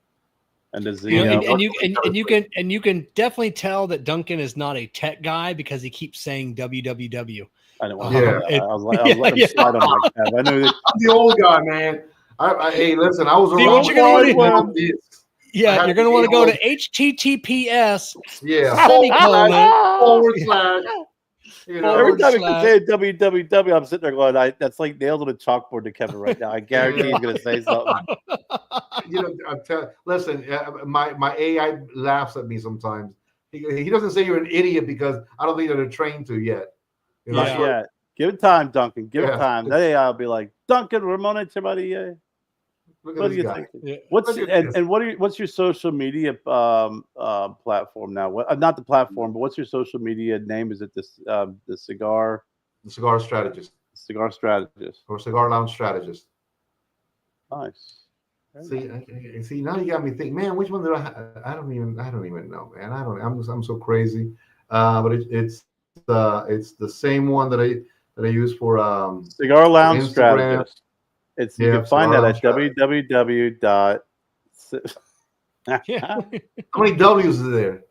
and does the and you can definitely tell that Duncan is not a tech guy because he keeps saying www. I don't want I was letting him slide on my tab. I know that. I'm the old guy, man. Hey, listen, I was around. You're going to want to go to HTTPS. Yeah. // You know, every time you say www, I'm sitting there going, that's like nailed on a chalkboard to Kevin right now. I guarantee he's going to say something. You know, listen, my AI laughs at me sometimes. He doesn't say you're an idiot because I don't think they're trained to yet. You know, not yet. Give it time, Duncan. Give it time. That AI will be like, Duncan, Ramona Chevalier. What do you think? Yeah. What's your social media platform now? Not the platform, but what's your social media name? Is it the Cigar? The Cigar Strategist. Cigar Strategist. Or Cigar Lounge Strategist. Nice. See, now you got me thinking, man, which one did I don't even know, man. I'm so crazy. But it's the same one that I use for Cigar Lounge Strategist. You can find that at www.cigarlounge Yeah. How many W's is there?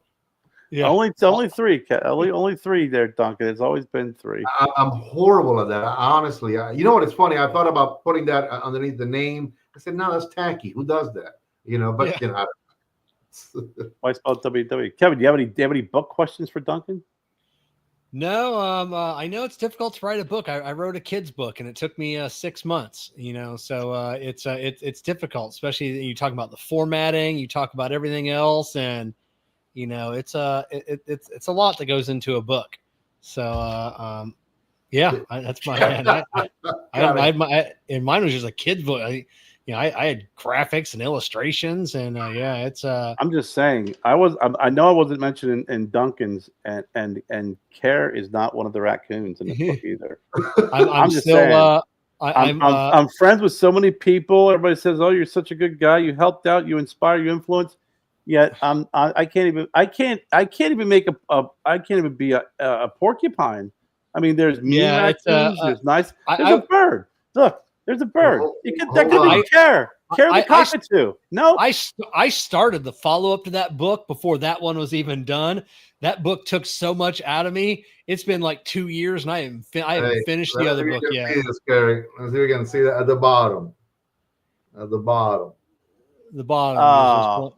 Yeah. Only three. Only three there, Duncan. It's always been three. I'm horrible at that. Honestly, you know what? It's funny. I thought about putting that underneath the name. I said, no, that's tacky. Who does that? But Yeah. you know, Why spell WW? Kevin, do you have any book questions for Duncan? No, I know it's difficult to write a book. I wrote a kid's book and it took me 6 months, so it's difficult, especially you talk about the formatting, you talk about everything else, and it's a lot that goes into a book. So yeah, that's my and mine was just a kid's book. I had graphics and illustrations, and it's I'm just saying. I know I wasn't mentioned in Duncan's, and Kerr is not one of the raccoons in the book either. I'm just still saying. I'm friends with so many people. Everybody says, "Oh, you're such a good guy. You helped out. You inspire. You influence." Yet I can't even make I can't even be a porcupine. I mean, there's mean raccoons. There's nice. There's a bird. Look, there's a bird. That could be Kerr. Kerr the cockatoo. No, I started the follow up to that book before that one was even done. That book took so much out of me. It's been like 2 years, and I haven't finished the other book yet. Let's see if we can see that at the bottom. At the bottom. The bottom.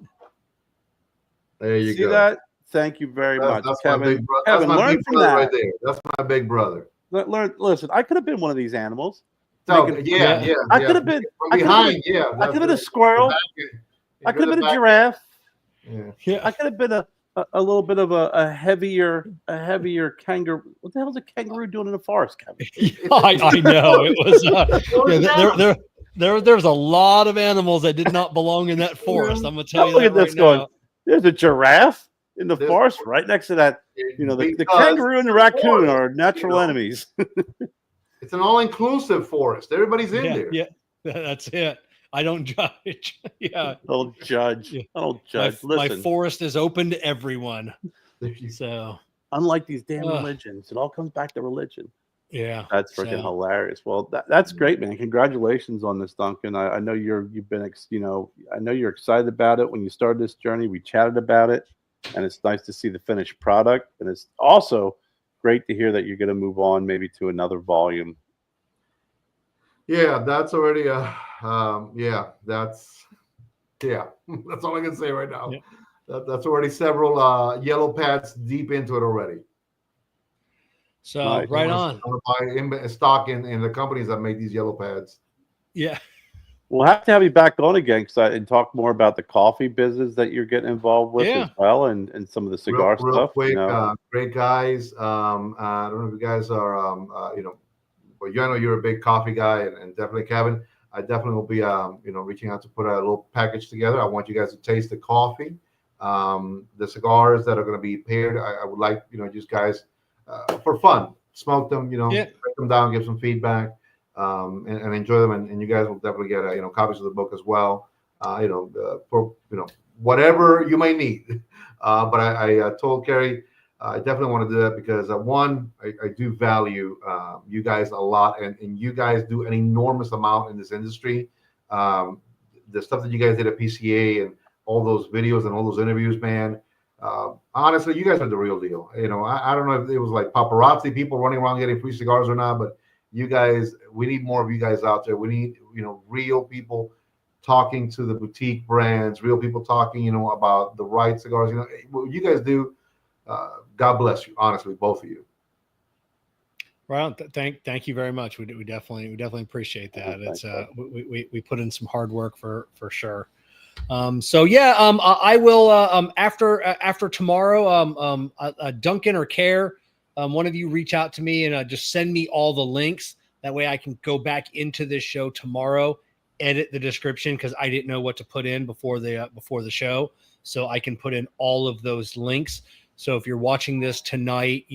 There you go. See that? Thank you very much, Kevin. Kevin, learn from that. Right there. That's my big brother. Listen, I could have been one of these animals. So, yeah. I could have been from behind. I could have been a squirrel. I could have been a giraffe. Yeah. I could have been a little bit of a heavier kangaroo. What the hell is a kangaroo doing in the forest, Kevin? I know it was. There's a lot of animals that did not belong in that forest. I'm gonna tell you that right now. There's a giraffe in the forest right next to that. The kangaroo and the raccoon are natural enemies. It's an all-inclusive forest. Everybody's in there. Yeah, that's it. I don't judge. Yeah, Don't judge. Yeah. I don't judge. My forest is open to everyone. So, unlike these damn religions, it all comes back to religion. Yeah, that's freaking hilarious. Well, that's great, man. Congratulations on this, Duncan. I know you've been, I know you're excited about it. When you started this journey, we chatted about it, and it's nice to see the finished product. And it's also great to hear that you're going to move on maybe to another volume. Yeah, that's already that's all I can say right now. Yeah. That's already several yellow pads deep into it already. So nice. Right on. Buy stock in the companies that make these yellow pads. Yeah. We'll have to have you back on again and talk more about the coffee business that you're getting involved with as well, and some of the cigar real stuff. Quick, great guys. I don't know if you guys are, but I know you're a big coffee guy, and definitely Kevin. I definitely will be, reaching out to put a little package together. I want you guys to taste the coffee, the cigars that are going to be paired. I would like, just guys for fun, smoke them, break them down, give some feedback. And enjoy them, and you guys will definitely get copies of the book as well. For whatever you may need. But I told Kerry I definitely want to do that because one, I do value you guys a lot, and you guys do an enormous amount in this industry. The stuff that you guys did at PCA and all those videos and all those interviews, man. Honestly, you guys are the real deal. I don't know if it was like paparazzi people running around getting free cigars or not, but you guys, we need more of you guys out there. We need, real people talking to the boutique brands, real people talking, about the right cigars. What you guys do, God bless you, honestly, both of you. Well, thank you very much. We definitely appreciate that. It's we put in some hard work for sure. I will after tomorrow, Duncan or Kerr, one of you reach out to me and just send me all the links. That way I can go back into this show tomorrow, edit the description because I didn't know what to put in before the show. So I can put in all of those links. So if you're watching this tonight,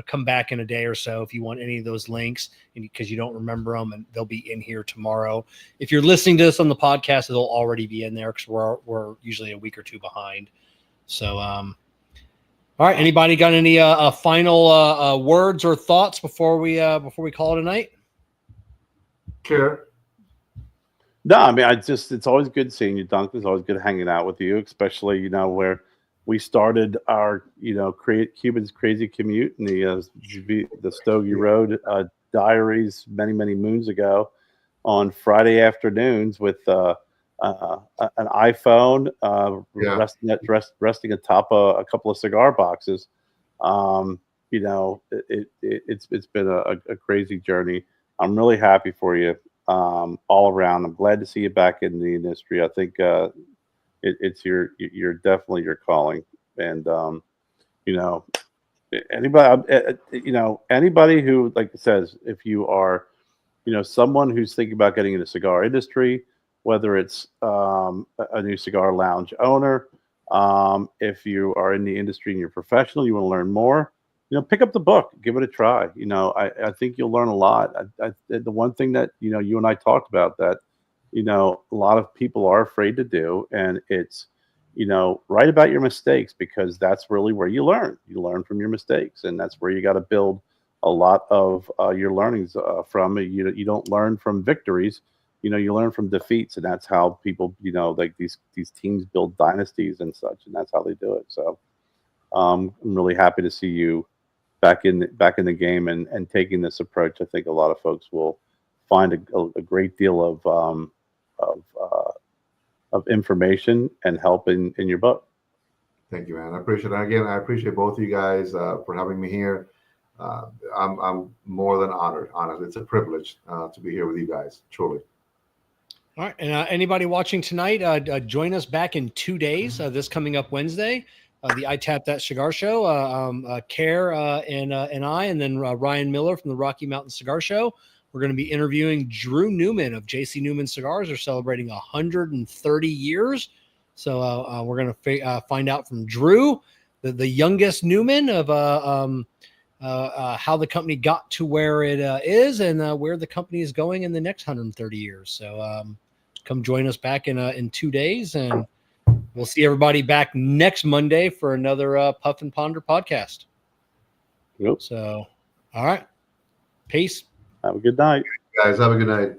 come back in a day or so if you want any of those links, because you don't remember them, and they'll be in here tomorrow. If you're listening to this on the podcast, it'll already be in there because we're usually a week or two behind. So, all right. Anybody got any final words or thoughts before we call it a night? Sure. No, I mean, it's always good seeing you, Duncan. It's always good hanging out with you, especially, where we started our, create Cuban's crazy commute in the Stogie Road diaries many, many moons ago on Friday afternoons with an iPhone Yeah. resting atop a couple of cigar boxes. It's been a crazy journey. I'm really happy for you all around. I'm glad to see you back in the industry. I think it's you're definitely your calling, and you know anybody anybody who like says if you are someone who's thinking about getting into the cigar industry, whether it's a new cigar lounge owner, if you are in the industry and you're professional, you want to learn more, pick up the book, give it a try. I think you'll learn a lot. The one thing that you and I talked about that a lot of people are afraid to do, and it's write about your mistakes, because that's really where you learn. You learn from your mistakes, and that's where you got to build a lot of your learnings from. You don't learn from victories, you learn from defeats, and that's how people, like these teams build dynasties and such, and that's how they do it. So I'm really happy to see you back in the game and taking this approach. I think a lot of folks will find a great deal of information and help in your book. Thank you, man. I appreciate it. Again, I appreciate both of you guys for having me here. I'm more than honored. Honestly, it's a privilege to be here with you guys. Truly. All right, and anybody watching tonight, join us back in 2 days. This coming up Wednesday, the I Tap That Cigar Show. Kerr and I, and then Ryan Miller from the Rocky Mountain Cigar Show. We're going to be interviewing Drew Newman of JC Newman Cigars. They're celebrating 130 years. So we're going to find out from Drew, the youngest Newman, of how the company got to where it is, and where the company is going in the next 130 years. So come join us back in 2 days, and we'll see everybody back next Monday for another Puff and Ponder podcast. Yep. So, all right. Peace. Have a good night. Guys, have a good night.